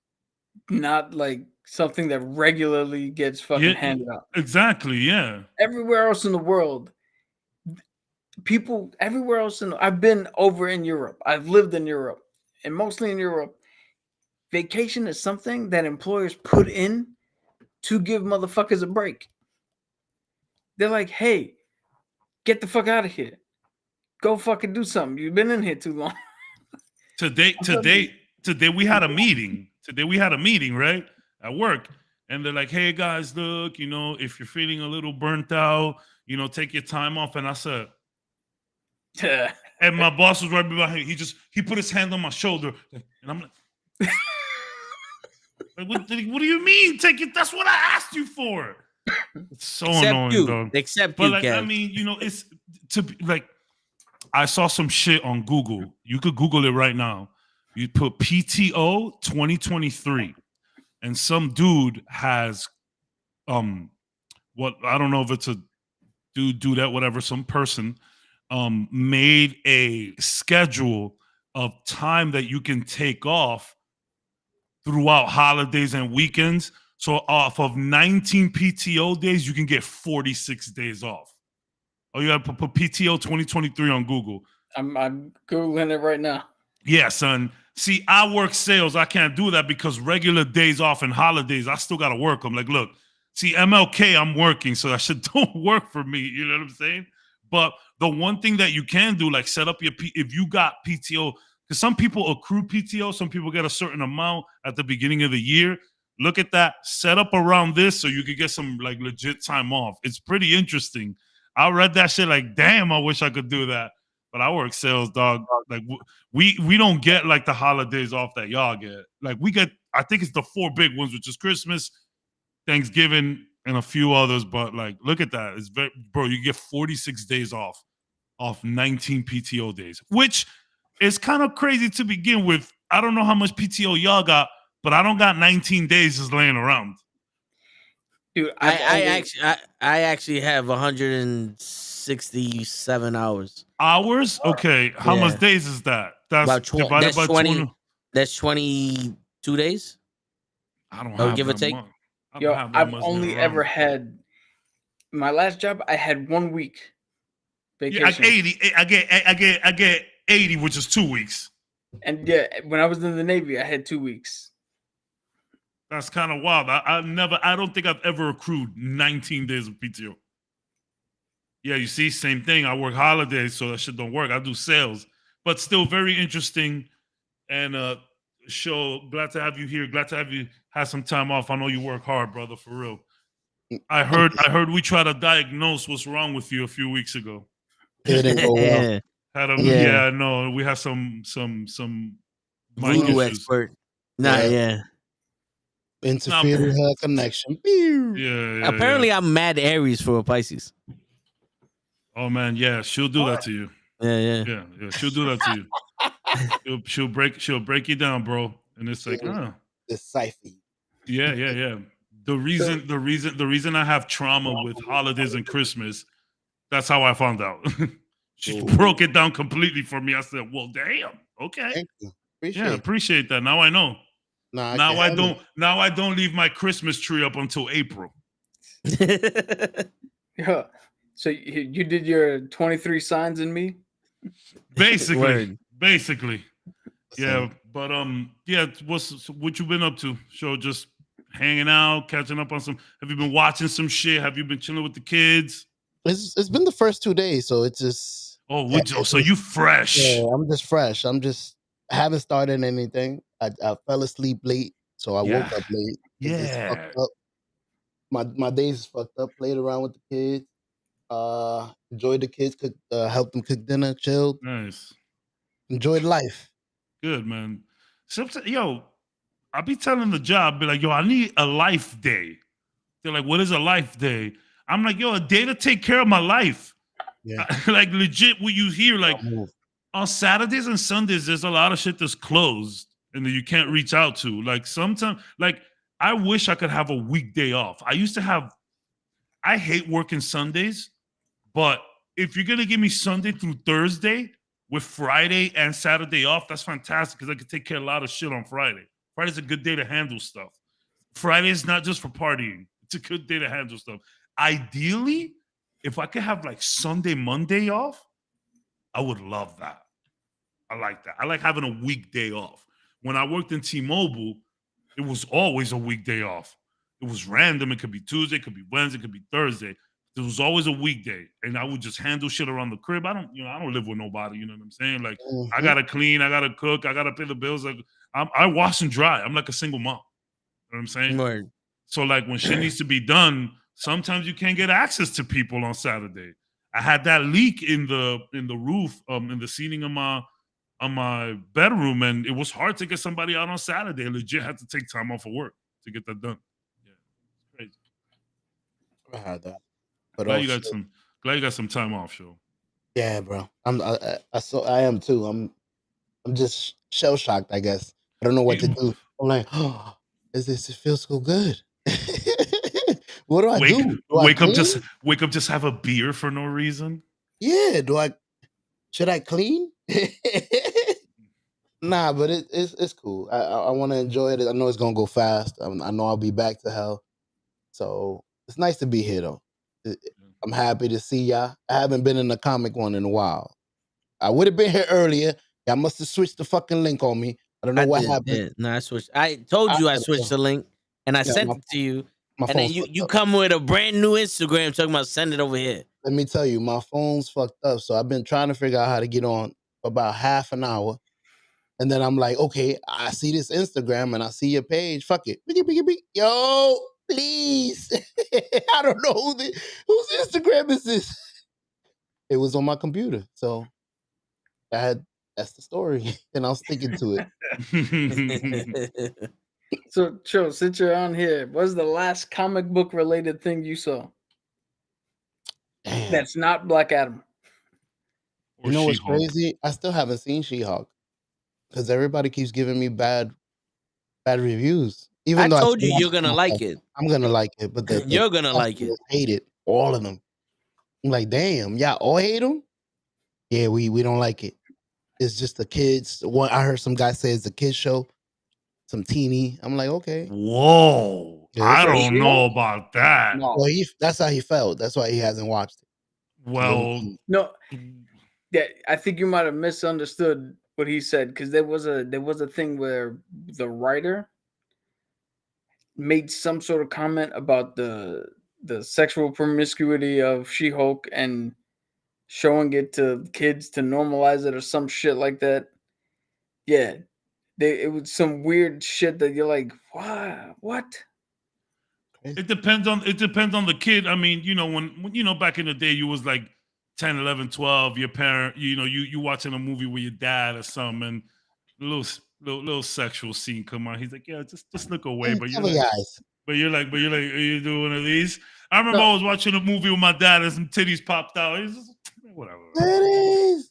not like something that regularly gets fucking handed out. Exactly, yeah. Everywhere else in the world, I've been over in Europe. I've lived in Europe, and mostly in Europe, vacation is something that employers put in to give motherfuckers a break. They're like, hey, get the fuck out of here. Go fucking do something. You've been in here too long. Today we had a meeting. Right? At work. And they're like, hey guys, look, if you're feeling a little burnt out, take your time off. And I said, and my boss was right behind him. He put his hand on my shoulder. And I'm like, what do you mean? Take it? That's what I asked you for. It's so annoying, though. Except but you, like, Kev. I mean, it's to be like, I saw some shit on Google. You could Google it right now. You put PTO 2023, and some dude has, what I don't know if it's a dude that whatever, some person, made a schedule of time that you can take off throughout holidays and weekends. So off of 19 PTO days, you can get 46 days off. Oh, you got to put PTO 2023 on Google. I'm Googling it right now. Yeah, son. See, I work sales. I can't do that because regular days off and holidays, I still got to work. I'm like, look, see, MLK, I'm working, so that shit don't work for me. You know what I'm saying? But the one thing that you can do, like set up if you got PTO, because some people accrue PTO, some people get a certain amount at the beginning of the year. Look at that. Set up around this so you could get some like legit time off. It's pretty interesting. I read that shit like, damn, I wish I could do that. But I work sales, dog. Like we don't get like the holidays off that y'all get. Like we get, I think it's the 4 big ones, which is Christmas, Thanksgiving, and a few others. But like, look at that. It's bro, you get 46 days off 19 PTO days, which is kind of crazy to begin with. I don't know how much PTO y'all got, but I don't got 19 days just laying around. Dude, I actually have 167 hours. Hours? Okay. How much days is that? That's about divided by 20. That's 22 days. I don't have give or take. I've only ever had my last job. I had 1 week vacation. Yeah, I get 80, which is 2 weeks. And yeah, when I was in the Navy, I had 2 weeks. That's kind of wild. I don't think I've ever accrued 19 days of PTO. Yeah, you see, same thing. I work holidays, so that shit don't work. I do sales, but still very interesting. And show, glad to have you here. Glad to have you have some time off. I know you work hard, brother, for real. I heard we tried to diagnose what's wrong with you a few weeks ago. It didn't go well. Yeah, no, we have some mic Voodoo issues. expert. Nah, yeah. Interfere with her connection. Yeah. Apparently, I'm mad Aries for a Pisces. Oh man, yeah, she'll do that to you. Yeah. She'll do that to you. she'll break you down, bro. And it's like, decipher. Yeah. The reason I have trauma with holidays and Christmas, that's how I found out. She broke it down completely for me. I said, well, damn, okay. Thank you. Appreciate that. Now I know. Nah, now I don't leave my Christmas tree up until April. Yeah. So you did your 23 signs in me? Basically. Yeah, but what you been up to? So just hanging out, catching up on some. Have you been watching some shit? Have you been chilling with the kids? It's been the first 2 days, so it's just. So you fresh? Yeah, I'm just fresh. I haven't started anything. I fell asleep late, so I woke up late. It's just fucked up. My days is fucked up. Played around with the kids. Enjoyed the kids. Helped them cook dinner. Chilled. Nice. Enjoyed life. Good, man. I'll be telling the job, be like, I need a life day. They're like, what is a life day? I'm like, a day to take care of my life. Yeah. Like legit what you hear, like on Saturdays and Sundays, there's a lot of shit that's closed and that you can't reach out to. Like sometimes, like I wish I could have a weekday off. I hate working Sundays, but if you're gonna give me Sunday through Thursday with Friday and Saturday off, that's fantastic because I can take care of a lot of shit on Friday. Friday's a good day to handle stuff. Friday is not just for partying. It's a good day to handle stuff. Ideally, if I could have like Sunday, Monday off, I would love that. I like that. I like having a weekday off. When I worked in T-Mobile, it was always a weekday off. It was random. It could be Tuesday, it could be Wednesday, it could be Thursday. There was always a weekday, and I would just handle shit around the crib. I don't live with nobody. You know what I'm saying? Like I gotta clean, I gotta cook, I gotta pay the bills. Like I wash and dry. I'm like a single mom. You know what I'm saying? Right. So like when shit needs to be done, sometimes you can't get access to people on Saturday. I had that leak in the roof, in the ceiling of my bedroom, and it was hard to get somebody out on Saturday. I legit had to take time off of work to get that done. Yeah, it's crazy. I had that. But glad you got some time off, Show. Yeah, bro. I am too. I'm just shell shocked, I guess. I don't know what to do. I'm like, it feels so good. What do I do? Wake up, just have a beer for no reason. Yeah. Should I clean? Nah, but it's cool. I want to enjoy it. I know it's gonna go fast. I know I'll be back to hell. So it's nice to be here though. I'm happy to see y'all. I haven't been in the comic one in a while. I would have been here earlier. Y'all must have switched the fucking link on me. I don't know what happened. Yeah. No, I switched. I told you I switched the link and I sent it to you. And then you come with a brand new Instagram talking about send it over here. Let me tell you, my phone's fucked up. So I've been trying to figure out how to get on for about half an hour. And then I'm like, okay, I see this Instagram and I see your page. Fuck it. Yo, please. I don't know whose Instagram is this. It was on my computer. So that's the story. And I'm sticking to it. So, Cho, since you're on here, what's the last comic book related thing you saw? Damn. That's not Black Adam. You know what's crazy? I still haven't seen She-Hulk because everybody keeps giving me bad reviews. Even though I told you you're gonna like it. I'm gonna like it, but you're gonna like it. Hate it, all of them. I'm like, damn, y'all all hate them. Yeah, we don't like it. It's just the kids. I heard some guy say it's a kids show. Some teeny. I'm like, okay. Whoa. Yeah, I don't know about that. No. Well, that's how he felt. That's why he hasn't watched it. Well, no. Yeah, I think you might have misunderstood what he said, because there was a thing where the writer made some sort of comment about the sexual promiscuity of She-Hulk and showing it to kids to normalize it or some shit like that. Yeah, it was some weird shit that you're like, what? It depends on the kid. I mean, when back in the day you was like 10, 11, 12, your parent, you watching a movie with your dad or something, and little sexual scene come on. He's like, yeah, just look away. But you're like, are you doing one of these? I remember I was watching a movie with my dad and some titties popped out. He's just, whatever. Titties.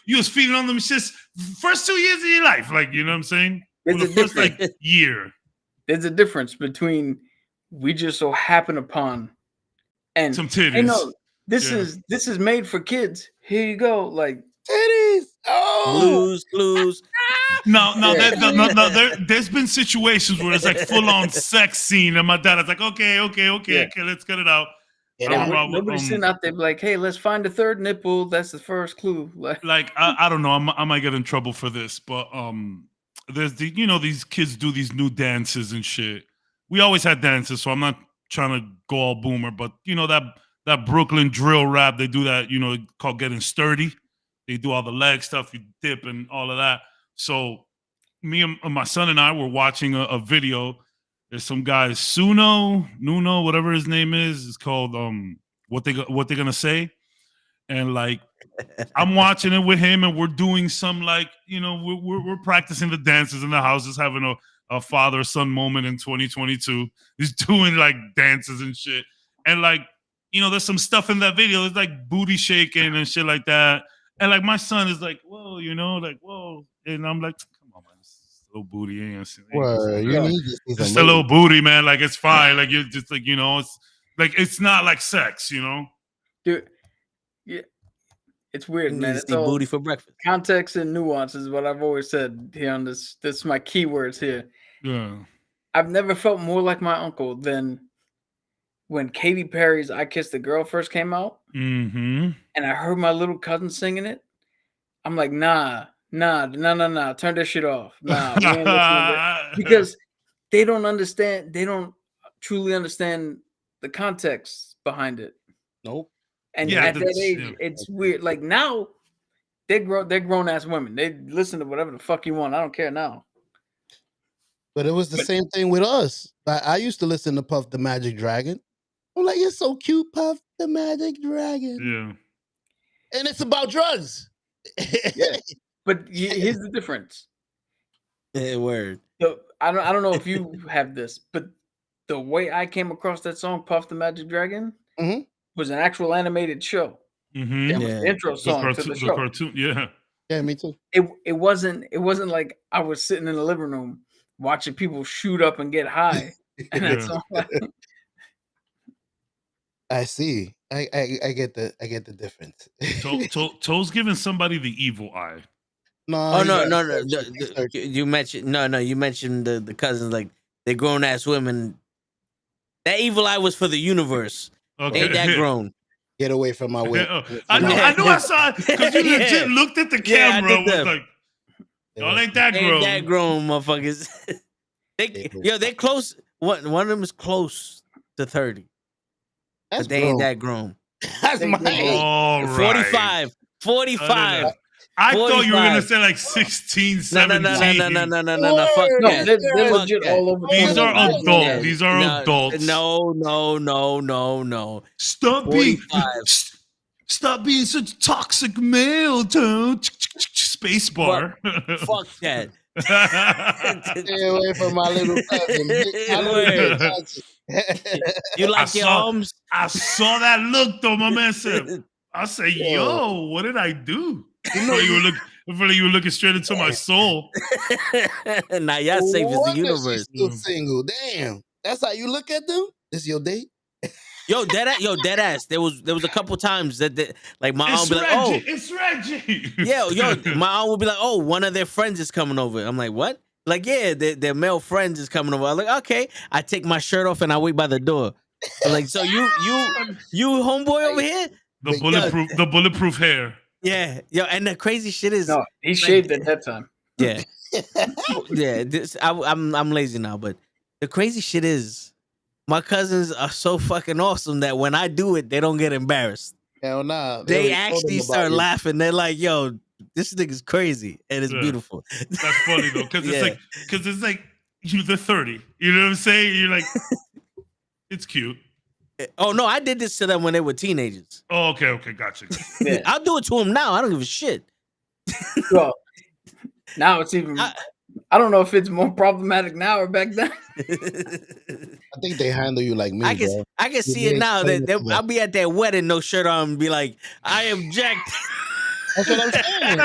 You was feeding on them shits first 2 years of your life, like, you know what I'm saying? It's the first like year. There's a difference between we just so happen upon and some titties. Hey, no, this is made for kids. Here you go, like titties. Oh, Clues. No, there's been situations where it's like full on sex scene, and my dad is like, okay, let's get it out. Nobody's sitting out there like, hey, let's find the third nipple. That's the first clue. Like I don't know, I might get in trouble for this, but there's these kids do these new dances and shit. We always had dances, so I'm not trying to go all boomer, but that Brooklyn drill rap, they do that, called getting sturdy. They do all the leg stuff, you dip and all of that. So me and my son and I were watching a video. There's some guy, Nuno, whatever his name is. It's called what they're gonna say. And like I'm watching it with him, and we're doing some like, we're practicing the dances in the house, just having a father-son moment in 2022. He's doing like dances and shit. And like, there's some stuff in that video. It's like booty shaking and shit like that. And like my son is like, whoa, like, whoa. And I'm like, come on, man, it's a little booty. Just a little booty, man. Like, it's fine. Like, you're just like, it's like, it's not like sex, Dude, yeah. It's weird, man. It's all booty for breakfast. Context and nuance is what I've always said here on this. This is my keywords here. Yeah. I've never felt more like my uncle than when Katy Perry's "I Kissed the Girl" first came out, and I heard my little cousin singing it. I'm like, nah, turn that shit off. Nah, we ain't listening to that. Because they don't understand. They don't truly understand the context behind it. Nope. And at that age, it's weird. Like now, they're grown ass women. They listen to whatever the fuck you want. I don't care now. But it was the same thing with us. I used to listen to Puff the Magic Dragon. I'm like, it's so cute, Puff the Magic Dragon. Yeah. And it's about drugs. Yeah. But here's the difference. Word. So, I don't know if you have this, but the way I came across that song, Puff the Magic Dragon, was an actual animated show. That was the intro song to the show. The cartoon, yeah, me too. It wasn't like I was sitting in the living room watching people shoot up and get high. And that's all. I see. I get the difference. Toe's giving somebody the evil eye. No. You mentioned You mentioned the cousins, like they're grown ass women. That evil eye was for the universe. Okay. Ain't that grown? Get away from my way. I know I saw it because you legit looked at the camera and was like, y'all ain't that grown. Ain't that grown, motherfuckers. They're close. One of them is close to 30. But they ain't that grown. That's my age. All right. 45. I thought you were gonna say like 16, 17. No. Fuck No, that. they're legit all over. These are adults. Yeah. These are adults. No. Stop being such a toxic male, Toe. Space bar. Fuck that. Stay away from my little cousin. You like your arms? I saw that look though, my man said. I say, yo, what did I do? You were looking straight into my soul. Now y'all safe as the universe. Still single. Damn. That's how you look at them? This your date? Dead ass. There was a couple times that like my aunt would be like, oh, it's Reggie. My aunt would be like, oh, one of their friends is coming over. I'm like, what? Like, yeah, their male friends is coming over. I'm like, okay. I take my shirt off and I wait by the door. I'm like, so you homeboy over here? The bulletproof hair. Yeah, yo, and the crazy shit is, No, he shaved at that time. yeah, yeah. I'm lazy now, but the crazy shit is, my cousins are so fucking awesome that when I do it, they don't get embarrassed. Hell nah. They already told actually them about start you. laughing. They're like, "Yo, this nigga's crazy," and it's Yeah. beautiful. That's funny though, because Yeah. it's like they're 30. You know what I'm saying? You're like, it's cute. Oh no, I did this to them when they were teenagers. Oh, okay, gotcha. Yeah. I'll do it to them now. I don't give a shit. Well, now it's even. I don't know if it's more problematic now or back then. I think they handle you like me, I can bro. I can see You it now. explain it to them. I'll be at their wedding, no shirt on, and be like, "I object." That's what I'm saying.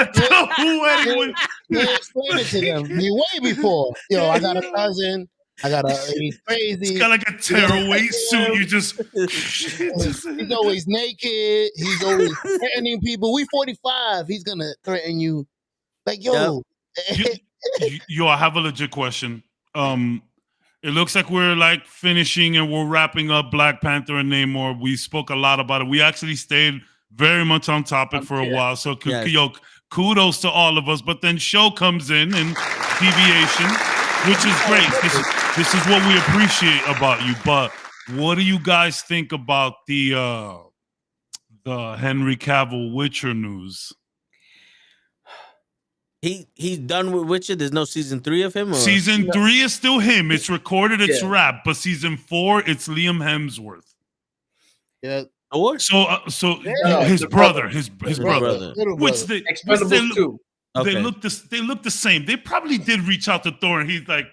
They explain it to them way before. Yo, I got a cousin. He's crazy. It's got like a tearaway suit. You just He's always naked. He's always threatening people. We 45. He's gonna threaten you. Like, yo. Yo, I have a legit question. It looks like we're like finishing and we're wrapping up Black Panther and Namor. We spoke a lot about it. We actually stayed very much on topic for a while. So, yo, kudos to all of us. But then show comes in and deviation, which is great. This is what we appreciate about you. But what do you guys think about the Henry Cavill Witcher news? He's done with Witcher. There's no season 3 of him. Or? Season 3 is still him. It's recorded. It's wrapped. But season 4, it's Liam Hemsworth. Yeah. So his brother. Which they look the same. They probably did reach out to Thor, and he's like,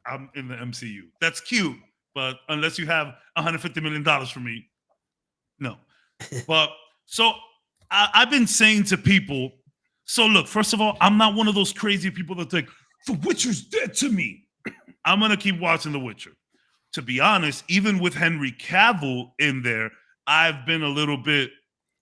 "I'm in the MCU." That's cute, but unless you have $150 million for me, no. But so I've been saying to people. So look, first of all, I'm not one of those crazy people that think The Witcher's dead to me. I'm gonna keep watching The Witcher. To be honest, even with Henry Cavill in there, I've been a little bit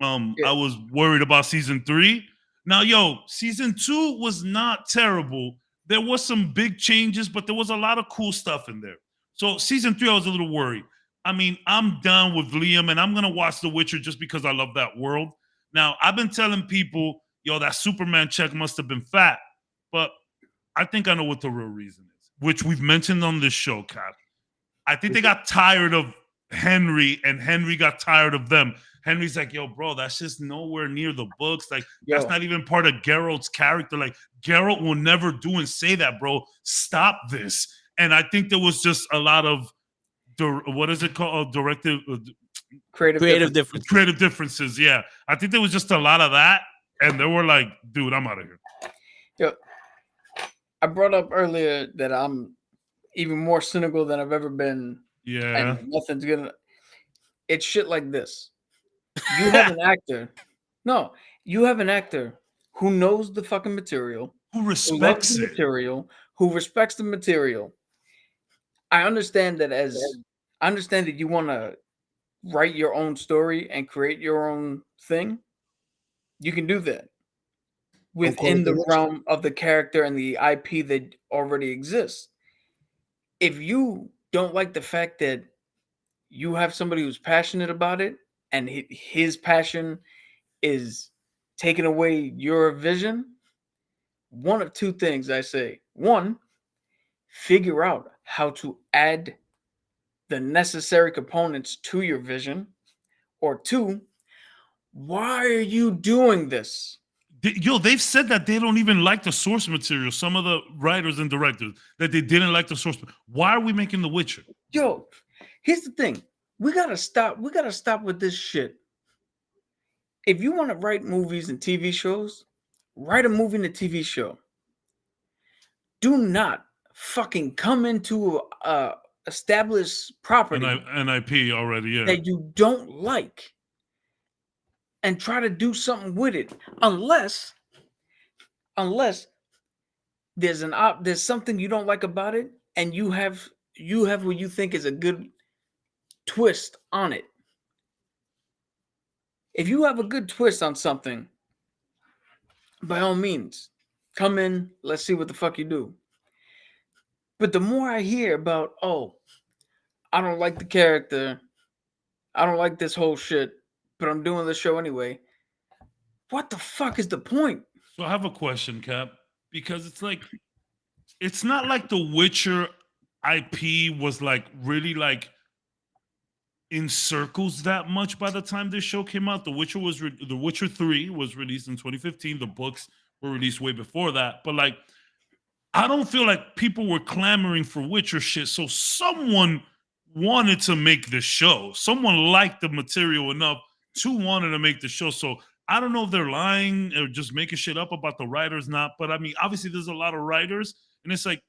I was worried about season 3. Now, season 2 was not terrible. There was some big changes, but there was a lot of cool stuff in there. So season 3, I was a little worried. I mean, I'm down with Liam, and I'm gonna watch The Witcher just because I love that world. Now, I've been telling people, that Superman check must have been fat, but I think I know what the real reason is, which we've mentioned on this show, Cap. I think they got tired of Henry, and Henry got tired of them. Henry's like, yo, bro, that's just nowhere near the books. Like, that's not even part of Geralt's character. Like, Geralt will never do and say that, bro. Stop this. And I think there was just a lot of, what is it called? Creative differences. Yeah. I think there was just a lot of that. And they were like, dude, I'm out of here. Yo, I brought up earlier that I'm even more cynical than I've ever been. Yeah. And nothing's gonna. It's shit like this. You have an actor. No, you have an actor who knows the fucking material. Who respects the material. Who respects the material. I understand that you want to write your own story and create your own thing. You can do that within the realm of the character and the IP that already exists. If you don't like the fact that you have somebody who's passionate about it and his passion is taking away your vision, one of two things I say. One, figure out how to add the necessary components to your vision. Or two, why are you doing this? They've said that they don't even like the source material. Some of the writers and directors that they didn't like the source. Why are we making The Witcher? Yo, here's the thing. We gotta stop with this shit. If you want to write movies and TV shows, write a movie and a TV show. Do not fucking come into a established property an IP already, that you don't like and try to do something with it, unless there's something you don't like about it, and you have what you think is a good twist on it. If you have a good twist on something, by all means, come in. Let's see what the fuck you do. But the more I hear about, I don't like the character, I don't like this whole shit, but I'm doing the show anyway. what the fuck is the point? So I have a question, Cap, because it's not like the Witcher IP was like really like in circles that much by the time this show came out. The Witcher 3 was released in 2015. The books were released way before that. But like, I don't feel like people were clamoring for Witcher shit. So someone wanted to make the show. Someone liked the material enough to wanted to make the show. So I don't know if they're lying or just making shit up about the writers not. But I mean, obviously there's a lot of writers, and it's like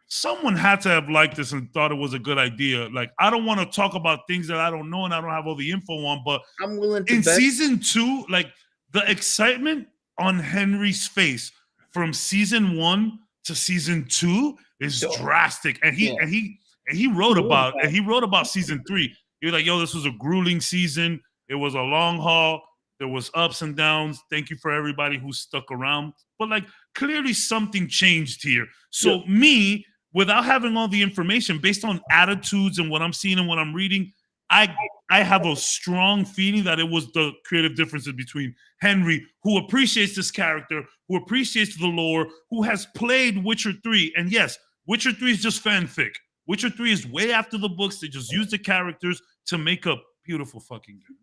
someone had to have liked this and thought it was a good idea. Like, I don't want to talk about things that I don't know and I don't have all the info on, but I'm willing to in bet. season 2, like the excitement on Henry's face from season 1 to season 2 is drastic. And he wrote about season 3. He was like, yo, this was a grueling season. It was a long haul. There was ups and downs. Thank you for everybody who stuck around. But like, clearly something changed here. So me, without having all the information, based on attitudes and what I'm seeing and what I'm reading, I have a strong feeling that it was the creative differences between Henry, who appreciates this character, who appreciates the lore, who has played Witcher 3. And yes, Witcher 3 is just fanfic. Witcher 3 is way after the books. They just use the characters to make a beautiful fucking game.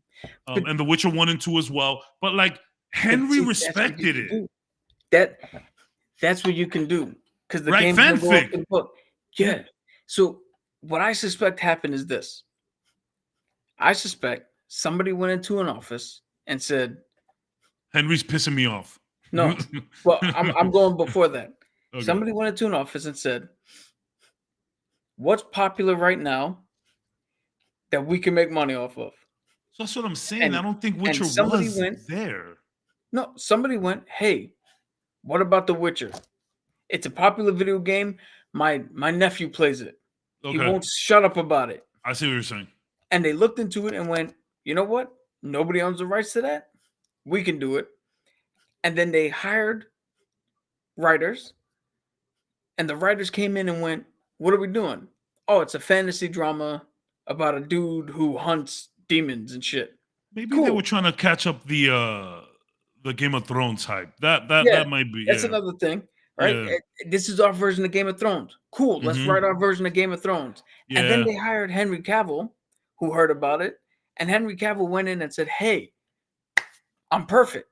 And the Witcher 1 and 2 as well. But like, Henry respected it. That's what you can do. Because the right, game fanfic. The book. Yeah. So what I suspect happened is this. I suspect somebody went into an office and said, Henry's pissing me off. No. Well, I'm going before that. Okay. Somebody went into an office and said, what's popular right now that we can make money off of? So that's what I'm saying. I don't think Witcher was there. No, somebody went, hey, what about The Witcher? It's a popular video game. My nephew plays it. Okay. He won't shut up about it. I see what you're saying. And they looked into it and went, you know what? Nobody owns the rights to that. We can do it. And then they hired writers. And the writers came in and went, what are we doing? Oh, it's a fantasy drama about a dude who hunts demons and shit. Maybe they were trying to catch up the Game of Thrones hype. That might be. That's another thing. Right? Yeah. This is our version of Game of Thrones. Cool. Let's write our version of Game of Thrones. Yeah. And then they hired Henry Cavill, who heard about it. And Henry Cavill went in and said, hey, I'm perfect.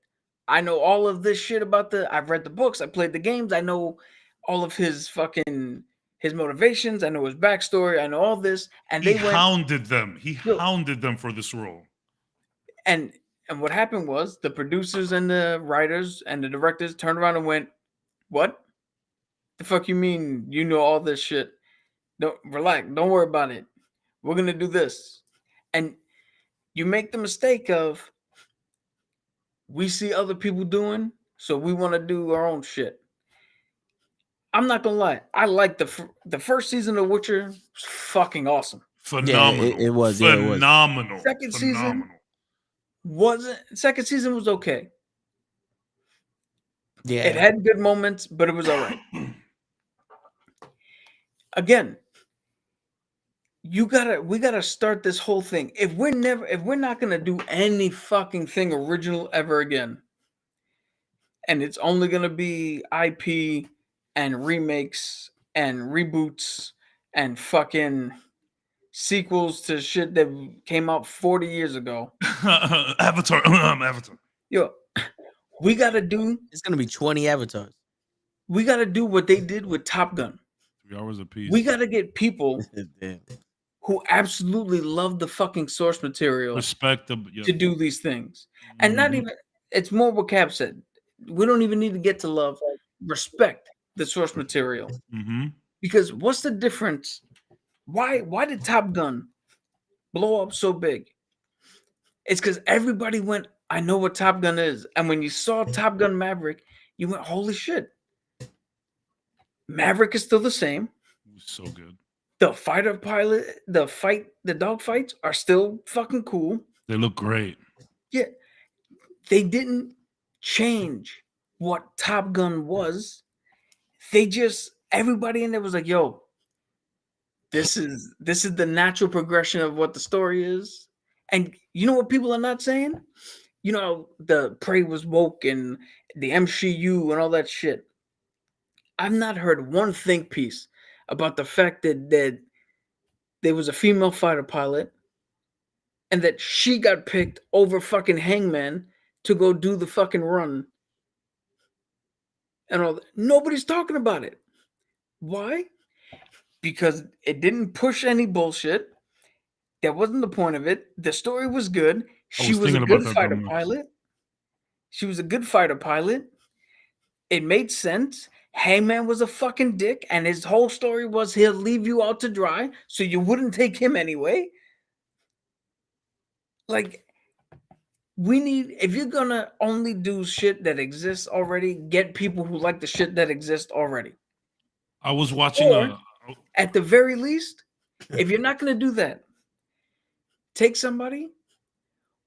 I know all of this shit about I've read the books. I played the games. I know all of his motivations. I know his backstory. I know all this. And he hounded them. He hounded them for this role. And what happened was the producers and the writers and the directors turned around and went, what? The fuck you mean you know all this shit? Don't relax. Don't worry about it. We're going to do this. And you make the mistake of we see other people doing, so we want to do our own shit. I'm not going to lie. I like the first season of Witcher. Fucking awesome. Phenomenal. Yeah, it was. Phenomenal. Second season was okay. Yeah, it had good moments, but it was all right. Again, we gotta start this whole thing. If we're not gonna do any fucking thing original ever again, and it's only gonna be IP and remakes and reboots and fucking sequels to shit that came out 40 years ago. Avatar. Yo. We got to do... It's going to be 20 avatars. We got to do what they did with Top Gun. 3 hours apiece. We got to get people who absolutely love the fucking source material to do these things. And not even... It's more what Cap said. We don't even need to get to love. Respect the source material. Because what's the difference? Why did Top Gun blow up so big? It's because everybody went... I know what Top Gun is. And when you saw Top Gun Maverick, you went, holy shit. Maverick is still the same. It was so good. The fighter pilot, the dog fights are still fucking cool. They look great. Yeah. They didn't change what Top Gun was. Everybody in there was like, yo, this is the natural progression of what the story is. And you know what people are not saying? you know, the Prey was woke and the MCU and all that shit. I've not heard one think piece about the fact that there was a female fighter pilot and that she got picked over fucking Hangman to go do the fucking run. And all that. Nobody's talking about it. Why? Because it didn't push any bullshit. That wasn't the point of it. The story was good. She was a good fighter pilot. She was a good fighter pilot. It made sense. Hangman was a fucking dick, and his whole story was he'll leave you out to dry, so you wouldn't take him anyway. Like, we need, if you're gonna only do shit that exists already, get people who like the shit that exists already. I was watching at the very least, if you're not gonna do that, take somebody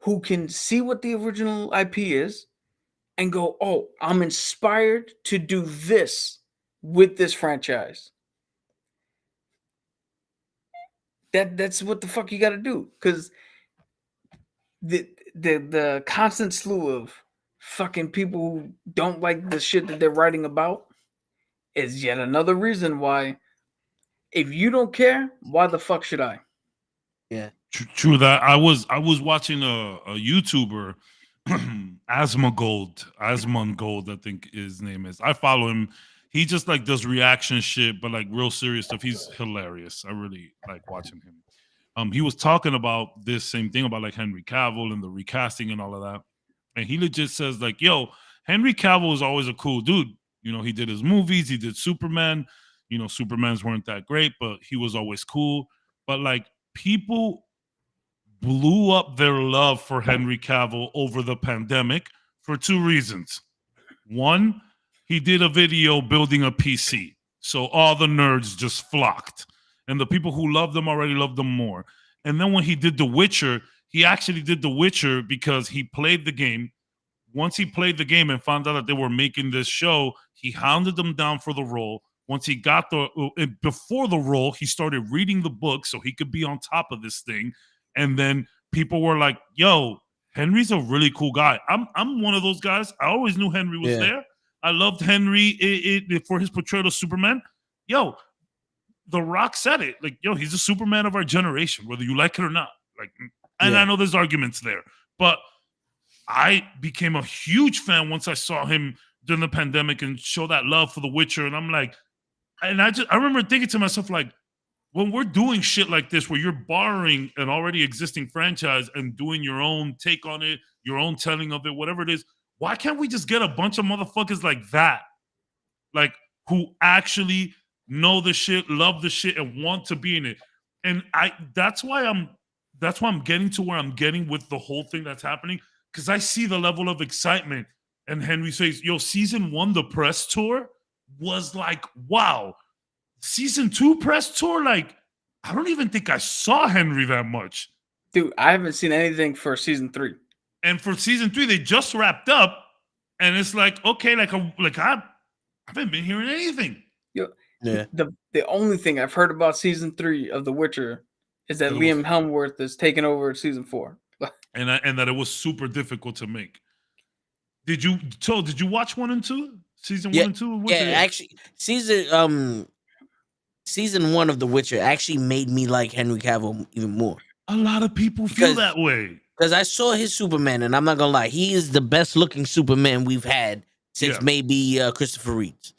who can see what the original IP is and go, oh, I'm inspired to do this with this franchise. That's what the fuck you got to do, because the constant slew of fucking people who don't like the shit that they're writing about is yet another reason why, if you don't care, why the fuck should I? Yeah, true that. I was watching a YouTuber, Asmongold, I think his name is. I follow him. He just like does reaction shit, but like real serious stuff. He's hilarious. I really like watching him. He was talking about this same thing about like Henry Cavill and the recasting and all of that. And he legit says like, yo, Henry Cavill is always a cool dude. You know, he did his movies, he did Superman. You know, Supermans weren't that great, but he was always cool. But like people blew up their love for Henry Cavill over the pandemic for two reasons. One, he did a video building a PC. So all the nerds just flocked. And the people who loved him already loved him more. And then when he did The Witcher, he actually did The Witcher because he played the game. Once he played the game and found out that they were making this show, he hounded them down for the role. Once he got before the role, he started reading the book so he could be on top of this thing. And then people were like, yo, Henry's a really cool guy. I'm one of those guys. I always knew Henry was there. I loved Henry for his portrayal of Superman. Yo, The Rock said it. Like, yo, he's a Superman of our generation, whether you like it or not. Like, and I know there's arguments there. But I became a huge fan once I saw him during the pandemic and show that love for The Witcher. And I'm like, and I remember thinking to myself, like, when we're doing shit like this, where you're borrowing an already existing franchise and doing your own take on it, your own telling of it, whatever it is, why can't we just get a bunch of motherfuckers like that? Like, who actually know the shit, love the shit, and want to be in it. And that's why I'm getting to where I'm getting with the whole thing that's happening, because I see the level of excitement. And Henry says, yo, season 1, the press tour was like, wow. Season 2 press tour, like, I don't even think I saw Henry that much. Dude, I haven't seen anything for season 3. And for season 3, they just wrapped up. And it's like, okay, I haven't been hearing anything. Yo, the only thing I've heard about season 3 of The Witcher is that Liam Hemsworth is taking over season 4. and that it was super difficult to make. Did you watch 1 and 2? Season 1 and 2? Actually, season 1 of The Witcher actually made me like Henry Cavill even more. A lot of people feel that way. Because I saw his Superman, and I'm not gonna lie, he is the best looking Superman we've had since maybe Christopher Reeves.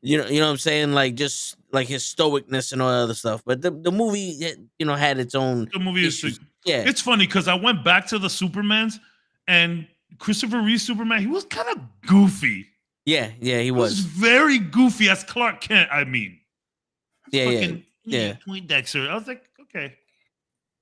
You know what I'm saying? Like, just like his stoicness and all that other stuff. But the movie, had its own. The movie is it's funny because I went back to the Supermans, and Christopher Reeves Superman, he was kind of goofy. Yeah, he was very goofy as Clark Kent. I mean. Yeah. Poindexter. I was like, okay.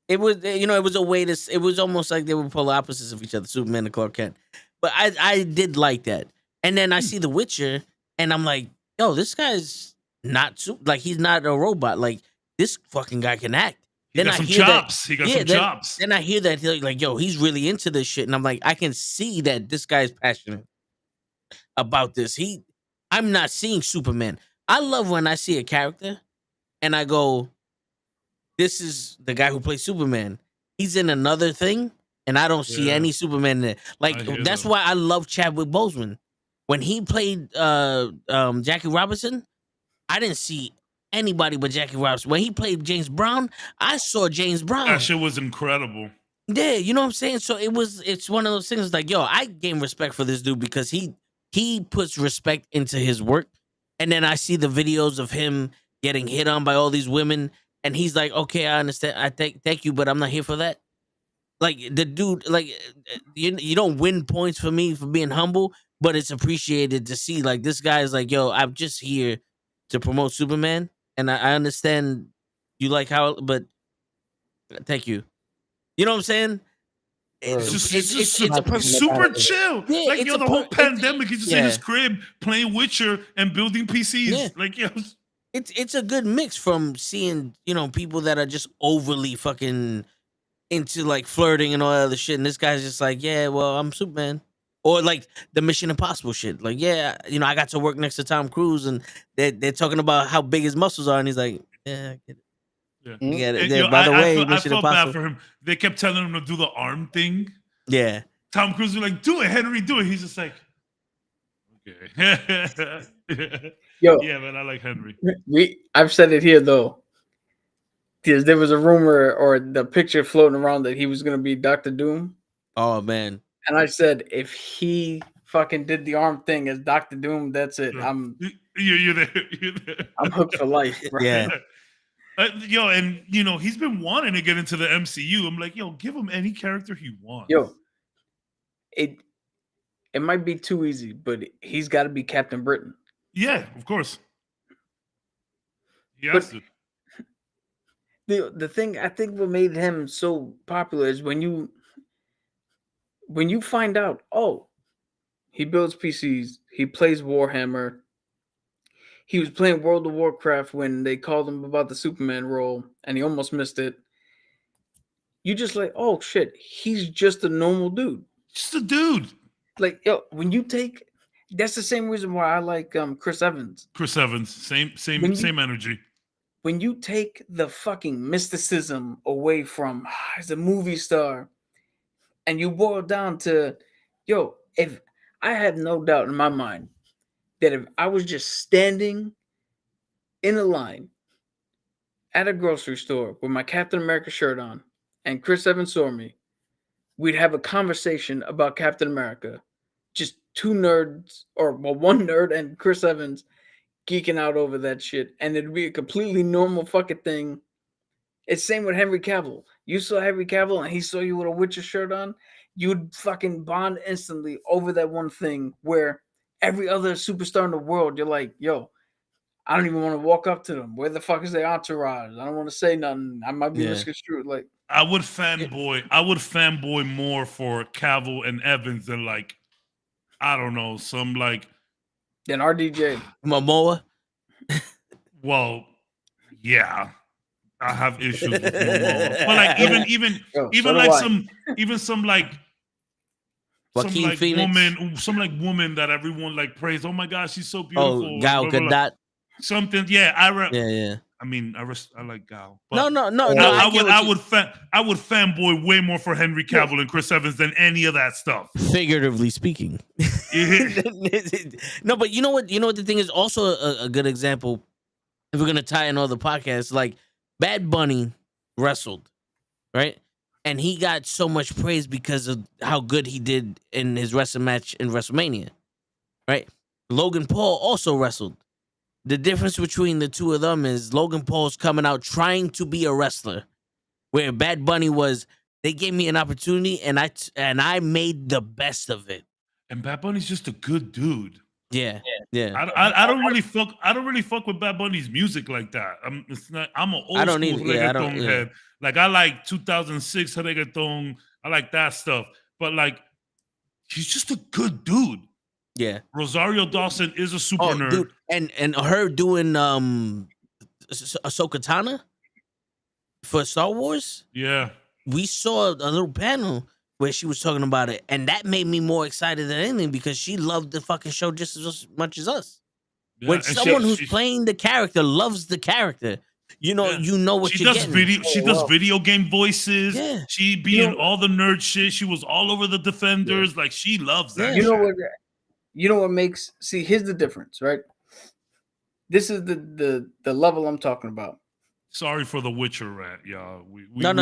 It was, it was a way to. It was almost like they were polar opposites of each other, Superman and Clark Kent. But I did like that. And then I see The Witcher, and I'm like, yo, this guy's not he's not a robot. Like, this fucking guy can act. He got some chops. Then I hear that like, yo, he's really into this shit, and I'm like, I can see that this guy's passionate about this. I'm not seeing Superman. I love when I see a character. And I go, this is the guy who plays Superman. He's in another thing, and I don't see Yeah. any Superman in it. Like I hear that's that. why I love Chadwick Boseman. When he played Jackie Robinson, I didn't see anybody but Jackie Robinson. When he played James Brown, I saw James Brown. That shit was incredible. Yeah, you know what I'm saying? So it's one of those things like, yo, I gain respect for this dude because he puts respect into his work. And then I see the videos of him getting hit on by all these women, and he's like, okay, I understand. I thank you, but I'm not here for that. Like the dude, like you don't win points for me for being humble, but it's appreciated to see like this guy is like, yo, I'm just here to promote Superman, and I understand you like how, but thank you. You know what I'm saying? It's just, It's a Not- perfect. super chill. Yeah, Like it's yo, a the whole per- it's- pandemic, he's just in his crib playing Witcher and building PCs. Yeah. Like yo, It's a good mix from seeing, you know, people that are just overly fucking into like flirting and all that other shit, and this guy's just like, yeah, well, I'm Superman. Or like the Mission Impossible shit. Like, yeah, you know, I got to work next to Tom Cruise, and they're talking about how big his muscles are, and he's like, yeah, I get it. yeah. I get it. And, Yeah, yo, by the way, I Mission felt bad Impossible. for him. They kept telling him to do the arm thing. Yeah. Tom Cruise was like, "Do it, Henry, do it." He's just like, "Okay." Yo, Yeah, man, I like Henry. I've said it here though. There was a rumor or the picture floating around that he was gonna be Doctor Doom, Oh man. and I said if he fucking did the arm thing as Doctor Doom, that's it. I'm You're there. You're there. I'm hooked for life, bro. Yeah. Yo, and you know he's been wanting to get into the MCU. I'm like, yo, give him any character he wants. Yo, it might be too easy, but he's got to be Captain Britain. Yeah, of course. He has to. The thing I think what made him so popular is when you find out, oh, he builds PCs, he plays Warhammer. He was playing World of Warcraft when they called him about the Superman role, and he almost missed it. You just like, oh shit, he's just a normal dude. Just a dude. Like, yo, when you take, that's the same reason why I like Chris Evans. Chris Evans, same energy. When you take the fucking mysticism away from as a movie star, and you boil down to, yo, if I have no doubt in my mind that if I was just standing in a line at a grocery store with my Captain America shirt on and Chris Evans saw me, we'd have a conversation about Captain America. Just two nerds, or well, one nerd and Chris Evans geeking out over that shit. And it'd be a completely normal fucking thing. It's same with Henry Cavill. You saw Henry Cavill and he saw you with a Witcher shirt on, you'd fucking bond instantly over that one thing where every other superstar in the world, you're like, yo, I don't even want to walk up to them. Where the fuck is their entourage? I don't want to say nothing. I might be misconstrued. Like, I would fanboy more for Cavill and Evans than like, I don't know, some like than RDJ. Momoa. Well, yeah. I have issues with Momoa. But like even some like Joaquin Phoenix. woman that everyone like praised. Oh my gosh, she's so beautiful. Oh, Gal Gadot. Something, yeah. Yeah. I mean, I like Gal. No. I would fanboy way more for Henry Cavill and Chris Evans than any of that stuff. Figuratively speaking. No, but you know what? You know what the thing is also a good example. If we're gonna tie in all the podcasts, like Bad Bunny wrestled, right? And he got so much praise because of how good he did in his wrestling match in WrestleMania, right? Logan Paul also wrestled. The difference between the two of them is Logan Paul's coming out trying to be a wrestler, where Bad Bunny was, they gave me an opportunity and I made the best of it. And Bad Bunny's just a good dude. Yeah. I don't really fuck with Bad Bunny's music like that. I'm an old school reggaeton head. Like I like 2006 reggaeton. I like that stuff. But like, he's just a good dude. Yeah. Rosario Dawson is a super nerd. Dude. And her doing Ahsoka Tano for Star Wars. Yeah. We saw a little panel where she was talking about it, and that made me more excited than anything because she loved the fucking show just as much as us. Yeah, when someone who's playing the character loves the character, You know, Yeah. you know what She you're does getting. video. She does wow. video game voices. Yeah. She be in all the nerd shit. She was all over the Defenders. Like she loves that. Yeah. You know shit. what? You know what makes? See, here's the difference, right? This is the level I'm talking about. Sorry for the Witcher rat, y'all. We No.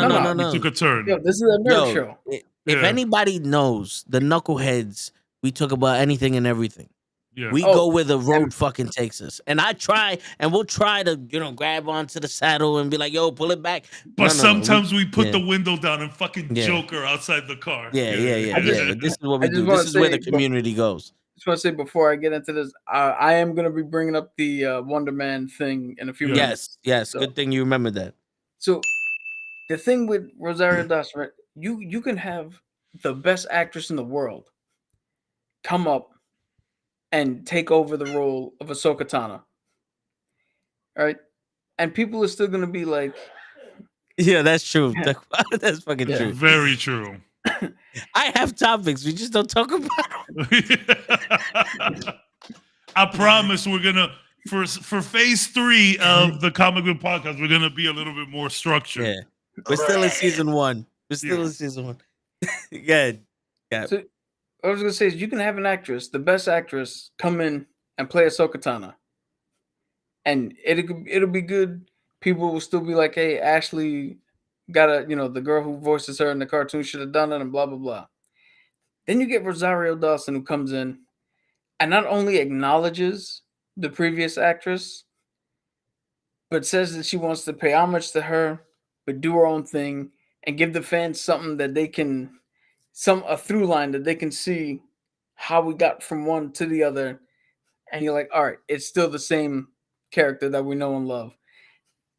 took a turn. Yo, this is a nerd Yo, show. if Yeah. anybody knows the knuckleheads, we talk about anything and everything. Yeah. We Oh, go where the road and- fucking takes us. And I try, and we'll try to, grab onto the saddle and be like, yo, pull it back. But No. sometimes we put yeah. the window down and fucking Yeah. joke her outside the car. Yeah. But this is what I we just do. wanna This is where say the community goes. Just want to say before I get into this, I am gonna be bringing up the Wonder Man thing in a few Yeah. minutes. Yes. So- Good thing you remember that. So the thing with Rosario Dawson, right? You can have the best actress in the world come up and take over the role of Ahsoka Tano. All right? And people are still gonna be like, Yeah, that's true. Yeah. That's fucking Yeah. true. Very true. I have topics. We just don't talk about them. I promise we're gonna for phase 3 of the comic book podcast, we're gonna be a little bit more structured. Yeah. We're still in season 1. We're still Yeah. in season 1. Good. Yeah. so what I was gonna say is you can have an actress, the best actress, come in and play Ahsoka Tano. And it'll be good. People will still be like, hey, Ashley gotta, the girl who voices her in the cartoon should have done it and blah blah blah. Then you get Rosario Dawson who comes in and not only acknowledges the previous actress, but says that she wants to pay homage to her, but do her own thing and give the fans something that they can, a through line that they can see how we got from one to the other. And you're like, all right, it's still the same character that we know and love.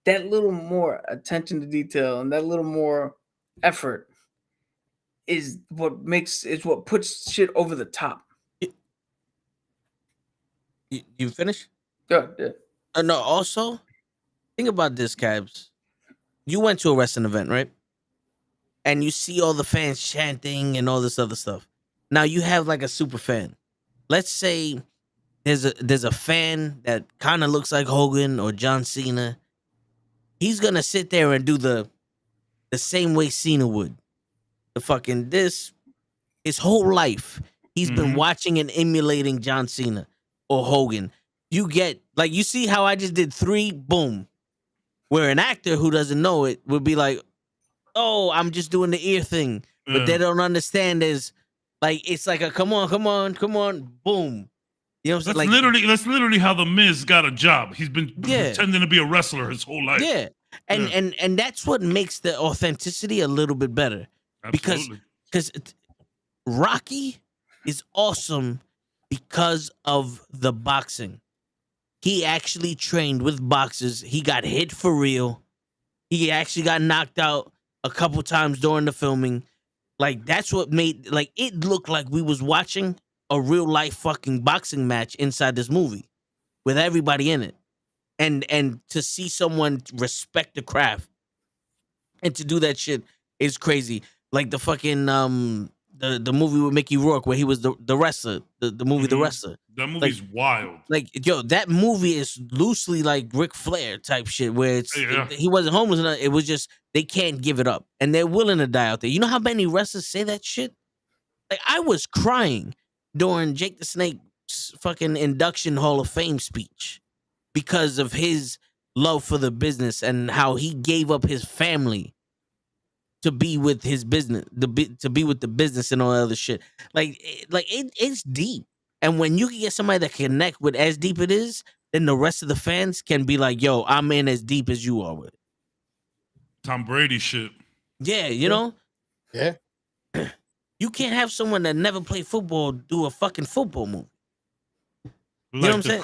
That little more attention to detail and that little more effort is what puts shit over the top. You finish? Good. Yeah. No, also, think about this, Cabs. You went to a wrestling event, right? And you see all the fans chanting and all this other stuff. Now you have like a super fan. Let's say there's a fan that kind of looks like Hogan or John Cena. He's gonna sit there and do the same way Cena would. The fucking his whole life he's been watching and emulating John Cena or Hogan. You get you see how I just did 3, boom. Where an actor who doesn't know it would be like, oh, I'm just doing the ear thing. But they don't understand it's like a come on, boom. You know what I'm saying? That's literally how the Miz got a job. He's been pretending to be a wrestler his whole life. Yeah. And that's what makes the authenticity a little bit better. Absolutely. Because Rocky is awesome because of the boxing. He actually trained with boxers. He got hit for real. He actually got knocked out a couple times during the filming. That's what made it looked like we was watching a real life fucking boxing match inside this movie with everybody in it. And to see someone respect the craft and to do that shit is crazy. Like the fucking the movie with Mickey Rourke where he was the wrestler, the movie The Wrestler. That movie's wild. That movie is loosely like Ric Flair type shit where he wasn't homeless enough. It was just they can't give it up and they're willing to die out there. You know how many wrestlers say that shit? I was crying during Jake the Snake's fucking induction Hall of Fame speech because of his love for the business and how he gave up his family to be with his business, to be with the business and all that other shit. It's deep. And when you can get somebody that connect with as deep it is, then the rest of the fans can be like, yo, I'm in as deep as you are with it. Tom Brady shit. Yeah, you know? Yeah. You can't have someone that never played football do a fucking football movie. Like know what I'm saying?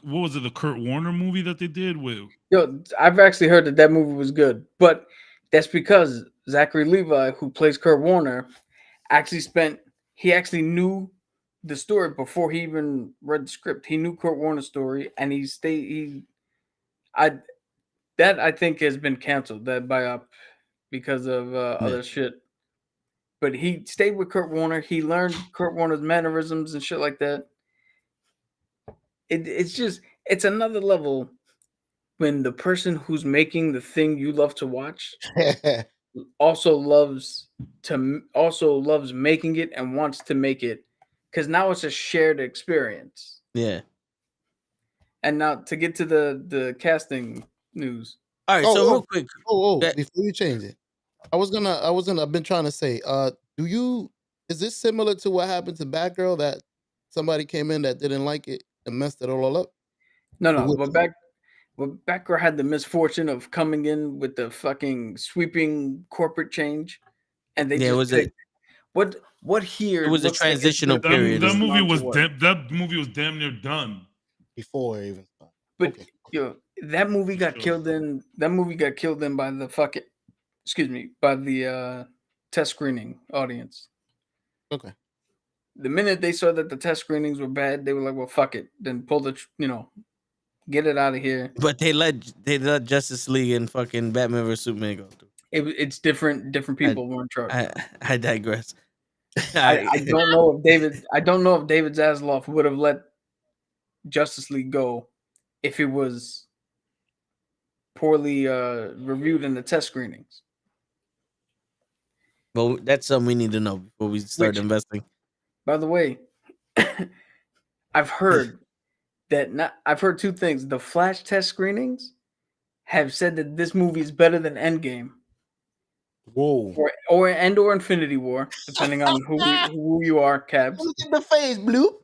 What was it, the Kurt Warner movie that they did with? Yo, I've actually heard that movie was good, but that's because Zachary Levi, who plays Kurt Warner, he actually knew the story before he even read the script. He knew Kurt Warner's story, and I think has been canceled, that biop, because of other shit. But he stayed with Kurt Warner. He learned Kurt Warner's mannerisms and shit like that. It's another level when the person who's making the thing you love to watch also loves making it and wants to make it, because now it's a shared experience. Yeah. And now to get to the casting news. All right. So real quick. that- before you change it, I've been trying to say, is this similar to what happened to Batgirl, that somebody came in that didn't like it and messed it all up? No, but Batgirl had the misfortune of coming in with the fucking sweeping corporate change, and they Yeah, just was picked what here. It was a looks like it's transitional the period. That least movie amount was of work. that movie was damn near done. Before it even started. But Okay. yo, that movie got Sure. killed in. That movie got killed in by the fucking, excuse me, by the test screening audience. Okay. The minute they saw that the test screenings were bad, they were like, "Well, fuck it." Then pull the, get it out of here. But they let Justice League and fucking Batman vs Superman go through. It's different. Different people were in charge. I digress. I don't know if David Zaslav would have let Justice League go if it was poorly reviewed in the test screenings. Well, that's something we need to know before we start Which- investing. By the way, I've heard I've heard two things. The Flash test screenings have said that this movie is better than Endgame. Whoa. Or Infinity War, depending on who you are, Cabs. Look at the face, Blue.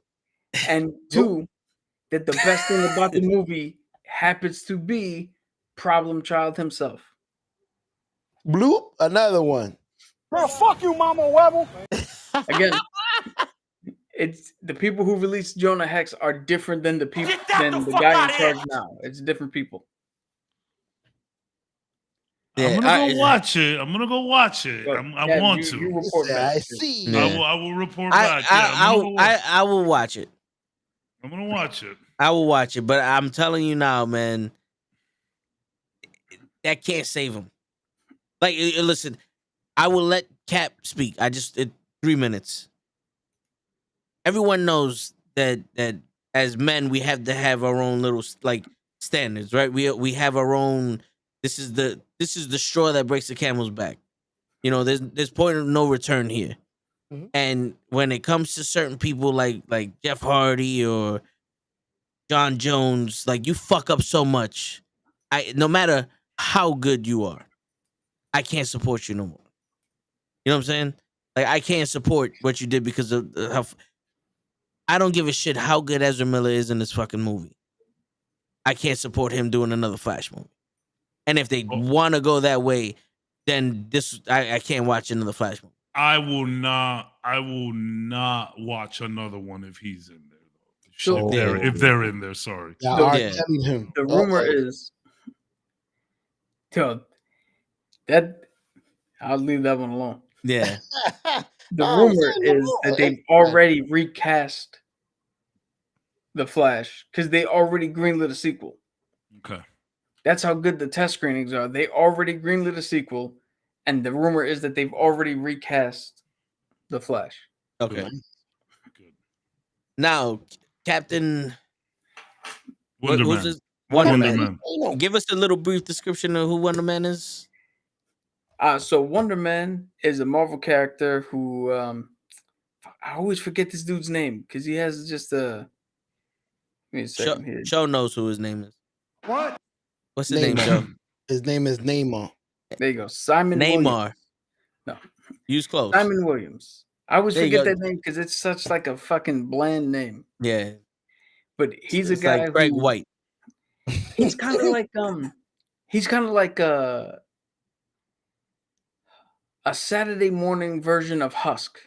And two, that the best thing about the movie happens to be Problem Child himself. Bloop, another one. Bro, fuck you, Mama Webble. Again, it's the people who released Jonah Hex are different than the people than the guy in charge now. It's different people. Yeah, I'm gonna go watch it. I'm gonna go watch it. But, I want to. You report back. I see. Yeah. I will report back. I'm gonna go watch it. I will watch it. I'm gonna watch it. I will watch it, but I'm telling you now, man, that can't save him. Like, listen, I will let Cap speak. 3 minutes. Everyone knows that as men we have to have our own little like standards, right? We have our own. This is the straw that breaks the camel's back. There's point of no return here. Mhm. And when it comes to certain people like Jeff Hardy or John Jones, like, you fuck up so much. No matter how good you are, I can't support you no more. You know what I'm saying? Like, I can't support what you did because of how. I don't give a shit how good Ezra Miller is in this fucking movie. I can't support him doing another Flash movie. And if they want to go that way, then I can't watch another Flash movie. I will not watch another one if he's in there. So- If they're in there, sorry. Yeah, So- I Yeah. telling him. The rumor is, that I'll leave that one alone. Yeah. The Oh, rumor say no is more. that they've already recast the Flash because they already greenlit a sequel. Okay. That's how good the test screenings are. They already greenlit a sequel, and the rumor is that they've already recast the Flash. Okay. Good. Now, Captain Wonder who's Man. this? Wonder Wonder Man. Give us a little brief description of who Wonder Man is. So Wonder Man is a Marvel character who I always forget this dude's name because he has just a. Give me a second here. Show knows who his name is. What? What's his name, Joe? His name is Namor. There you go, Simon Neymar. Williams. No, Use close. Simon Williams. I always There you forget go. that name because it's such like a fucking bland name. Yeah. But he's It's a guy like Greg who White. he's kind of like he's kind of like a Saturday morning version of Husk.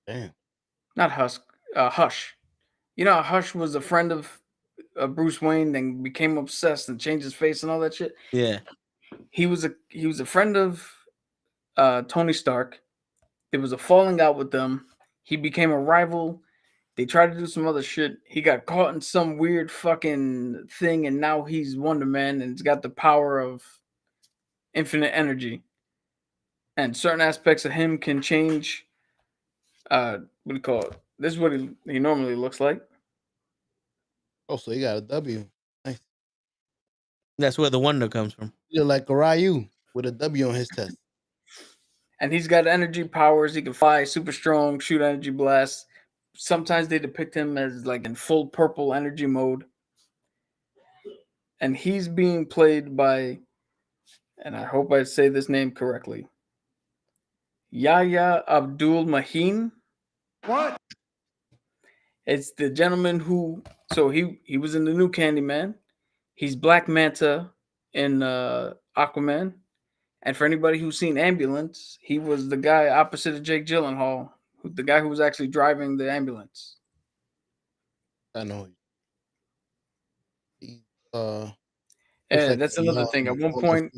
Damn. Not Husk, Hush. You know how Hush was a friend of Bruce Wayne, then became obsessed and changed his face and all that shit. Yeah. He was a friend of Tony Stark. There was a falling out with them. He became a rival. They tried to do some other shit. He got caught in some weird fucking thing, and now he's Wonder Man, and he's got the power of infinite energy. And certain aspects of him can change. What do you call it? This is what he normally looks like. Oh, so he got a W. Nice. That's where the wonder comes from. You're like a Ryu with a W on his test. And he's got energy powers. He can fly, super strong, shoot energy blasts. Sometimes they depict him as like in full purple energy mode. And he's being played by, and I hope I say this name correctly, Yahya Abdul Mahin. What? It's the gentleman who, so he was in the new Candyman. He's Black Manta in Aquaman. And for anybody who's seen Ambulance, he was the guy opposite of Jake Gyllenhaal, the guy who was actually driving the ambulance. I know. He, And that's another thing. At one point,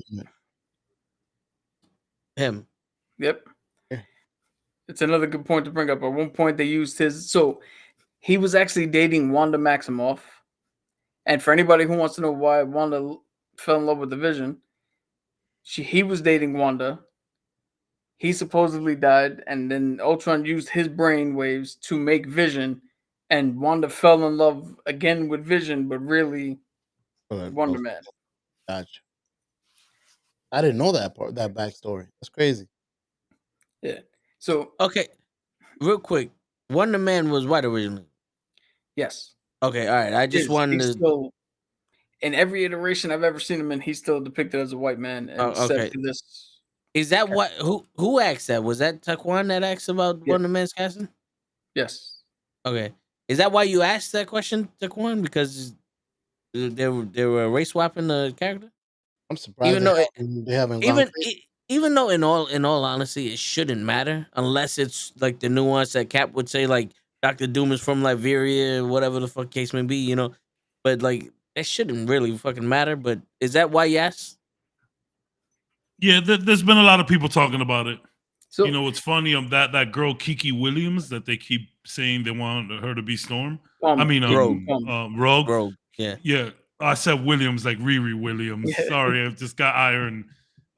Him. yep. Yeah. It's another good point to bring up. At one point, they used his, so he was actually dating Wanda Maximoff. And for anybody who wants to know why Wanda fell in love with the Vision, he was dating Wanda. He supposedly died, and then Ultron used his brain waves to make Vision, and Wanda fell in love again with Vision, but really Wonder Man. Gotcha. I didn't know that part, that backstory. That's crazy. Yeah. So Okay, real quick, Wonder Man was white originally. yes. Okay, all right. I just wanted He's to. still, in every iteration I've ever seen him in, he's still depicted as a white man. And okay. to this, Is that what? Who asked that? Was that Taquan that asked about Wonder Man's casting? yes. Okay. Is that why you asked that question, Taquan? Because they were race swapping the character? I'm surprised Even though they haven't gone crazy. even though in all honesty it shouldn't matter unless it's like the nuance that Cap would say, like Dr. Doom is from Liberia, whatever the fuck case may be, you know. But like that shouldn't really fucking matter. But is that why you asked? Yeah, there's been a lot of people talking about it. So you know what's funny? That girl Kiki Williams that they keep saying they want her to be Storm. Rogue. Rogue. Yeah. Yeah. I said Williams like Riri Williams. Yeah. Sorry, I've just got iron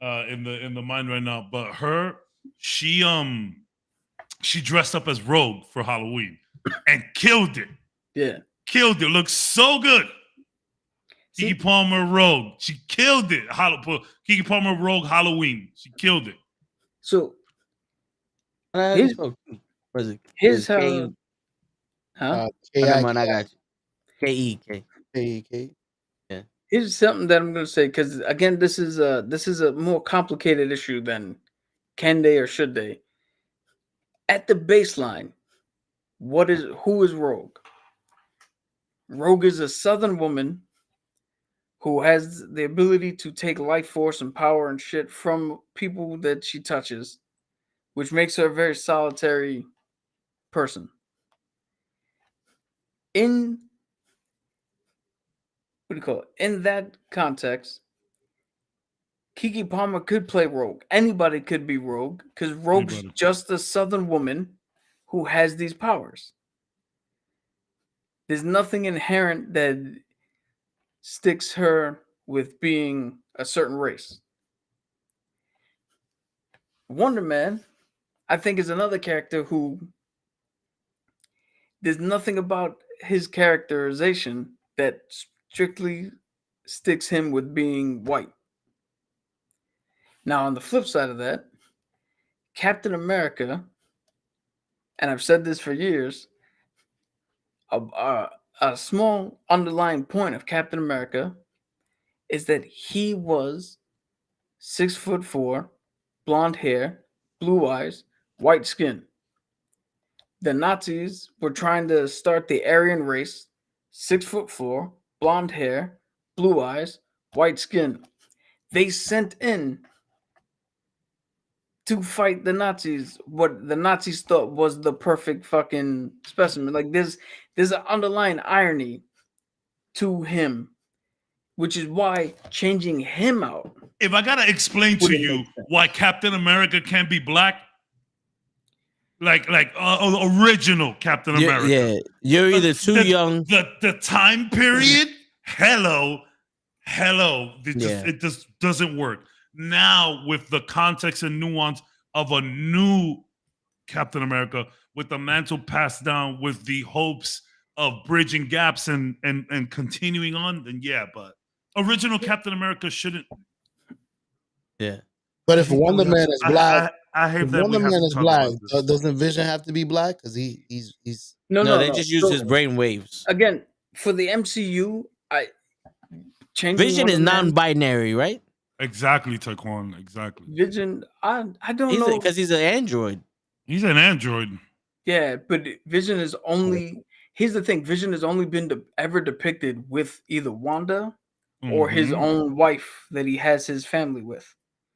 in the mind right now. But she dressed up as Rogue for Halloween and killed it. Yeah. Killed it. Looks so good. Kiki Palmer Rogue. She killed it. Kiki Palmer Rogue Halloween. She killed it. So here's how. Never mind, I got you. K-E-K. K. Yeah. Here's something that I'm going to say, because again, this is a more complicated issue than can they or should they. At the baseline, who is Rogue? Rogue is a Southern woman who has the ability to take life force and power and shit from people that she touches, which makes her a very solitary person. In that context, Kiki Palmer could play Rogue. Anybody could be Rogue, because Rogue's just a Southern woman who has these powers. There's nothing inherent that sticks her with being a certain race. Wonder Man, I think, is another character who there's nothing about his characterization that strictly sticks him with being white. Now, on the flip side of that, Captain America, and I've said this for years, a small underlying point of Captain America is that he was 6'4", blonde hair, blue eyes, white skin. The Nazis were trying to start the Aryan race, 6'4", blonde hair, blue eyes, white skin. They sent in to fight the Nazis what the Nazis thought was the perfect fucking specimen. Like there's an underlying irony to him, which is why changing him out. If I gotta explain to you why Captain America can't be black, like original Captain America. Yeah, you're either too young. The time period, hello, it just doesn't work. Now, with the context and nuance of a new Captain America, with the mantle passed down, with the hopes of bridging gaps and continuing on, then yeah, but original Captain America shouldn't. Yeah. But if Wonder Man is black, I hate if that Wonder we have Man to is talk black, about this. doesn't Vision have to be black? Because he's No, they just use his brain waves. Again, for the MCU, changing Vision is Wonder Man- non-binary, right? Exactly, Taekwon. Exactly. Vision, I don't know. Because he's an android. He's an android. Yeah, but Vision is only. Here's the thing: Vision has only been ever depicted with either Wanda or his own wife that he has his family with.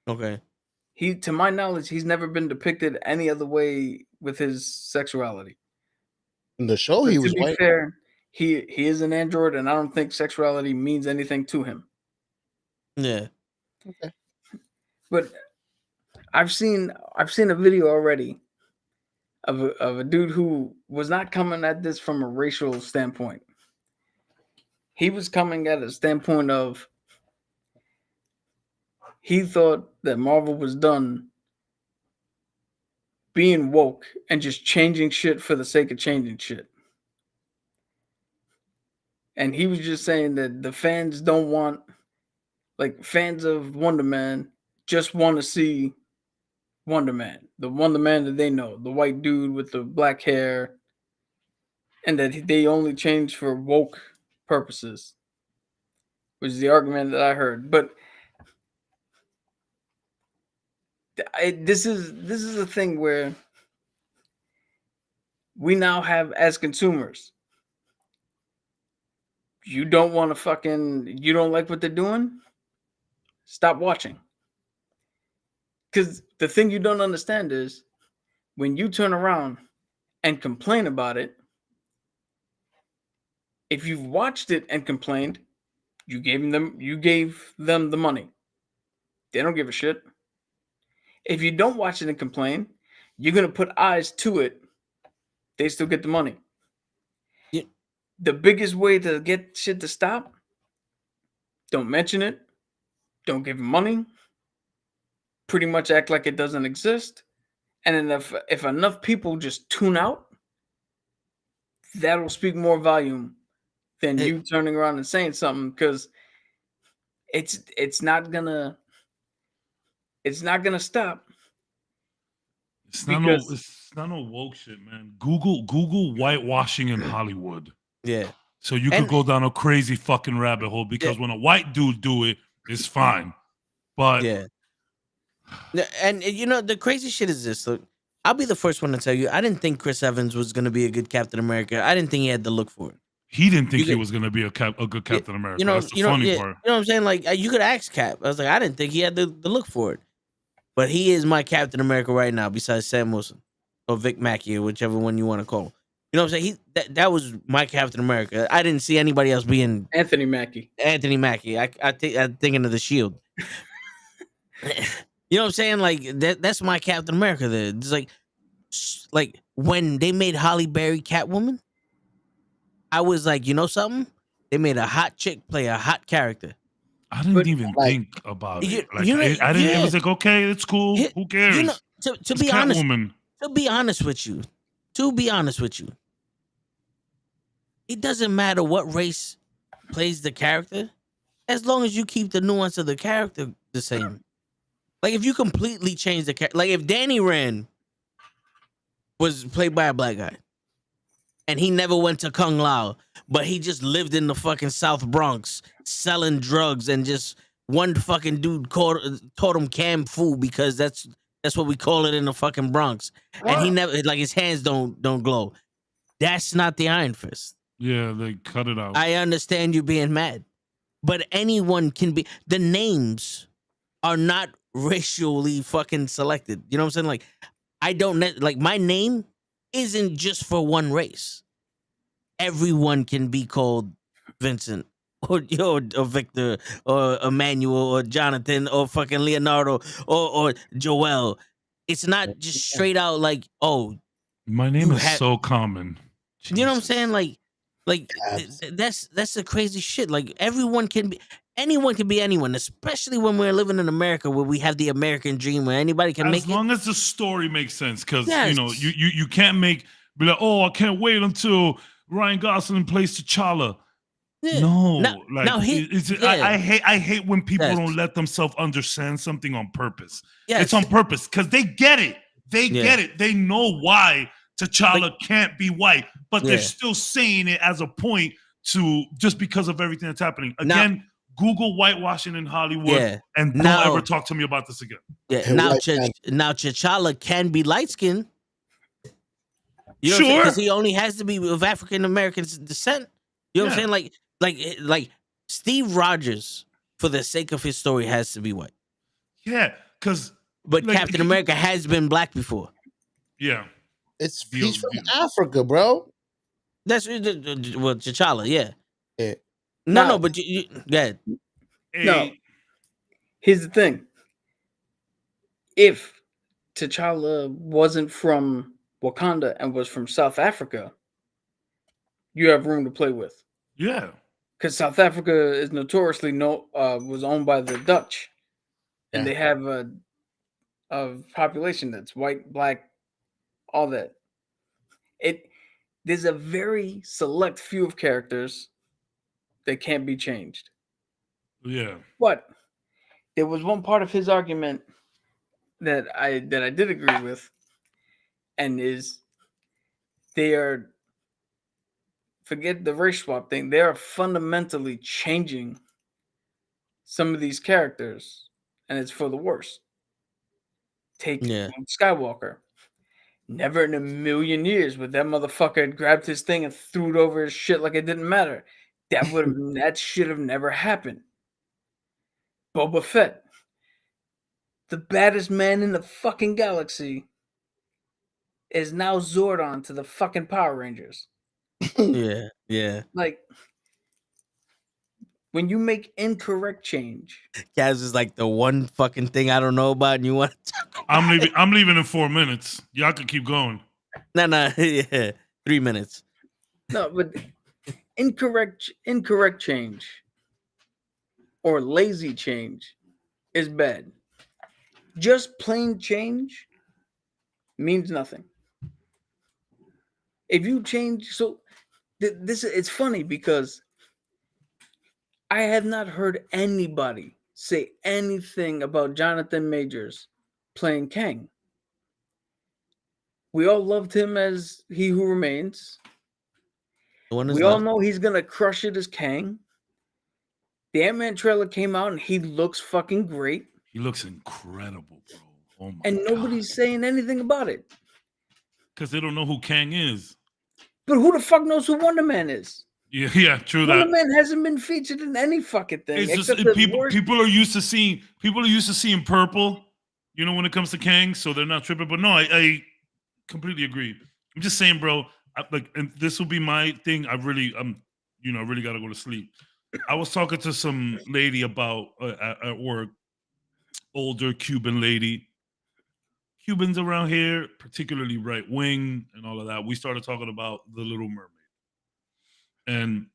Okay. He, to my knowledge, he's never been depicted any other way with his sexuality. in the show. But He to was be white. fair, he is an android, and I don't think sexuality means anything to him. Yeah. Okay. But I've seen a video already of a dude who was not coming at this from a racial standpoint. He was coming at a standpoint of he thought that Marvel was done being woke and just changing shit for the sake of changing shit. And he was just saying that the fans don't want, like, fans of Wonder Man just want to see Wonder Man, the Wonder Man that they know, the white dude with the black hair, and that they only change for woke purposes, which is the argument that I heard. But this is a thing where we now have, as consumers, you don't want to you don't like what they're doing? Stop watching. Because the thing you don't understand is when you turn around and complain about it, if you've watched it and complained, you gave them the money. They don't give a shit. If you don't watch it and complain, you're going to put eyes to it. They still get the money. Yeah. The biggest way to get shit to stop, don't mention it. Don't give them money. Pretty much act like it doesn't exist. And then if enough people just tune out, that'll speak more volume than you turning around and saying something, because it's not gonna stop. It's not no woke shit, man. Google whitewashing in Hollywood. Yeah. So you could go down a crazy fucking rabbit hole, because when a white dude do it, it's fine. But yeah. And you know, the crazy shit is this. Look, I'll be the first one to tell you, I didn't think Chris Evans was going to be a good Captain America. I didn't think he had the look for it. He didn't think he was going to be a good Captain America. That's the funny part. You know what I'm saying? Like, you could ask Cap. I was like, I didn't think he had the look for it. But he is my Captain America right now, besides Sam Wilson or Vic Mackey, or whichever one you want to call him. You know what I'm saying? That was my Captain America. I didn't see anybody else being Anthony Mackie. I'm thinking of the Shield. You know what I'm saying? Like, that's my Captain America there. It's like when they made Halle Berry Catwoman, I was like, you know something? They made a hot chick play a hot character. I didn't even think about it. Like, I didn't. It was like, okay, it's cool. Who cares? You know, to be honest, Catwoman. to be honest with you, it doesn't matter what race plays the character, as long as you keep the nuance of the character the same. Like, if you completely change the character, like if Danny Rand was played by a black guy, and he never went to Kung Lao, but he just lived in the fucking South Bronx selling drugs, and just one fucking dude taught him canned food, because that's what we call it in the fucking Bronx. What? And he never, like, his hands don't glow. That's not the Iron Fist. Yeah, they cut it out. I understand you being mad, but anyone can be. The names are not racially fucking selected. You know what I'm saying? Like, I don't like, my name isn't just for one race. Everyone can be called Vincent or Victor or Emmanuel or Jonathan or fucking Leonardo or Joel. It's not just straight out like, oh, my name is so common. Jesus. You know what I'm saying? Like that's the crazy shit. Like, anyone can be anyone, especially when we're living in America, where we have the American dream, where anybody can make it. As long as the story makes sense, because you know, you can't be like, oh, I can't wait until Ryan Gosling plays T'Challa. Yeah. No, Now, like I hate when people Yes. don't let themselves understand something on purpose. Yes. It's on purpose because they get it. They Yeah. get it. They know why T'Challa can't be white, but they're Yeah. still saying it as a point to just because of everything that's happening. Now- Again, Google whitewashing in Hollywood, Yeah. and don't Now- ever talk to me about this again. Yeah. And Now, White Panther. now T'Challa can be light skinned. You know Sure. because he only has to be of African American descent. You know what I'm Yeah. saying? Like Steve Rogers, for the sake of his story, has to be white. Yeah, because But like, Captain America has been black before. yeah, He's Deal, from deal. Africa, bro. That's well, T'Challa, yeah. Yeah. No, Now- but yeah, No. Here's the thing. If T'Challa wasn't from Wakanda and was from South Africa, you have room to play with. yeah. Because South Africa is notoriously was owned by the Dutch, and Yeah. they have a population that's white, black, all that. There's a very select few of characters that can't be changed. Yeah. But there was one part of his argument that I did agree with, and is they are, forget the race swap thing, they are fundamentally changing some of these characters, and it's for the worse. Take Yeah. Luke Skywalker. Never in a million years would that motherfucker had grabbed his thing and threw it over his shit like it didn't matter. That should have never happened. Boba Fett, the baddest man in the fucking galaxy, is now Zordon to the fucking Power Rangers. yeah. Like, when you make incorrect change, Kaz is like the one fucking thing I don't know about, and you want to talk about I'm leaving in 4 minutes. Y'all can keep going. No, yeah, 3 minutes. no, but incorrect change or lazy change is bad. Just plain change means nothing. If you change, so this it's funny because I have not heard anybody say anything about Jonathan Majors playing Kang. We all loved him as He Who Remains. The one is We all left. know he's gonna crush it as Kang. The Ant-Man trailer came out and he looks fucking great, He looks incredible, bro. Oh my and nobody's saying anything about it. because they don't know who Kang is. But who the fuck knows who Wonder Man is? Yeah, true Wonder that. Man hasn't been featured in any fucking thing. It's just except the people. worst- People are used to seeing purple. You know, when it comes to Kang, so they're not tripping. But no, I completely agree. I'm just saying, bro. And this will be my thing. I really got to go to sleep. I was talking to some lady about at work, older Cuban lady. Cubans around here, particularly right wing and all of that. We started talking about The Little Mermaid. And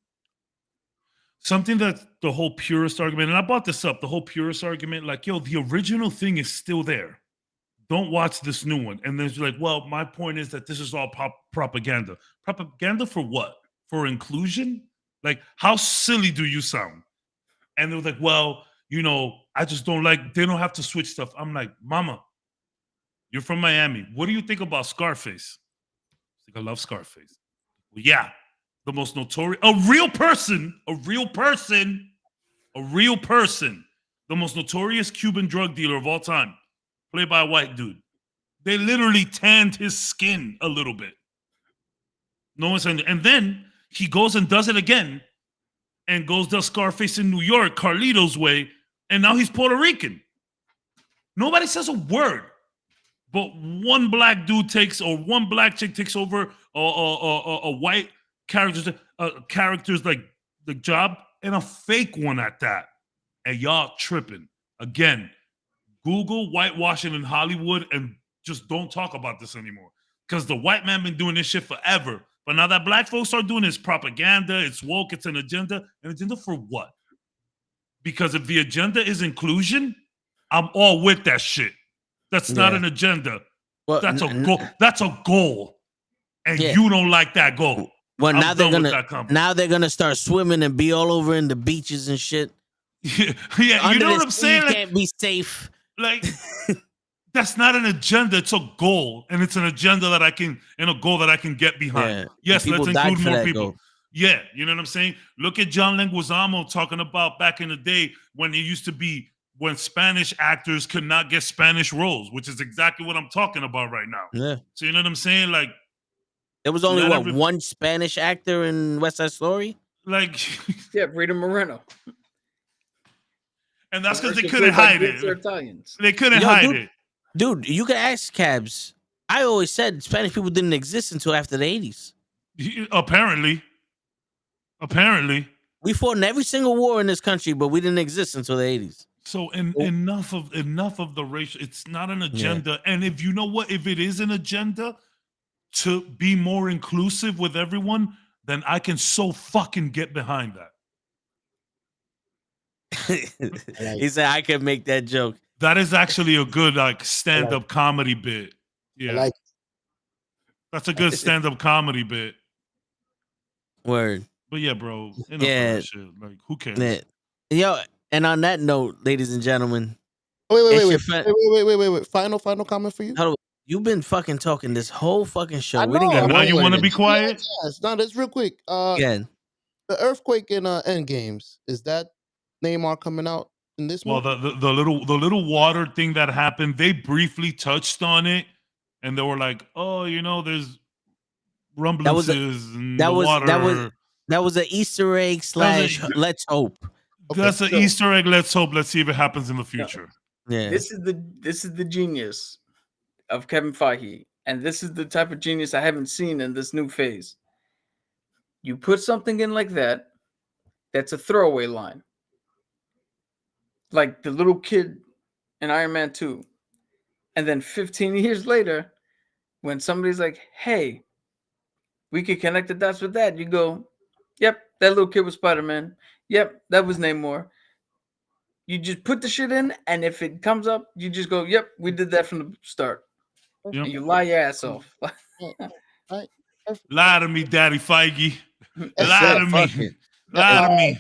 something that the whole purist argument, and I brought this up, the whole purist argument, like, yo, the original thing is still there. Don't watch this new one. And then it's like, well, my point is that this is all propaganda. Propaganda for what? For inclusion? Like, how silly do you sound? And they were like, well, you know, I just don't like, they don't have to switch stuff. I'm like, mama, you're from Miami. What do you think about Scarface? She's like, I love Scarface. Well, yeah. The most notorious, a real person, the most notorious Cuban drug dealer of all time, played by a white dude. They literally tanned his skin a little bit. No one's saying, and then he goes and does it again, and does Scarface in New York, Carlito's way, and now he's Puerto Rican. Nobody says a word, but one black dude one black chick takes over a white characters like the job, and a fake one at that, and y'all tripping again. Google whitewashing in Hollywood and just don't talk about this anymore, because the white man been doing this shit forever, but now that black folks are doing this propaganda, it's woke, it's an agenda for what? Because if the agenda is inclusion, I'm all with that shit. That's not an agenda. Well, That's a goal, and you don't like that goal. Well, I'm now they're done with gonna that company. now they're gonna start swimming and be all over in the beaches and shit. Yeah, you Under know the what I'm sea, saying? you Like, can't be safe. like that's not an agenda. It's a goal, and it's an agenda that I can, and a goal that I can get behind. Yeah. Yes, People let's died include for more that people. goal. Yeah, you know what I'm saying? Look at John Leguizamo talking about back in the day when it used to be when Spanish actors could not get Spanish roles, which is exactly what I'm talking about right now. Yeah. So you know what I'm saying? Like, There was only Let one Spanish actor in West Side Story? like, Yeah, Rita Moreno. and that's because The they rest are couldn't played by hide Brits or it. Italians. They couldn't Yo, hide dude. it. Dude, you can ask Cabs. I always said Spanish people didn't exist until after the 80s. Apparently. We fought in every single war in this country, but we didn't exist until the 80s. So enough of the racial. It's not an agenda. And if you know what, if it is an agenda to be more inclusive with everyone, then I can so fucking get behind that. He said I could make that joke. That is actually a good like stand-up comedy bit. Yeah, that's a good stand-up comedy bit. Word. But yeah, bro. Enough of Yeah. that shit. Like, who cares? Yeah. Yo, and on that note, ladies and gentlemen, Wait. Final comment for you. you've been fucking talking this whole fucking show. I We didn't know. get Now one you word want to in. be quiet? Yes, no, that's real quick. Again. The earthquake in End Games, is that Namor coming out in this Well, movie? the little water thing that happened, they briefly touched on it, and they were like, "Oh, you know, there's rumblances in the water." That was an Easter egg / let's hope. That's an Easter egg. Let's hope. Let's see if it happens in the future. Yeah. This is the genius of Kevin Feige, and this is the type of genius I haven't seen in this new phase. You put something in like that, that's a throwaway line. Like the little kid in Iron Man 2. And then 15 years later, when somebody's like, hey, we could connect the dots with that, you go, yep, that little kid was Spider-Man. Yep, that was Namor. You just put the shit in, and if it comes up, you just go, yep, we did that from the start. Yep. And you lie your ass off. Lie to me, Daddy Feige. Lie to me. Lie to me.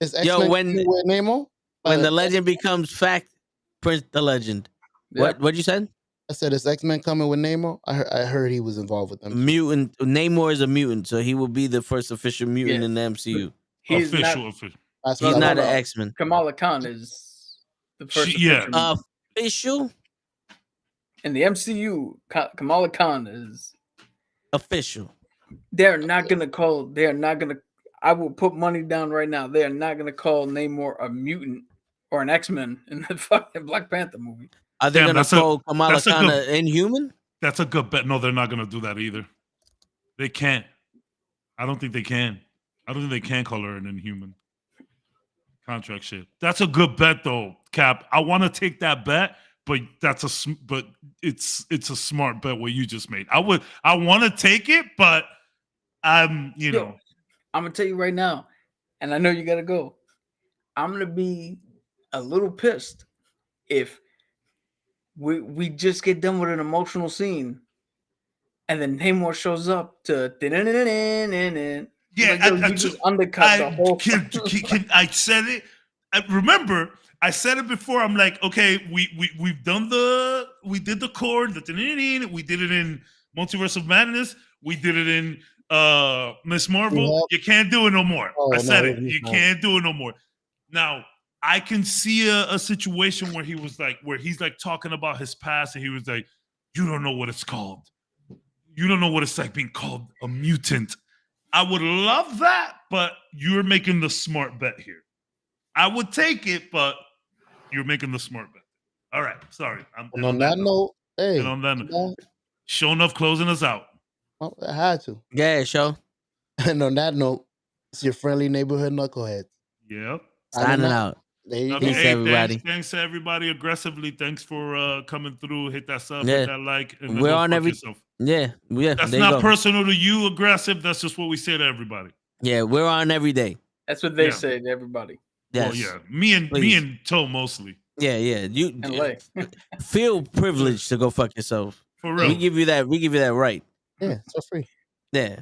Is X-Men with Namor? When the legend becomes fact, print the legend. Yep. What'd you say? I said, is X-Men coming with Namor? I heard he was involved with them. Mutant. Namor is a mutant, so he will be the first official mutant in the MCU. He's official. He's not an X-Men. Kamala Khan is the first official. In the MCU, Kamala Khan is official. They're not gonna call. They are not gonna. I will put money down right now. They are not gonna call Namor a mutant or an X-Men in the fucking Black Panther movie. Are they gonna call Kamala Khan an Inhuman? That's a good bet. No, they're not gonna do that either. They can't. I don't think they can. I don't think they can call her an Inhuman. Contract shit. That's a good bet though, Cap. I want to take that bet, but it's a smart bet what you just made. I want to take it, but I'm gonna tell you right now, and I know you gotta go. I'm gonna be a little pissed if we just get done with an emotional scene, and then Namor shows up to you just undercut the whole. I said it. Remember, I said it before. I'm like, okay, we did the chord, we did it in Multiverse of Madness, we did it in Miss Marvel. You can't do it no more. I said it. You can't do it no more. Now I can see a situation where he's like talking about his past, and he was like, "You don't know what it's called. You don't know what it's like being called a mutant." I would love that, but you're making the smart bet here. I would take it, but you're making the smart bet. All right, sorry. On that note, hey, and on that note, show enough closing us out. Well, I had to. Yeah, show. And on that note, it's your friendly neighborhood knucklehead. Yep. Signing out. Peace, everybody. Thanks to everybody aggressively. Thanks for coming through. Hit that sub, hit that like. And we're on every. Yourself. Yeah. That's not personal to you, aggressive. That's just what we say to everybody. Yeah, we're on every day. That's what they say to everybody. Yes. Well, yeah, me and Toe mostly. Yeah. You feel privileged to go fuck yourself. For real. We give you that right. Yeah, it's for free. Yeah.